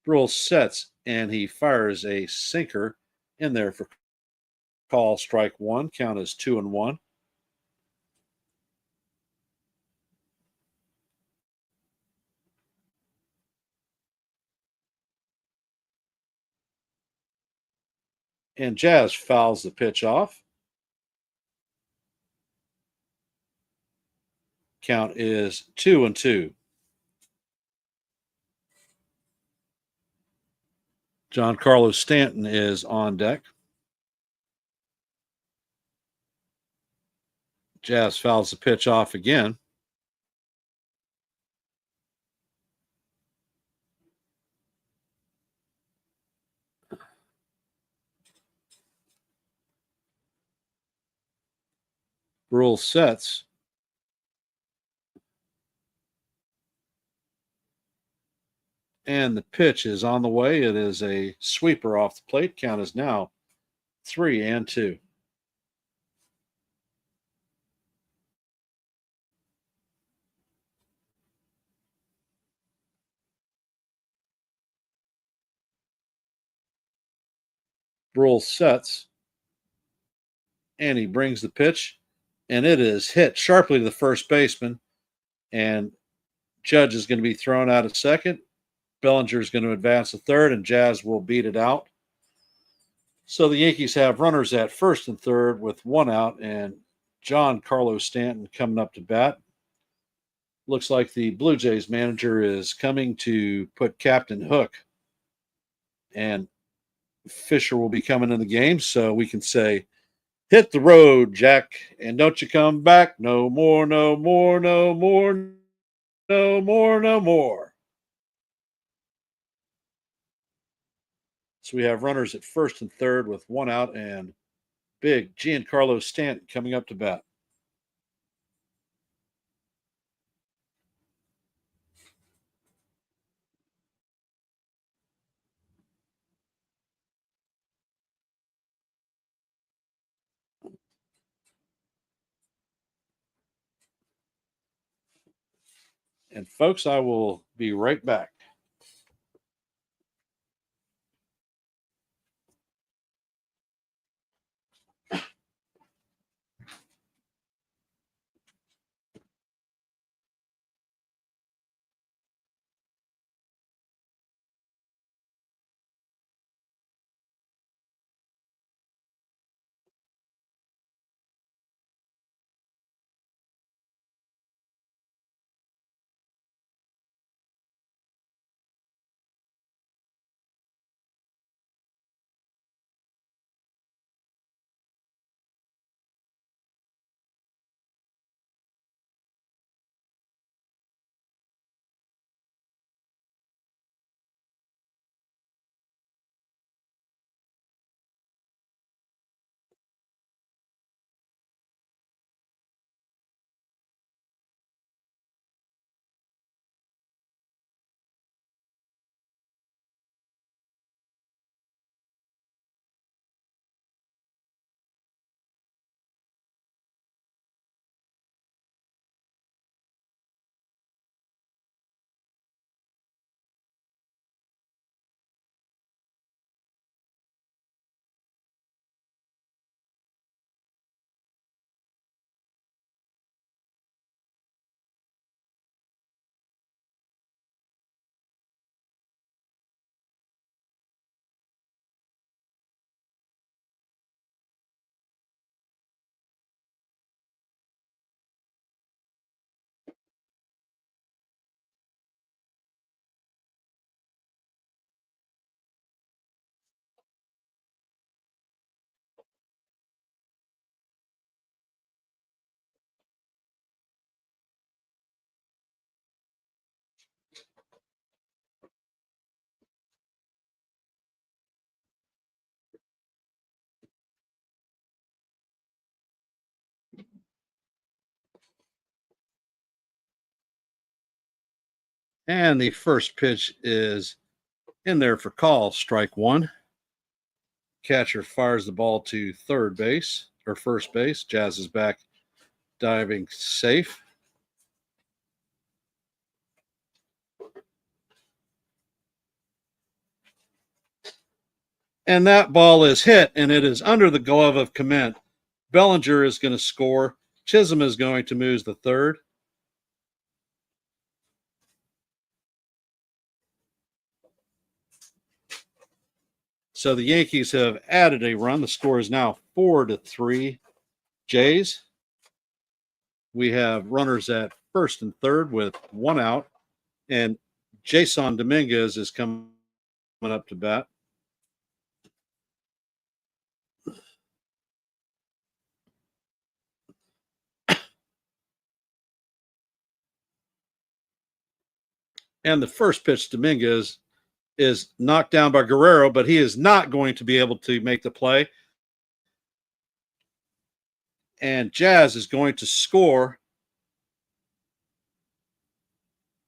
Brule sets and he fires a sinker in there for call, strike one. Count is 2-1. And Jazz fouls the pitch off. Count is 2-2. Giancarlo Stanton is on deck. Jazz fouls the pitch off again. Brule sets. And the pitch is on the way. It is a sweeper off the plate. Count is now 3-2. Brule sets. And he brings the pitch. And it is hit sharply to the first baseman. And Judge is going to be thrown out at second. Bellinger is going to advance to third, and Jazz will beat it out. So the Yankees have runners at first and third with one out, and Giancarlo Stanton coming up to bat. Looks like the Blue Jays manager is coming to put Captain Hook, and Fisher will be coming in the game, so we can say, hit the road, Jack, and don't you come back no more, no more, no more, no more, no more. So we have runners at first and third with one out, and big Giancarlo Stanton coming up to bat. And folks, I will be right back. And the first pitch is in there for call, strike one. Catcher fires the ball to third base or first base. Jazz is back diving safe. And that ball is hit, and it is under the glove of Clement. Bellinger is going to score. Chisholm is going to move the third. So the Yankees have added a run. The score is now 4-3 Jays. We have runners at first and third with one out, and Jason Dominguez is coming up to bat. And the first pitch, Dominguez is knocked down by Guerrero, but he is not going to be able to make the play. And Jazz is going to score.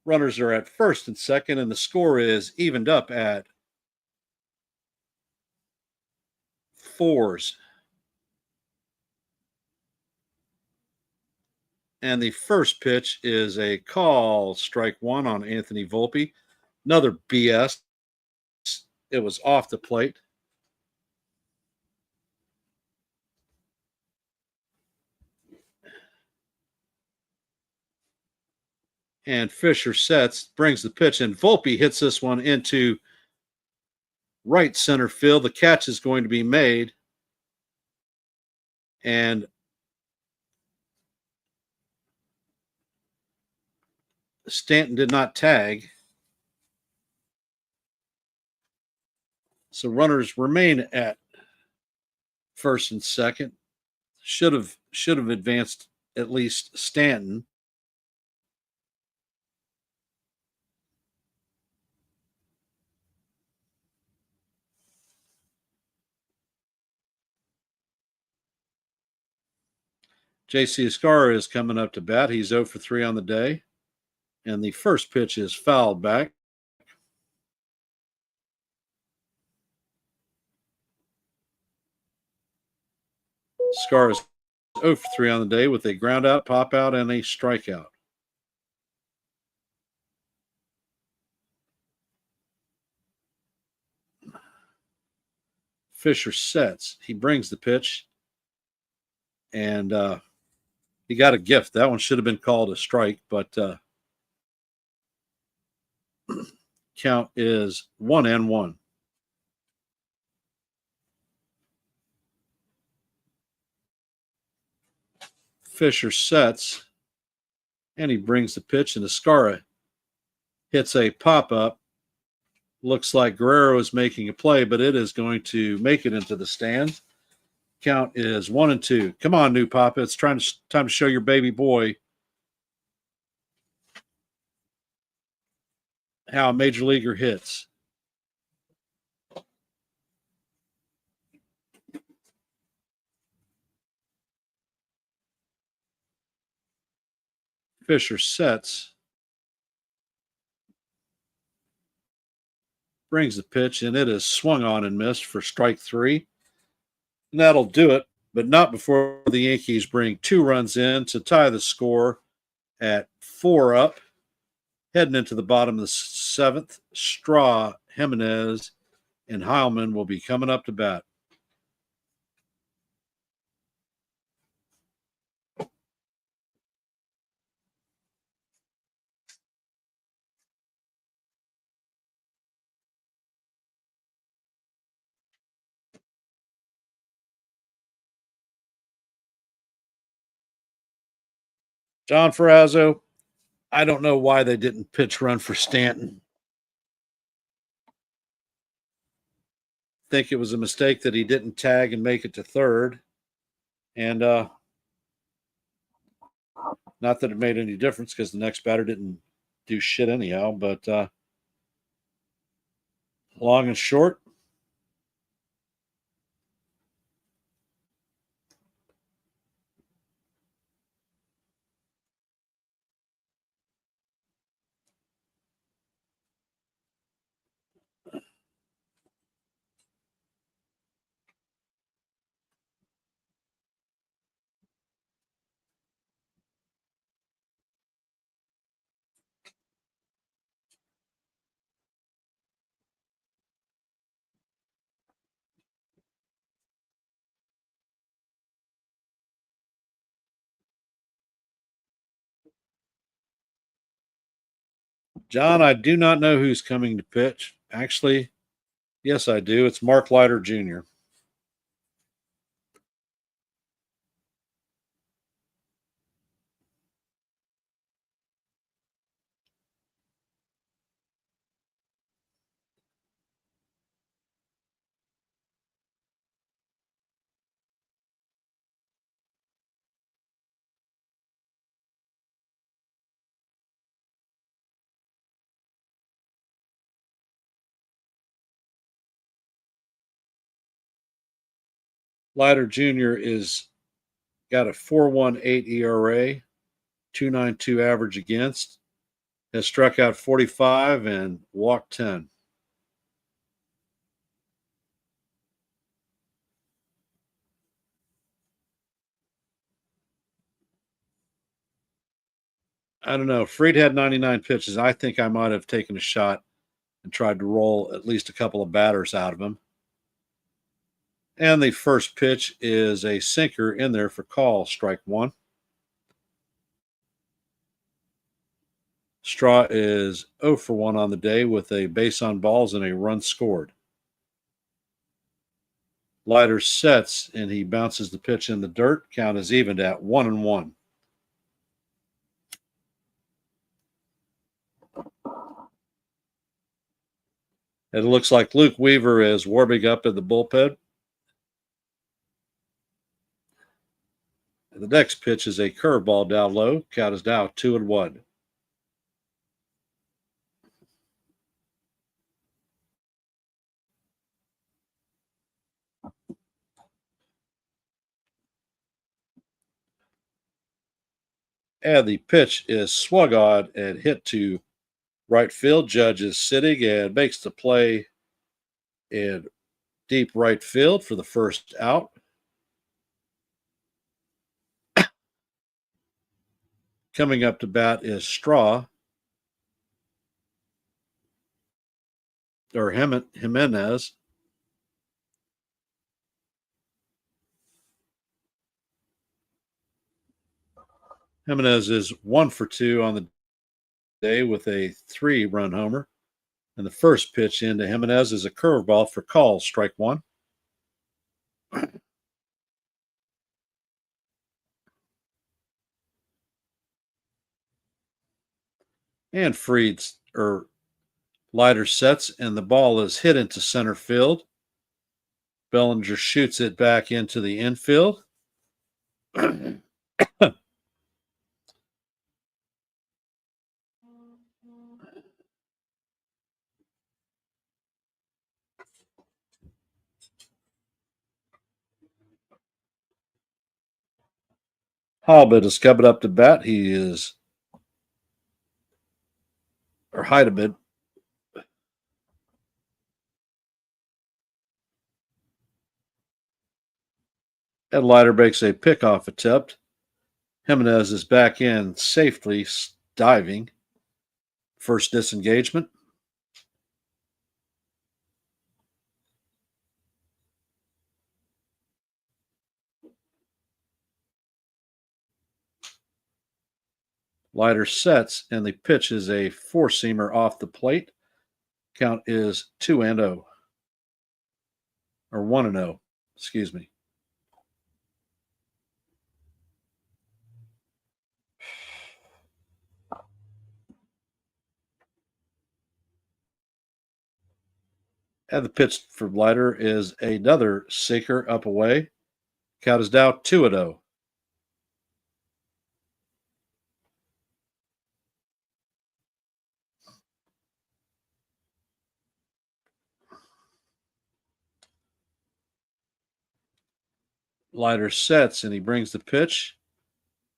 Runners are at first and second, and the score is evened up at 4s. And the first pitch is a call, strike one on Anthony Volpe. Another BS. It was off the plate. And Fisher sets, brings the pitch, and Volpe hits this one into right center field. The catch is going to be made. And Stanton did not tag. So runners remain at first and second. Should have advanced at least Stanton. J.C. Escara is coming up to bat. He's 0 for 3 on the day. And the first pitch is fouled back. Escara is 0 for 3 on the day with a ground out, pop out, and a strikeout. Fisher sets. He brings the pitch. And he got a gift. That one should have been called a strike, but count is 1-1. Fisher sets, and he brings the pitch, and Escara hits a pop-up. Looks like Guerrero is making a play, but it is going to make it into the stands. Count is 1-2. Come on, new Papa. It's time to show your baby boy how a major leaguer hits. Fisher sets, brings the pitch, and it is swung on and missed for strike 3. And that'll do it, but not before the Yankees bring 2 runs in to tie the score at 4 up. Heading into the bottom of the 7th, Straw, Jimenez, and Heilman will be coming up to bat. John Ferrazzo, I don't know why they didn't pitch run for Stanton. Think it was a mistake that he didn't tag and make it to third. And not that it made any difference because the next batter didn't do shit anyhow. But long and short, John, I do not know who's coming to pitch. Actually, yes, I do. It's Mark Leiter Jr. Leiter Jr. is got a 4.18 ERA, 2.92 average against, has struck out 45 and walked 10. I don't know. Fried had 99 pitches. I think I might have taken a shot and tried to roll at least a couple of batters out of him. And the first pitch is a sinker in there for call, strike one. Straw is 0 for 1 on the day with a base on balls and a run scored. Leiter sets and he bounces the pitch in the dirt. Count is evened at 1-1. It looks like Luke Weaver is warming up in the bullpen. The next pitch is a curveball down low. Count is now 2-1. And the pitch is swung on and hit to right field. Judge is sitting and makes the play in deep right field for the first out. Coming up to bat is Straw, or Jimenez. Jimenez is 1 for 2 on the day with a 3-run homer. And the first pitch into Jimenez is a curveball for call, strike one. And Fried's or Leiter sets, and the ball is hit into center field. Bellinger shoots it back into the infield. And Halbert is coming up to bat. He is, or Heidemann. And Leiter makes a pickoff attempt. Jimenez is back in safely, diving. First disengagement. Leiter sets, and the pitch is a four-seamer off the plate. Count is 2-0. Or 1-0, excuse me. And the pitch for Leiter is another sinker up away. Count is now 2-0. Leiter sets and he brings the pitch,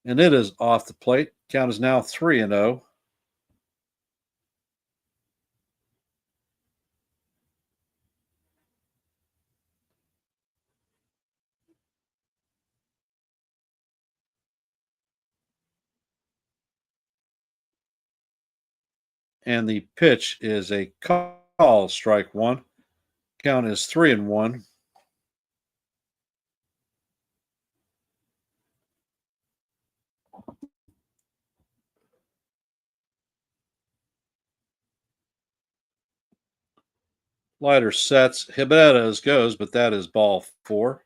and it is off the plate. Count is now 3-0. And the pitch is a call, strike one. Count is 3-1. Lighter sets. Jimenez goes, but that is ball 4.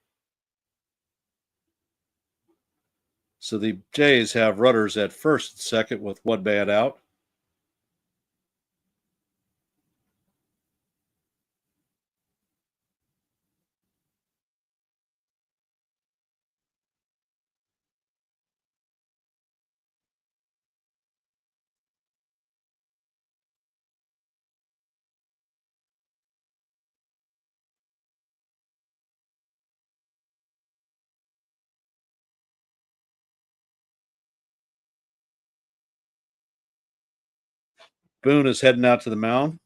So the Jays have runners at first and second with one man out. Boone is heading out to the mound.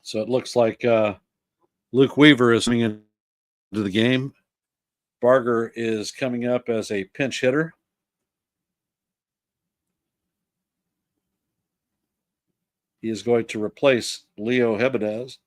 So it looks like Luke Weaver is coming into the game. Barger is coming up as a pinch hitter. He is going to replace Leo Jimenez.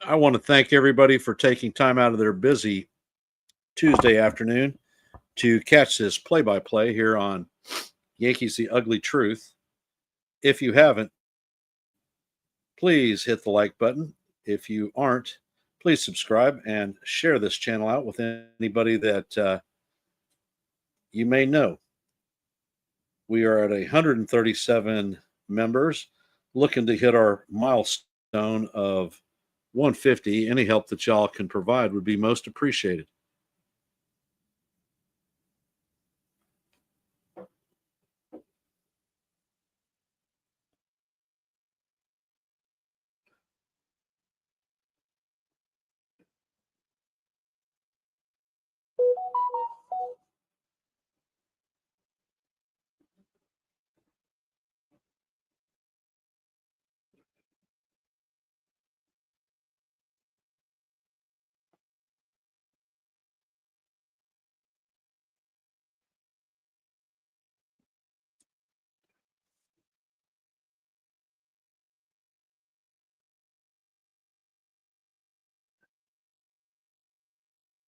I want to thank everybody for taking time out of their busy Tuesday afternoon to catch this play by play here on Yankees The Ugly Truth. If you haven't, please hit the like button. If you aren't, please subscribe and share this channel out with anybody that you may know. We are at 137 members, looking to hit our milestone of 150. Any help that y'all can provide would be most appreciated.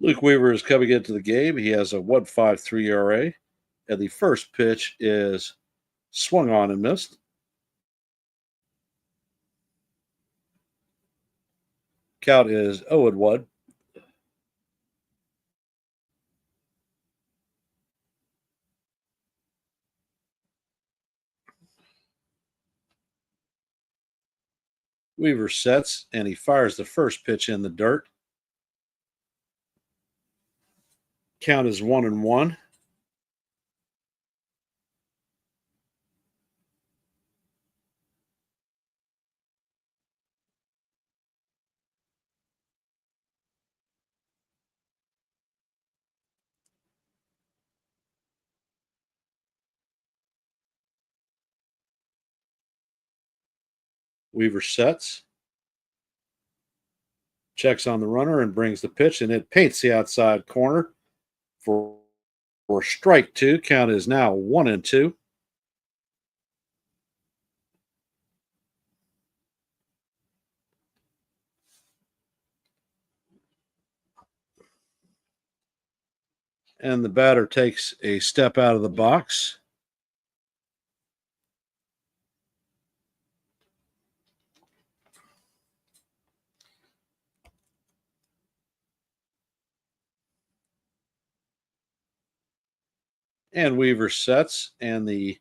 Luke Weaver is coming into the game. He has a 1.53 ERA, and the first pitch is swung on and missed. Count is 0-1. Weaver sets and he fires the first pitch in the dirt. Count is 1-1. Weaver sets, checks on the runner and brings the pitch, and it paints the outside corner for strike 2. Count is now 1-2. And the batter takes a step out of the box. And Weaver sets, and the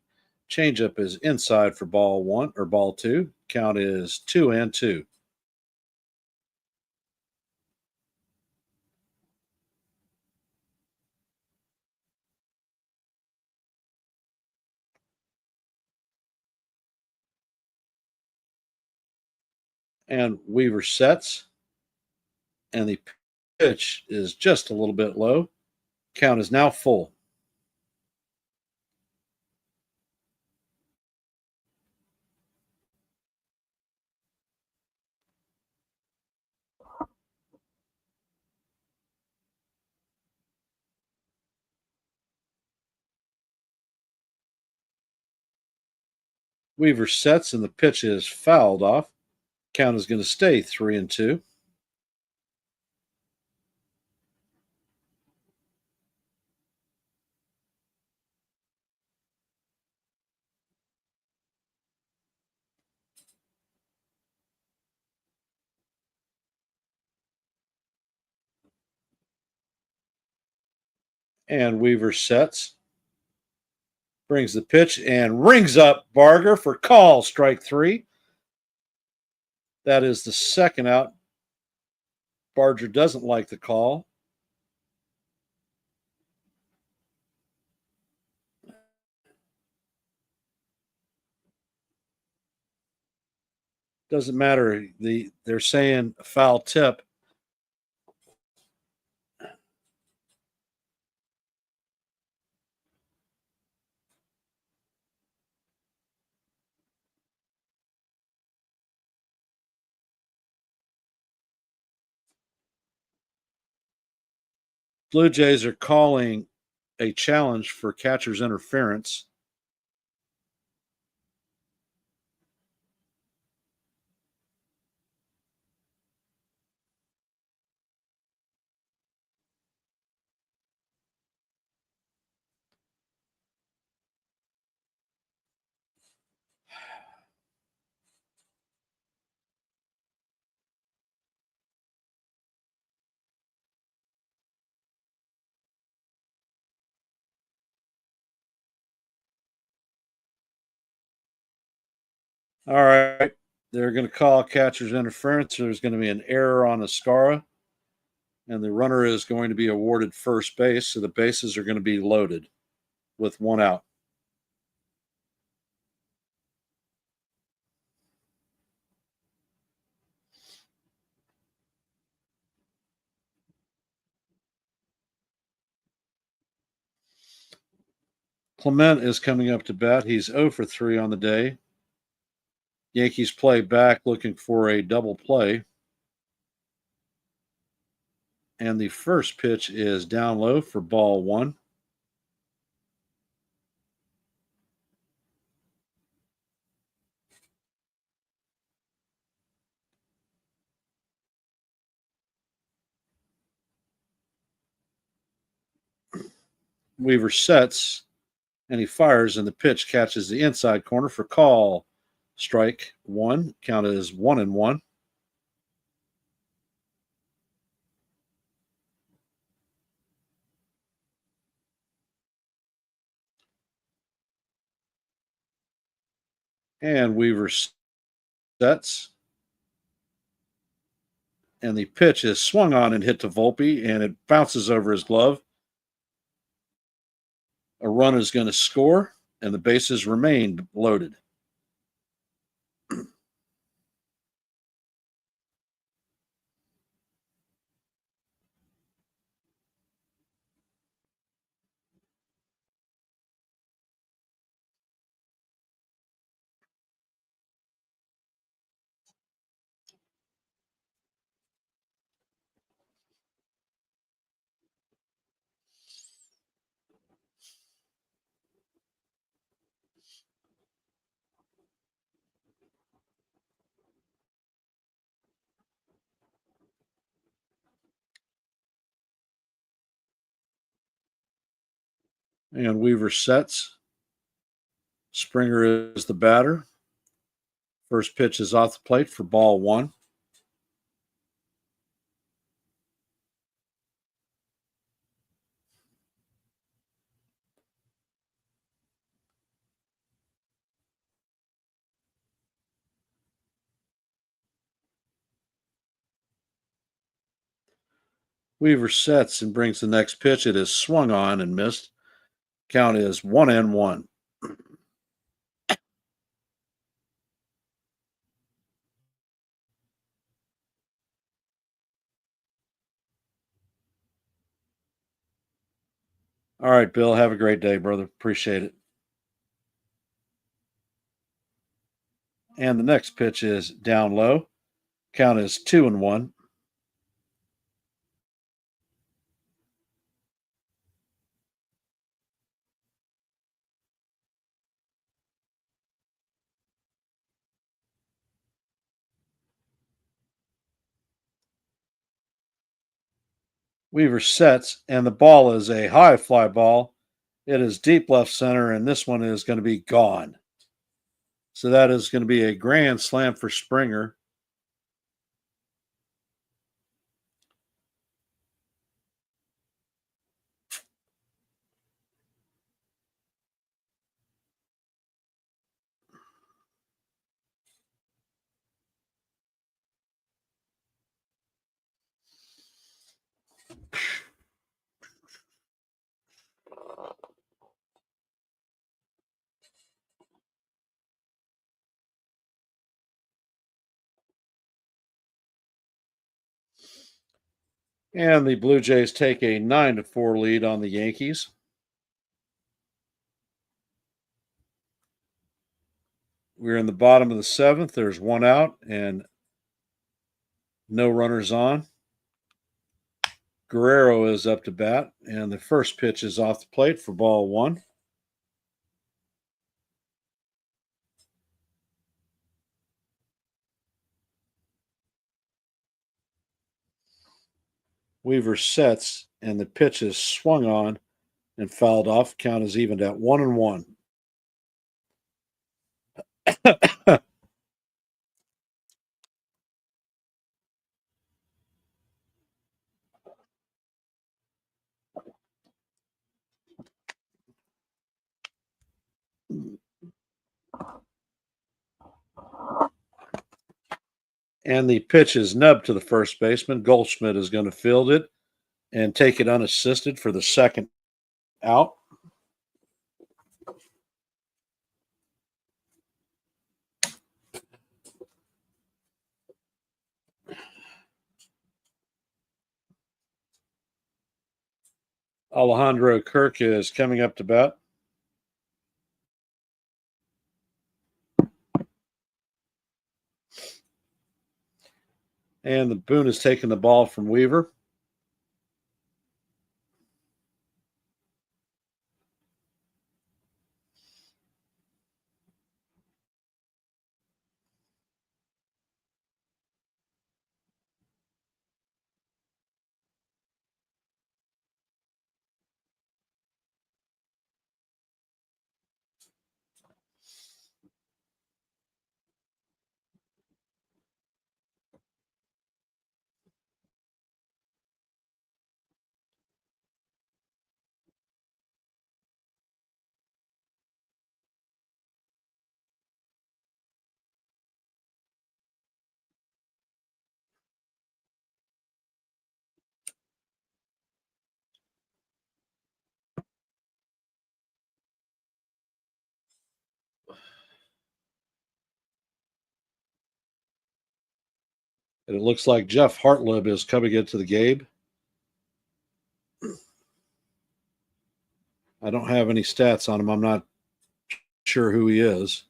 changeup is inside for ball one or ball two. Count is 2-2. And Weaver sets, and the pitch is just a little bit low. Count is now full. Weaver sets, and the pitch is fouled off. Count is going to stay 3-2. And Weaver sets, brings the pitch, and rings up Barger for call, strike three. That is the second out. Barger doesn't like the call. Doesn't matter. They're saying foul tip. Blue Jays are calling a challenge for catcher's interference. All right. They're going to call catcher's interference. There's going to be an error on Ascara, and the runner is going to be awarded first base. So the bases are going to be loaded with one out. Clement is coming up to bat. He's 0 for 3 on the day. Yankees play back looking for a double play. And the first pitch is down low for ball one. Weaver sets, and he fires, and the pitch catches the inside corner for call. Strike one. Count is 1-1. And Weaver sets, and the pitch is swung on and hit to Volpe, and it bounces over his glove. A run is going to score, and the bases remain loaded. And Weaver sets. Springer is the batter. First pitch is off the plate for ball one. Weaver sets and brings the next pitch. It is swung on and missed. Count is 1-1. All right, Bill. Have a great day, brother. Appreciate it. And the next pitch is down low. Count is 2-1. Weaver sets, and the ball is a high fly ball. It is deep left center, and this one is going to be gone. So that is going to be a grand slam for Springer. And the Blue Jays take a 9-4 lead on the Yankees. We're in the bottom of the seventh. There's one out and no runners on. Guerrero is up to bat, and the first pitch is off the plate for ball one. Weaver sets, and the pitch is swung on and fouled off. Count is evened at 1-1. And the pitch is nubbed to the first baseman. Goldschmidt is going to field it and take it unassisted for the second out. Alejandro Kirk is coming up to bat. And the Boone is taking the ball from Weaver. And it looks like Jeff Hartlib is coming into the game. I don't have any stats on him. I'm not sure who he is.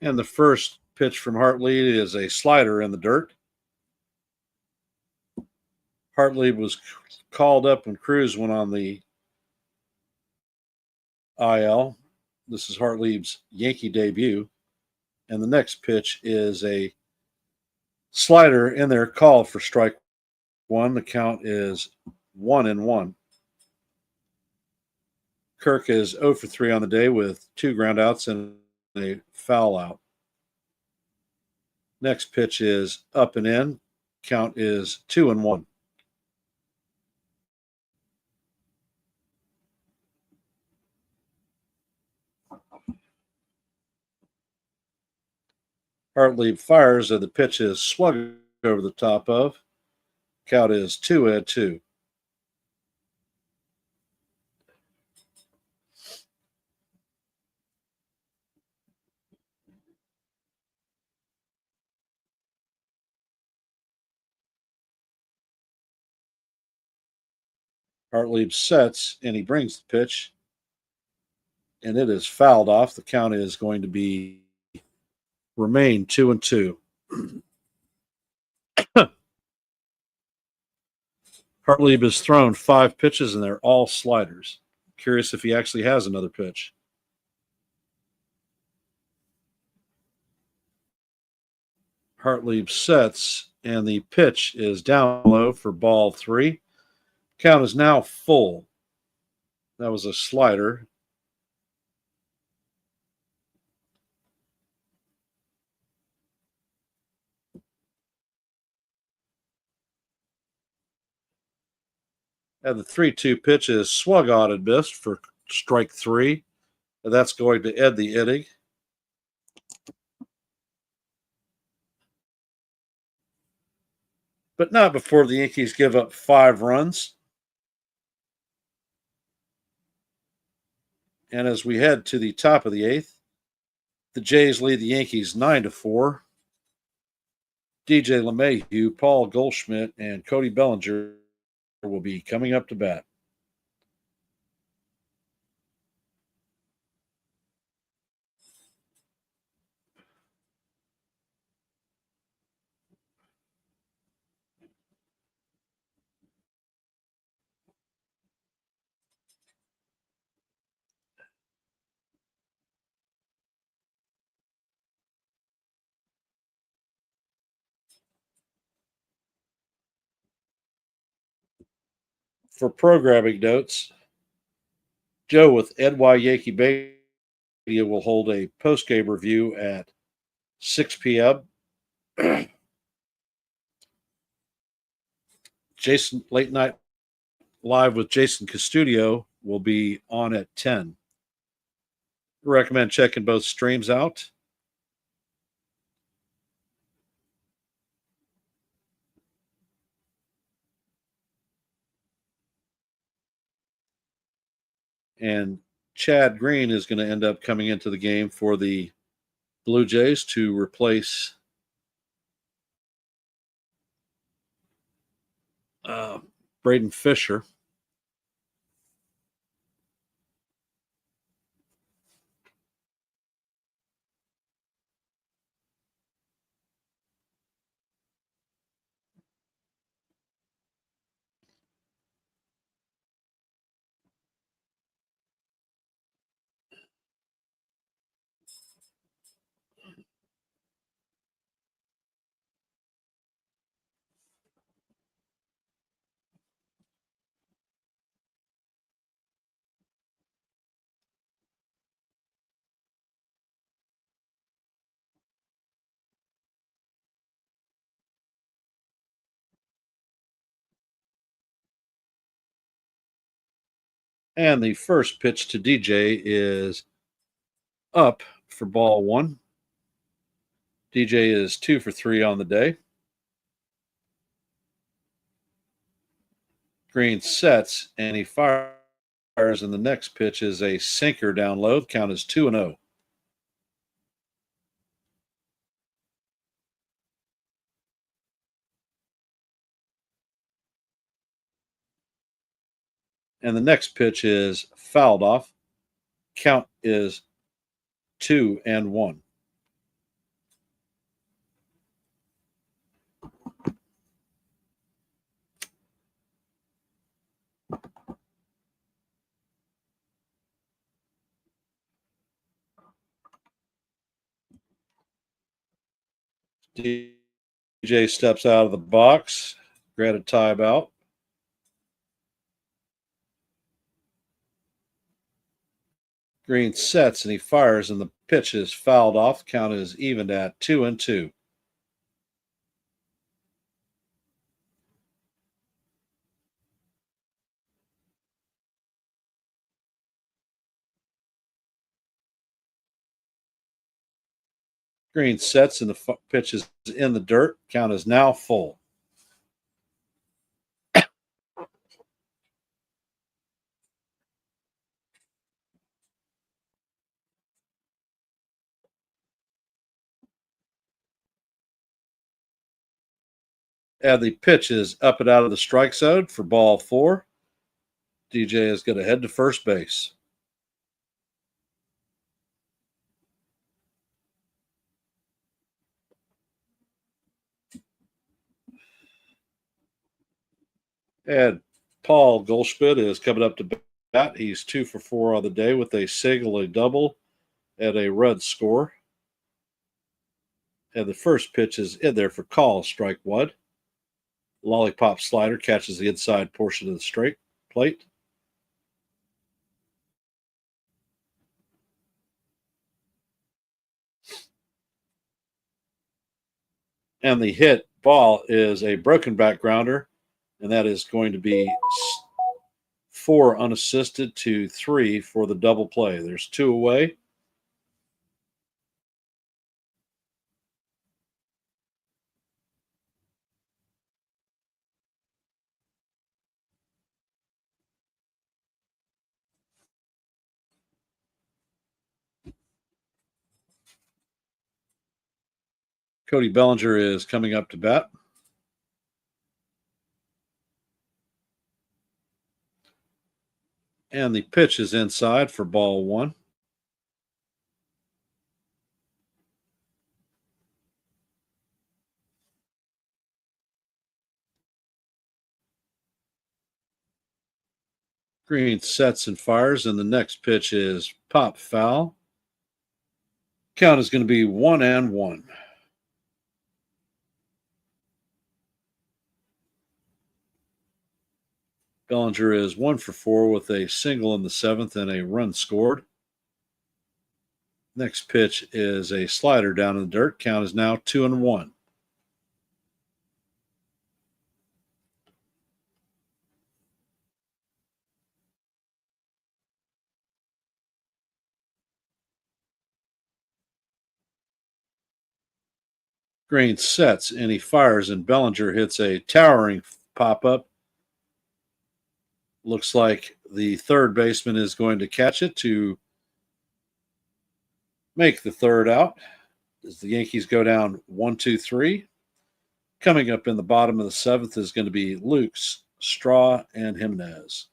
And the first pitch from Hartley is a slider in the dirt. Hartley was called up when Cruz went on the IL. This is Hartley's Yankee debut. And the next pitch is a slider in there called for strike one. The count is 1-1. Kirk is 0 for 3 on the day with 2 groundouts and a foul out. Next pitch is up and in. Count is 2-1. Hartley fires and the pitch is swung over the top of. Count is 2-2. Hartley sets and he brings the pitch, and it is fouled off. The count is going to remain 2-2. Hartley has thrown 5 pitches, and they're all sliders. Curious if he actually has another pitch. Hartley sets, and the pitch is down low for ball 3. Count is now full. That was a slider. And the 3-2 pitch is swung on and missed for strike 3. And that's going to end the inning. But not before the Yankees give up 5 runs. And as we head to the top of the 8th, the Jays lead the Yankees 9-4. DJ LeMahieu, Paul Goldschmidt, and Cody Bellinger will be coming up to bat. For programming notes, Joe with NY Yankee Mania will hold a post-game review at 6 p.m. Jason Late Night Live with Jason Custodio will be on at 10. Recommend checking both streams out. And Chad Green is going to end up coming into the game for the Blue Jays to replace Braden Fisher. And the first pitch to DJ is up for ball 1. DJ is 2 for 3 on the day. Green sets and he fires, and the next pitch is a sinker down low. The count is 2-0. And the next pitch is fouled off. Count is 2-1. DJ steps out of the box, granted timeout. Green sets and he fires, and the pitch is fouled off. Count is even at 2-2. Green sets and the pitch is in the dirt. Count is now full. And the pitch is up and out of the strike zone for ball 4. DJ is going to head to first base. And Paul Goldschmidt is coming up to bat. He's 2 for 4 on the day with a single, a double, and a run score. And the first pitch is in there for call, strike 1. Lollipop slider catches the inside portion of the straight plate. And the hit ball is a broken back grounder, and that is going to be 4 unassisted to 3 for the double play. There's 2 away. Cody Bellinger is coming up to bat. And the pitch is inside for ball 1. Green sets and fires, and the next pitch is pop foul. Count is going to be 1-1. Bellinger is 1 for 4 with a single in the 7th and a run scored. Next pitch is a slider down in the dirt. Count is now 2-1. Green sets and he fires, and Bellinger hits a towering pop up. Looks like the third baseman is going to catch it to make the third out as the Yankees go down 1-2-3. Coming up in the bottom of the 7th is going to be Lukes, Straw, and Jimenez.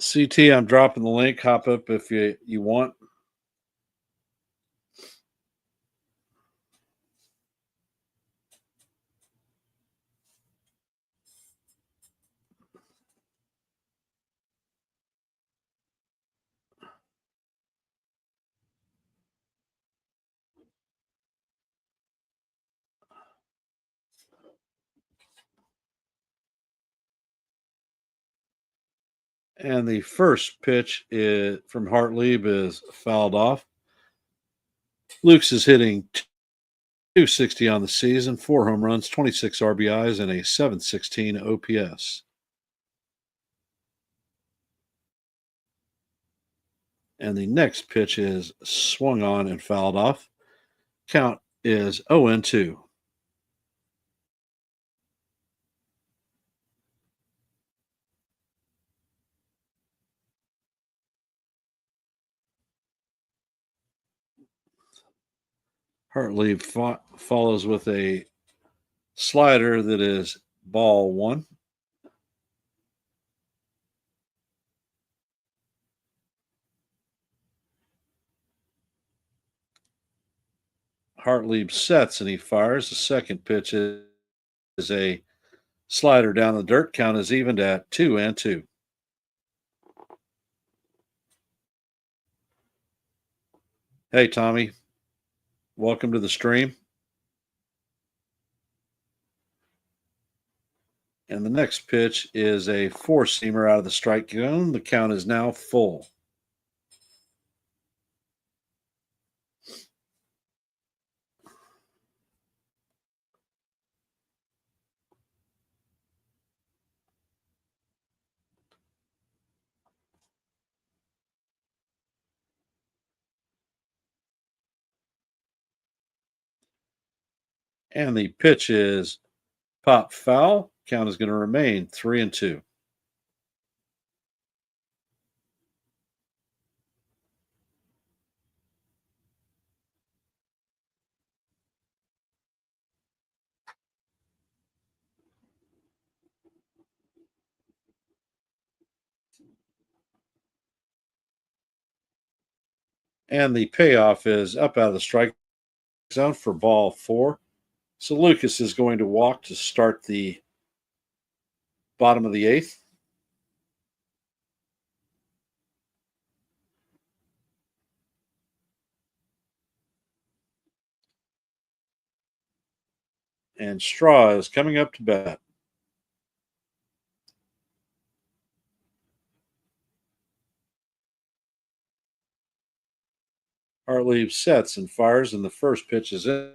CT, I'm dropping the link. Hop up if you want. And the first pitch is from Hartlieb is fouled off. Luke's is hitting 260 on the season, 4 home runs, 26 RBIs, and a 716 OPS. And the next pitch is swung on and fouled off. Count is 0-2. Hartlieb follows with a slider that is ball one. Hartlieb sets and he fires. The second pitch is a slider down the dirt. Count is evened at 2-2. Hey, Tommy. Welcome to the stream. And the next pitch is a four-seamer out of the strike zone. The count is now full. And the pitch is pop foul. Count is going to remain 3-2. And the payoff is up out of the strike zone for ball four. So Lucas is going to walk to start the bottom of the eighth. And Straw is coming up to bat. Hartlieb sets and fires, and the first pitch is in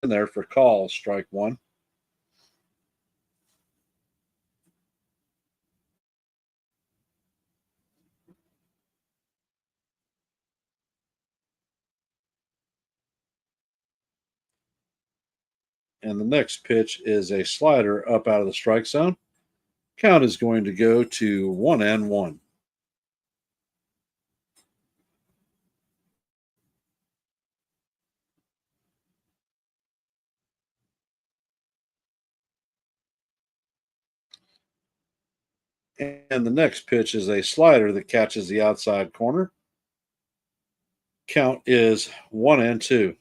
there for call, strike one. And the next pitch is a slider up out of the strike zone. Count is going to go to 1-1. And the next pitch is a slider that catches the outside corner. Count is 1-2.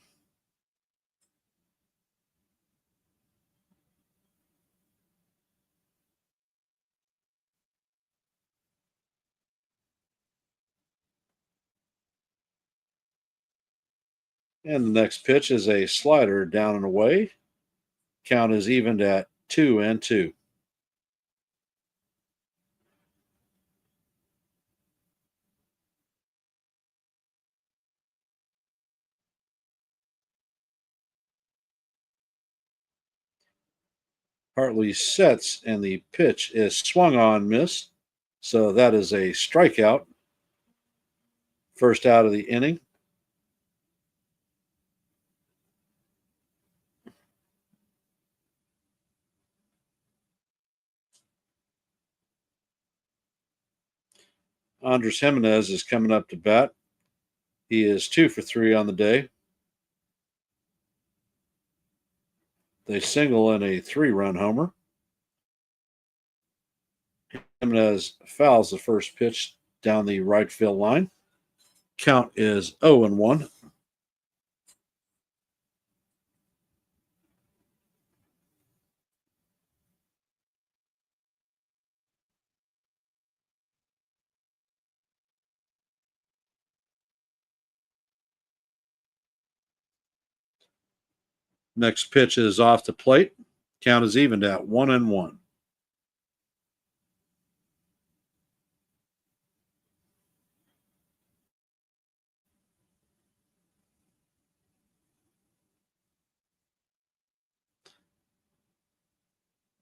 And the next pitch is a slider down and away. Count is evened at 2-2. Hartley sets, and the pitch is swung on, missed. So that is a strikeout. First out of the inning. Andres Jimenez is coming up to bat. He is 2 for 3 on the day. They single in a 3-run homer. Jimenez fouls the first pitch down the right field line. Count is 0-1. Next pitch is off the plate. Count is evened at 1-1.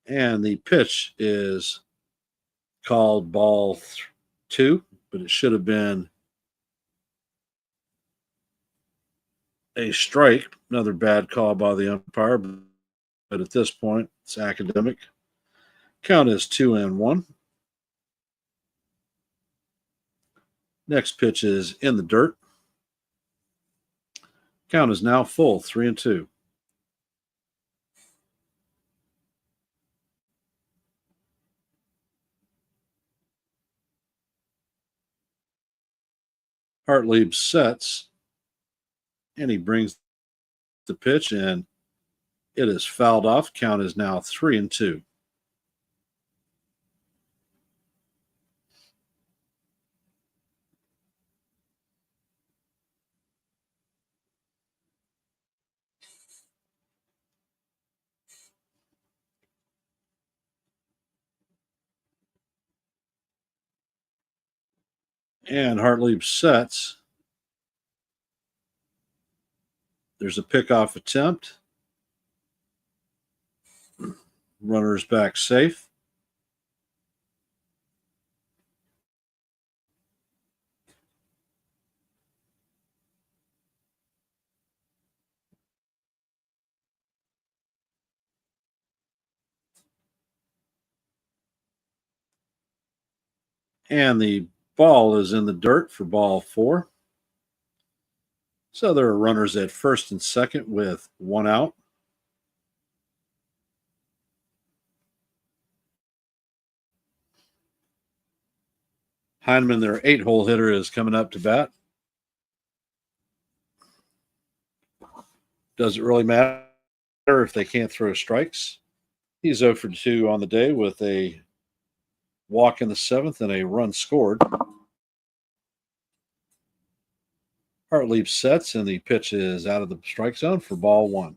And the pitch is called ball two, but it should have been a strike. Another bad call by the umpire, but at this point, it's academic. Count is 2-1. Next pitch is in the dirt. Count is now full, 3-2. Hartlieb sets, and he brings the pitch, and it is fouled off. Count is now 3-2. And Hartlieb sets. There's a pickoff attempt. Runner's back safe. And the ball is in the dirt for ball four. So there are runners at first and second with one out. Heineman, their 8-hole hitter, is coming up to bat. Does it really matter if they can't throw strikes? He's 0 for 2 on the day with a walk in the seventh and a run scored. Hartlieb sets, and the pitch is out of the strike zone for ball one.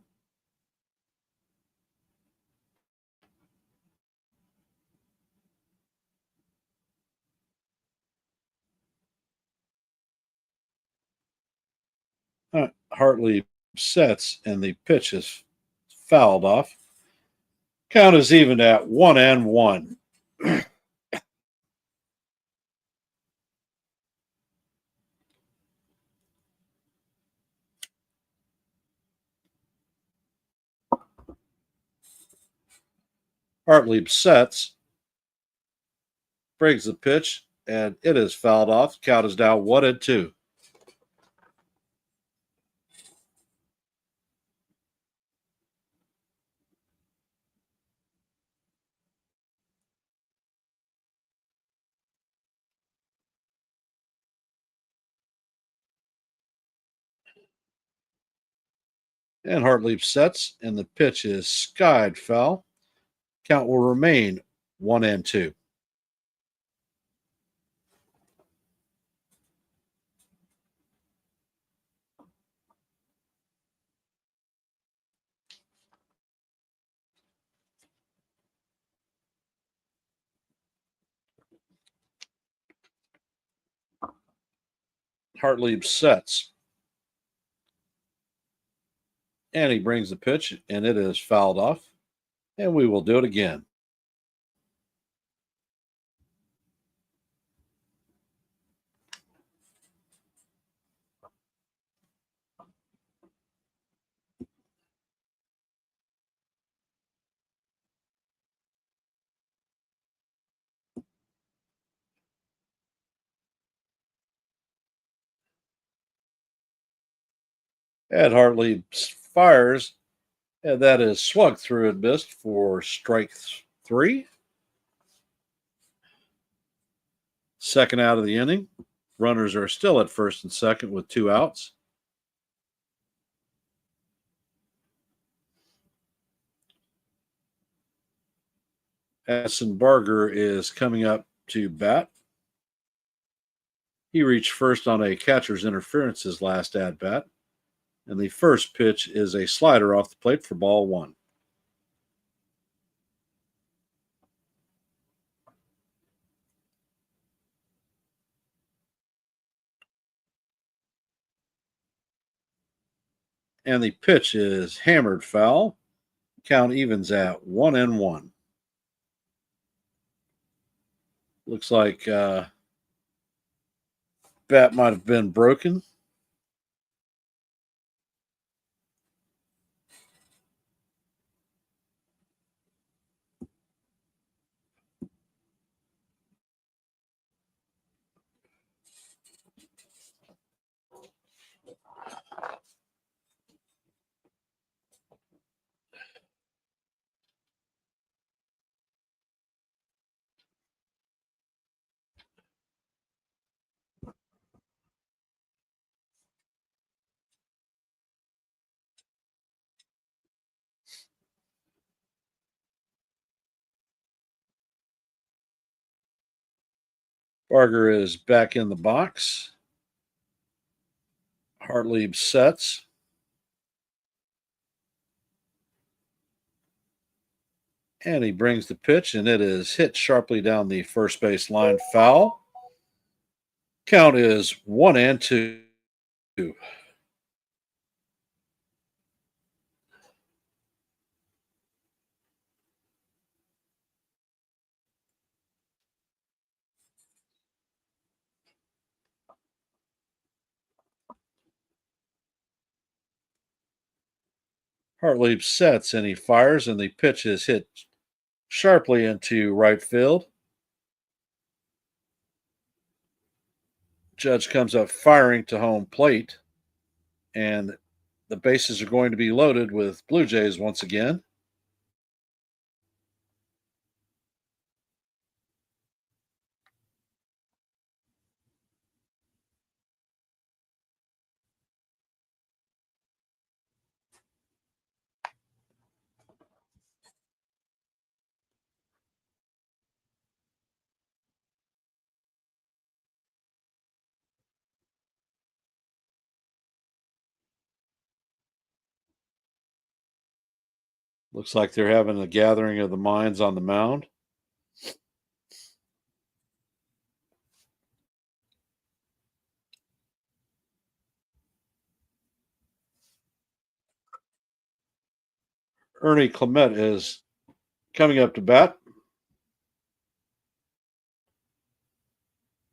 Hartlieb sets, and the pitch is fouled off. Count is even at 1-1. Hartlieb sets, breaks the pitch, and it is fouled off. Count is now 1-2. And Hartlieb sets, and the pitch is skied foul. Count will remain 1-2. Hartlieb sets, and he brings the pitch, and it is fouled off. And we will do it again. Ed Hartley fires, and that is swung through and missed for strike three. Second out of the inning. Runners are still at first and second with two outs. Addison Barger is coming up to bat. He reached first on a catcher's interference his last at bat. And the first pitch is a slider off the plate for ball one. And the pitch is hammered foul. Count evens at 1-1. Looks like bat might have been broken. Barger is back in the box. Hartlieb sets. And he brings the pitch, and it is hit sharply down the first base line, foul. Count is 1-2. Hartlieb sets and he fires, and the pitch is hit sharply into right field. Judge comes up firing to home plate, and the bases are going to be loaded with Blue Jays once again. Looks like they're having a gathering of the minds on the mound. Ernie Clement is coming up to bat.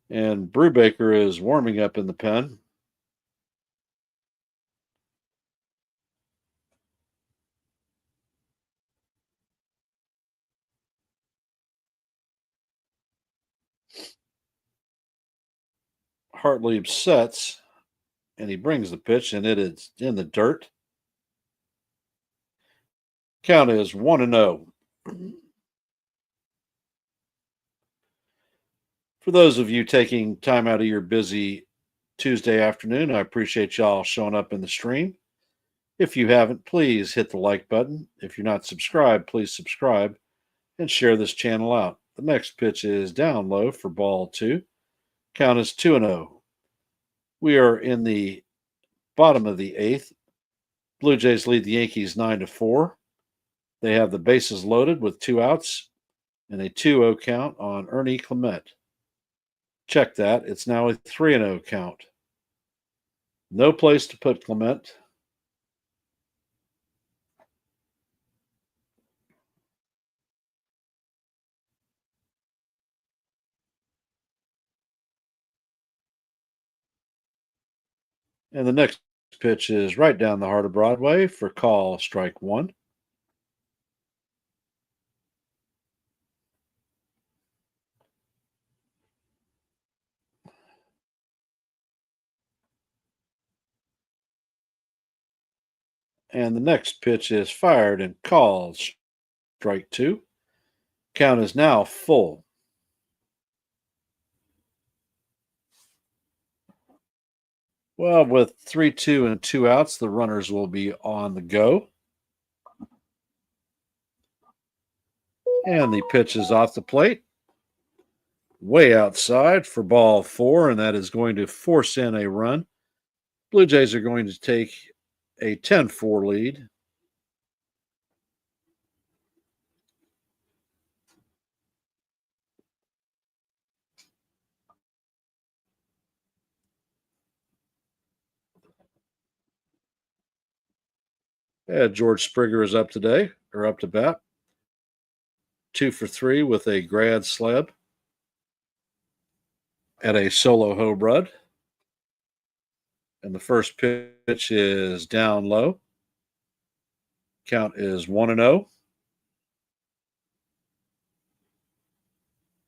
And Brubaker is warming up in the pen. Hartlieb sets, and he brings the pitch, and it is in the dirt. Count is 1-0. For those of you taking time out of your busy Tuesday afternoon, I appreciate y'all showing up in the stream. If you haven't, please hit the like button. If you're not subscribed, please subscribe and share this channel out. The next pitch is down low for ball 2. Count is 2-0. We are in the bottom of the 8th. Blue Jays lead the Yankees 9-4. They have the bases loaded with 2 outs and a 2-0 count on Ernie Clement. Check that. It's now a 3-0 count. No place to put Clement. And the next pitch is right down the heart of Broadway for call strike 1. And the next pitch is fired and called strike 2. Count is now full. Well, with 3-2 and 2 outs, the runners will be on the go. And the pitch is off the plate. Way outside for ball 4, and that is going to force in a run. Blue Jays are going to take a 10-4 lead. George Springer is up today, or up to bat. 2 for 3 with a grad slab. at a solo home run. And the first pitch is down low. Count is 1-0.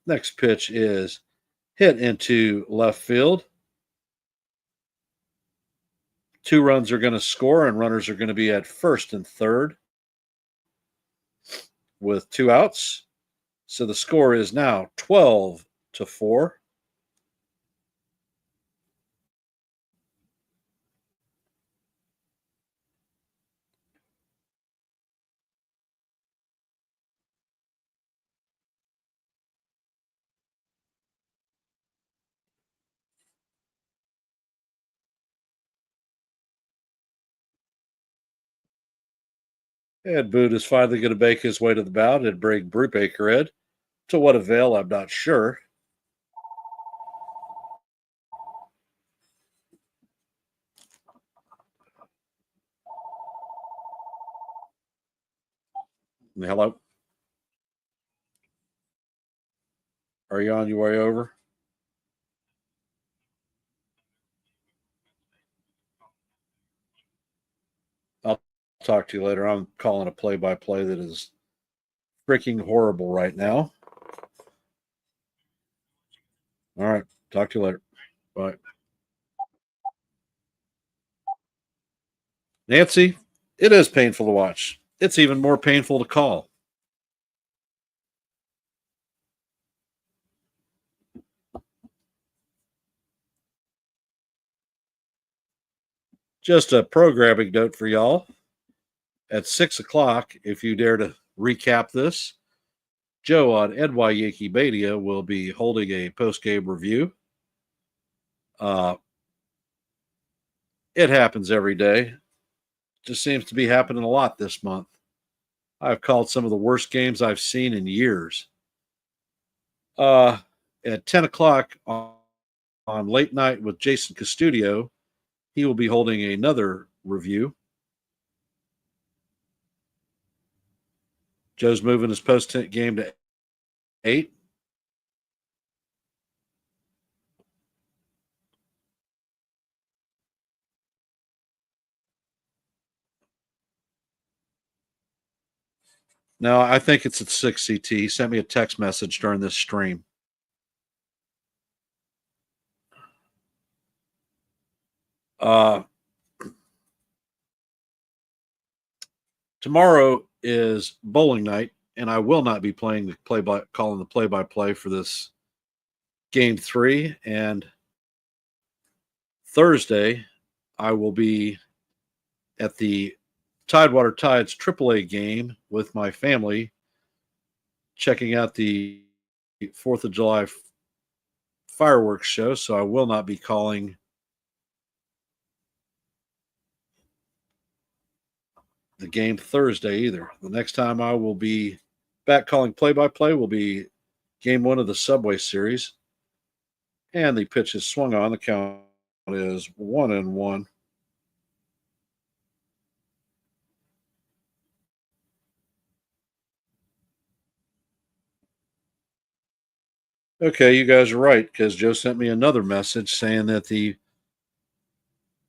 Next pitch is hit into left field. 2 runs are going to score, and runners are going to be at first and third with 2 outs. So the score is now 12-4. And Boone is finally going to make his way to the mound and bring Brubaker in. To what avail, I'm not sure. Hello? Are you on your way over? I'll talk to you later. I'm calling a play-by-play that is freaking horrible right now. All right. Talk to you later. Bye. Nancy, it is painful to watch. It's even more painful to call. Just a programming note for y'all. At 6 o'clock, if you dare to recap this, Joe on NY Yankee Mania will be holding a post-game review. It happens every day. Just seems to be happening a lot this month. I've called some of the worst games I've seen in years. At 10 o'clock on Late Night with Jason Custodio, he will be holding another review. Joe's moving his post game to 8. No, I think it's at 6 CT. He sent me a text message during this stream. Tomorrow is bowling night, and I will not be calling the play-by-play for this game 3. And Thursday, I will be at the Tidewater Tides AAA game with my family, checking out the 4th of July fireworks show. So I will not be calling the game Thursday either. The next time I will be back calling play-by-play will be game 1 of the Subway Series. And the pitch is swung on. The count is 1-1. Okay, you guys are right, because Joe sent me another message saying that the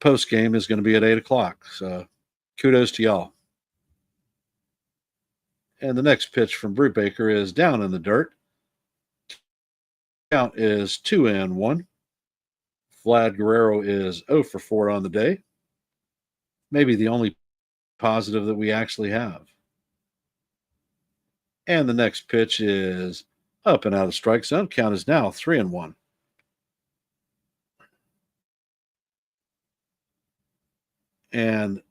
post game is going to be at 8 o'clock. So kudos to y'all. And the next pitch from Brubaker is down in the dirt. Count is 2-1. Vlad Guerrero is 0 for 4 on the day. Maybe the only positive that we actually have. And the next pitch is up and out of strike zone. Count is now 3-1. And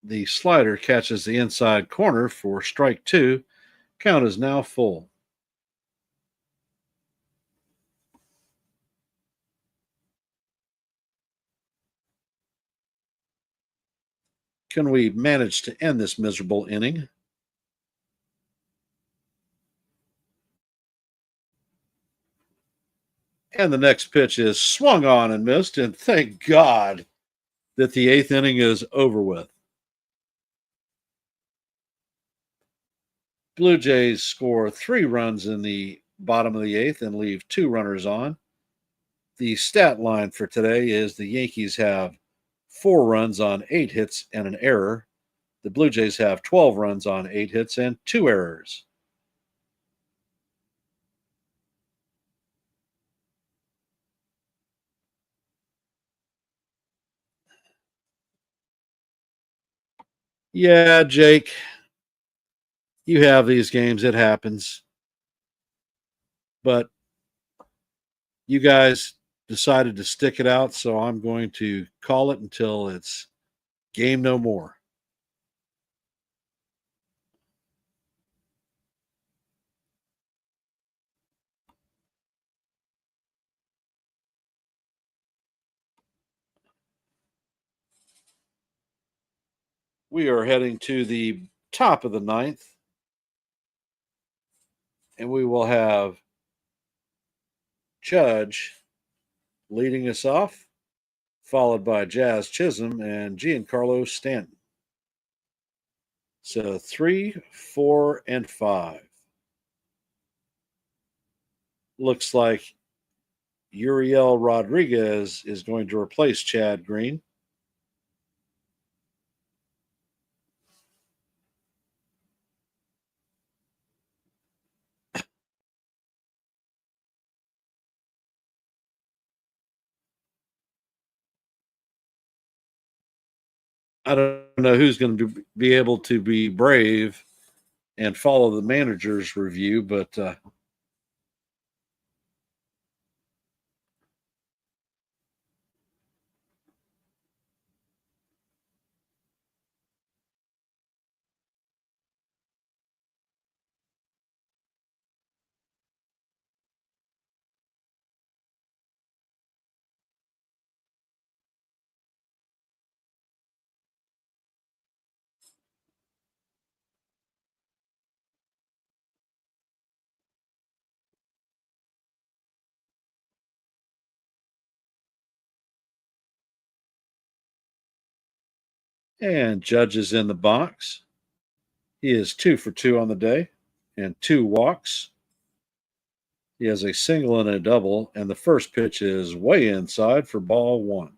the slider catches the inside corner for strike 2. Count is now full. Can we manage to end this miserable inning? And the next pitch is swung on and missed. And thank God that the 8th inning is over with. Blue Jays score 3 runs in the bottom of the eighth and leave 2 runners on. The stat line for today is the Yankees have 4 runs on 8 hits and an error. The Blue Jays have 12 runs on 8 hits and 2 errors. Yeah, Jake, you have these games. It happens. But you guys decided to stick it out, so I'm going to call it until it's game no more. We are heading to the top of the ninth, and we will have Judge leading us off, followed by Jazz Chisholm and Giancarlo Stanton. So 3, 4, and 5. Looks like Uriel Rodriguez is going to replace Chad Green. I don't know who's going to be able to be brave and follow the manager's review, but and Judge is in the box. He is 2 for 2 on the day and 2 walks. He has a single and a double, and the first pitch is way inside for ball 1.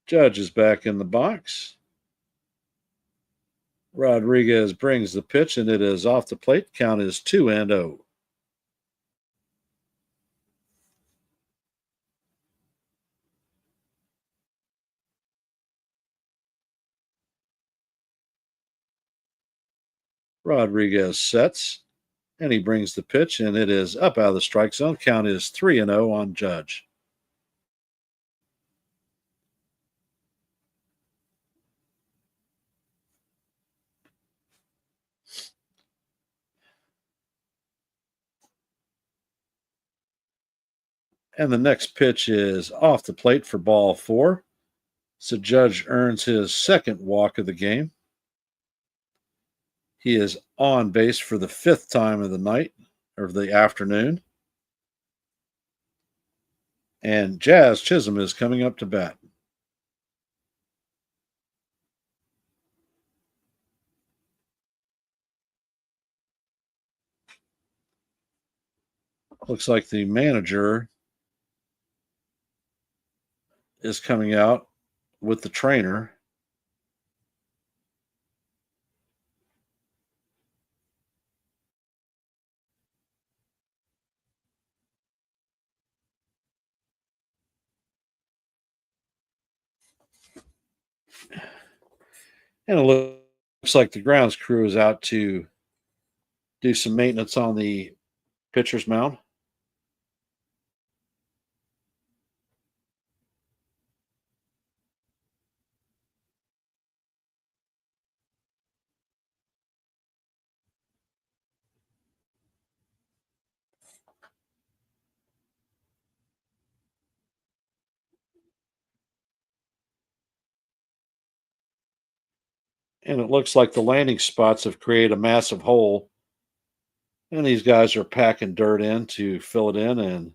Judge is back in the box. Rodriguez brings the pitch, and it is off the plate. Count is 2-0. Rodriguez sets, and he brings the pitch, and it is up out of the strike zone. Count is 3-0 on Judge. And the next pitch is off the plate for ball 4. So Judge earns his second walk of the game. He is on base for the 5th time of the night or the afternoon. And Jazz Chisholm is coming up to bat. Looks like the manager is coming out with the trainer. And it looks like the grounds crew is out to do some maintenance on the pitcher's mound. And it looks like the landing spots have created a massive hole. And these guys are packing dirt in to fill it in. And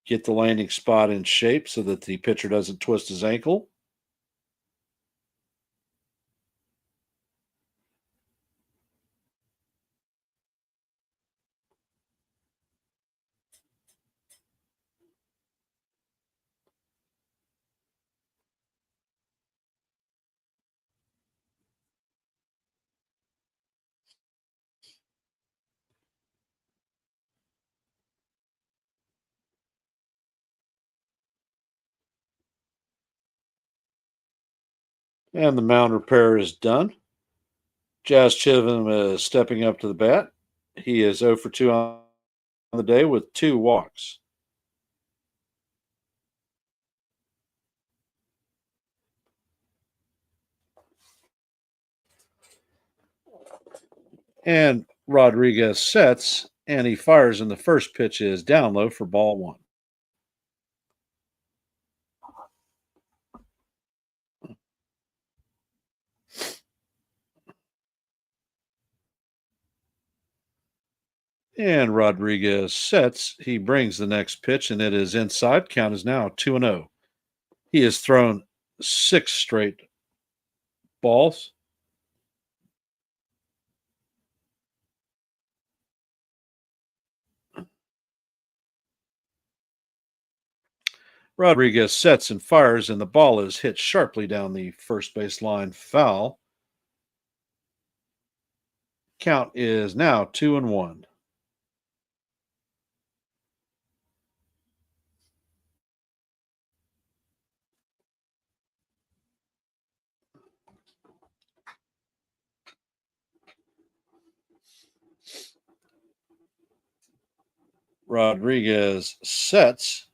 Get the landing spot in shape so that the pitcher doesn't twist his ankle. And the mound repair is done. Jazz Chisholm is stepping up to the bat. He is 0 for 2 on the day with 2 walks. And Rodriguez sets and he fires, and the first pitch is down low for ball 1. And Rodriguez sets. He brings the next pitch, and it is inside. Count is now 2-0. He has thrown 6 straight balls. Rodriguez sets and fires, and the ball is hit sharply down the first base line, foul. Count is now 2-1. Rodriguez sets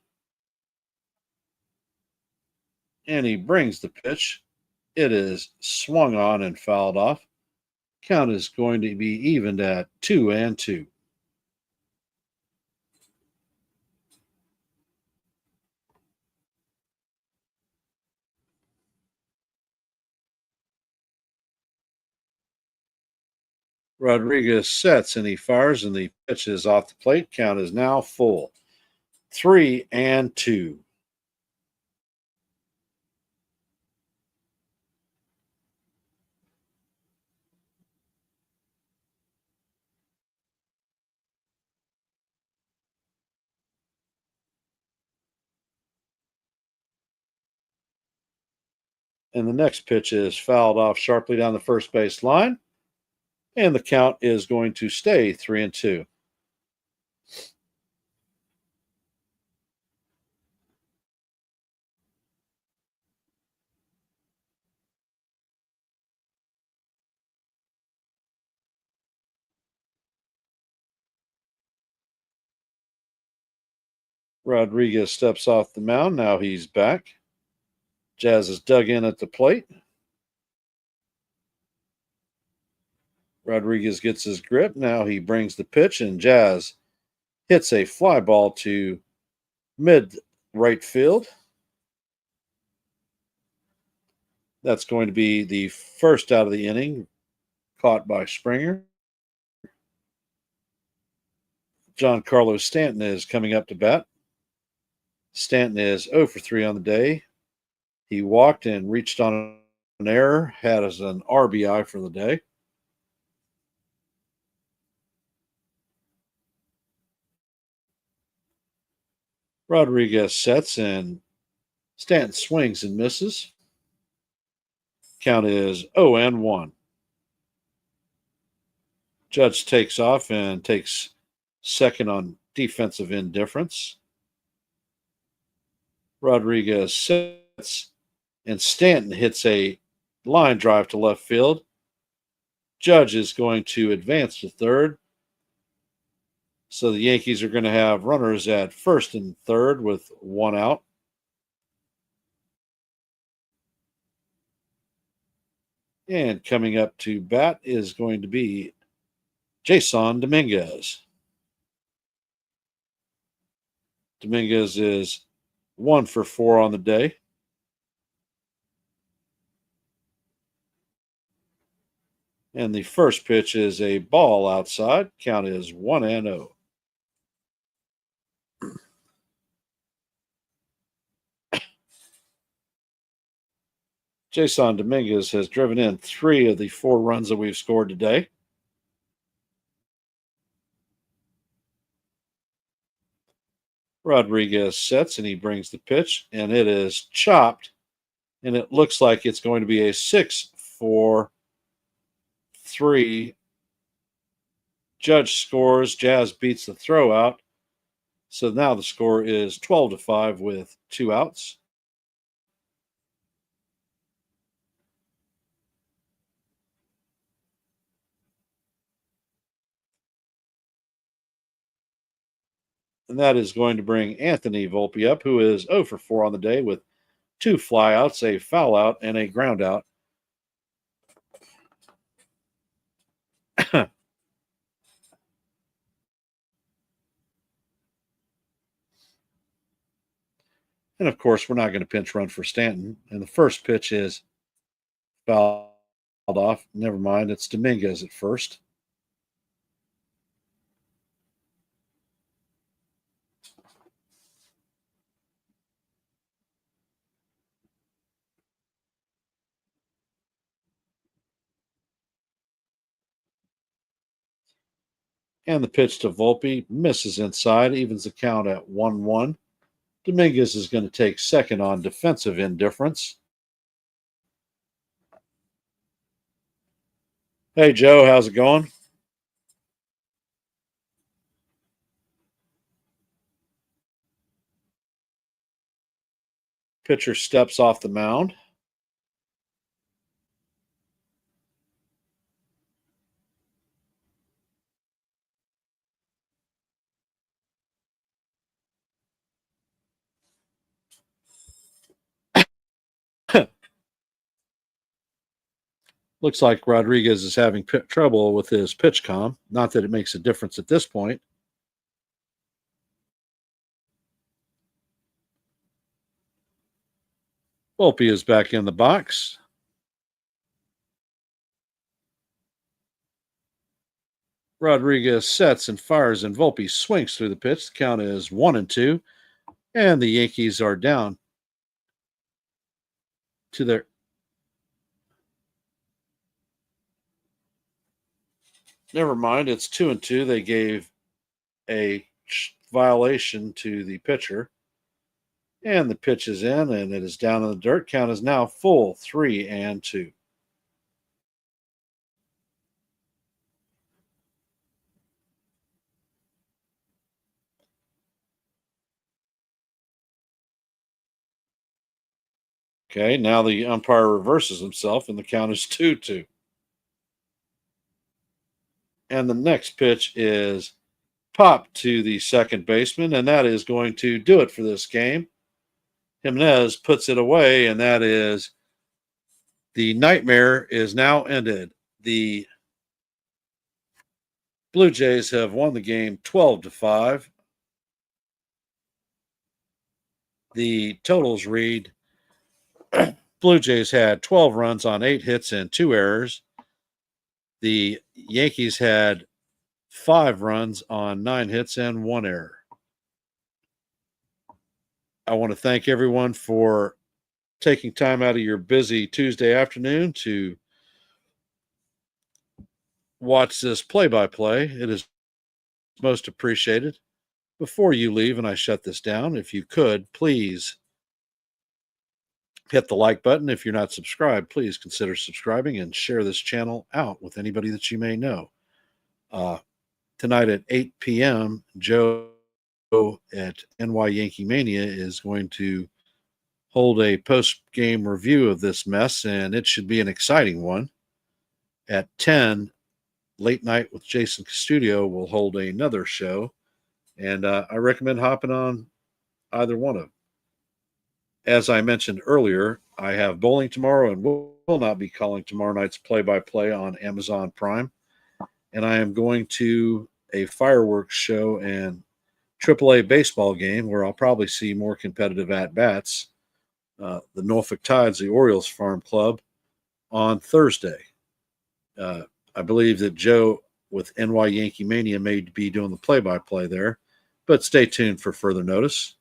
and he brings the pitch. It is swung on and fouled off. Count is going to be evened at 2-2. Rodriguez sets and he fires, and the pitch is off the plate. Count is now full. 3-2. And the next pitch is fouled off sharply down the first base line. And the count is going to stay 3-2. Rodriguez steps off the mound. Now he's back. Jazz is dug in at the plate. Rodriguez gets his grip. Now he brings the pitch, and Jazz hits a fly ball to mid right field. That's going to be the first out of the inning, caught by Springer. Giancarlo Stanton is coming up to bat. Stanton is 0 for 3 on the day. He walked and reached on an error, had as an RBI for the day. Rodriguez sets and Stanton swings and misses. Count is 0-1. Judge takes off and takes second on defensive indifference. Rodriguez sets and Stanton hits a line drive to left field. Judge is going to advance to third. So the Yankees are going to have runners at first and third with 1 out. And coming up to bat is going to be Jason Dominguez. Dominguez is 1 for 4 on the day. And the first pitch is a ball outside. Count is 1-0. Jason Dominguez has driven in 3 of the 4 runs that we've scored today. Rodriguez sets and he brings the pitch, and it is chopped, and it looks like it's going to be a 6-4-3. Judge scores. Jazz beats the throw out. So now the score is 12-5 with 2 outs. And that is going to bring Anthony Volpe up, who is 0 for 4 on the day with 2 flyouts, a foul out, and a ground out. And of course, we're not going to pinch run for Stanton. And the first pitch is fouled off. Never mind, it's Dominguez at first. And the pitch to Volpe misses inside, evens the count at 1-1. Dominguez is going to take second on defensive indifference. Hey, Joe, how's it going? Pitcher steps off the mound. Looks like Rodriguez is having trouble with his pitch comm. Not that it makes a difference at this point. Volpe is back in the box. Rodriguez sets and fires, and Volpe swings through the pitch. The count is 1-2, and the Yankees are down to their. Never mind, it's 2-2. They gave a violation to the pitcher. And the pitch is in, and it is down in the dirt. Count is now full, 3-2. Okay, now the umpire reverses himself, and the count is 2-2. And the next pitch is popped to the second baseman, and that is going to do it for this game. Jimenez puts it away, and that is the nightmare is now ended. The Blue Jays have won the game 12-5. The totals read Blue Jays had 12 runs on 8 hits and 2 errors. The Yankees had 5 runs on 9 hits and 1 error. I want to thank everyone for taking time out of your busy Tuesday afternoon to watch this play-by-play. It is most appreciated. Before you leave and I shut this down, if you could, please hit the like button. If you're not subscribed, please consider subscribing and share this channel out with anybody that you may know. Tonight at 8 p.m., Joe at NY Yankee Mania is going to hold a post-game review of this mess, and it should be an exciting one. At 10, Late Night with Jason Custodio will hold another show, and I recommend hopping on either one of them. As I mentioned earlier, I have bowling tomorrow and will not be calling tomorrow night's play-by-play on Amazon Prime. And I am going to a fireworks show and AAA baseball game where I'll probably see more competitive at-bats. The Norfolk Tides, the Orioles Farm Club, on Thursday. I believe that Joe with NY Yankee Mania may be doing the play-by-play there, but stay tuned for further notice.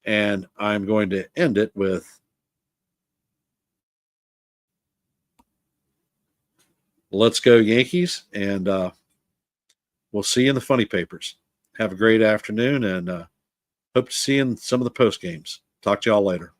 And I'm going to end it with let's go Yankees. And we'll see you in the funny papers. Have a great afternoon and hope to see you in some of the post games. Talk to y'all later.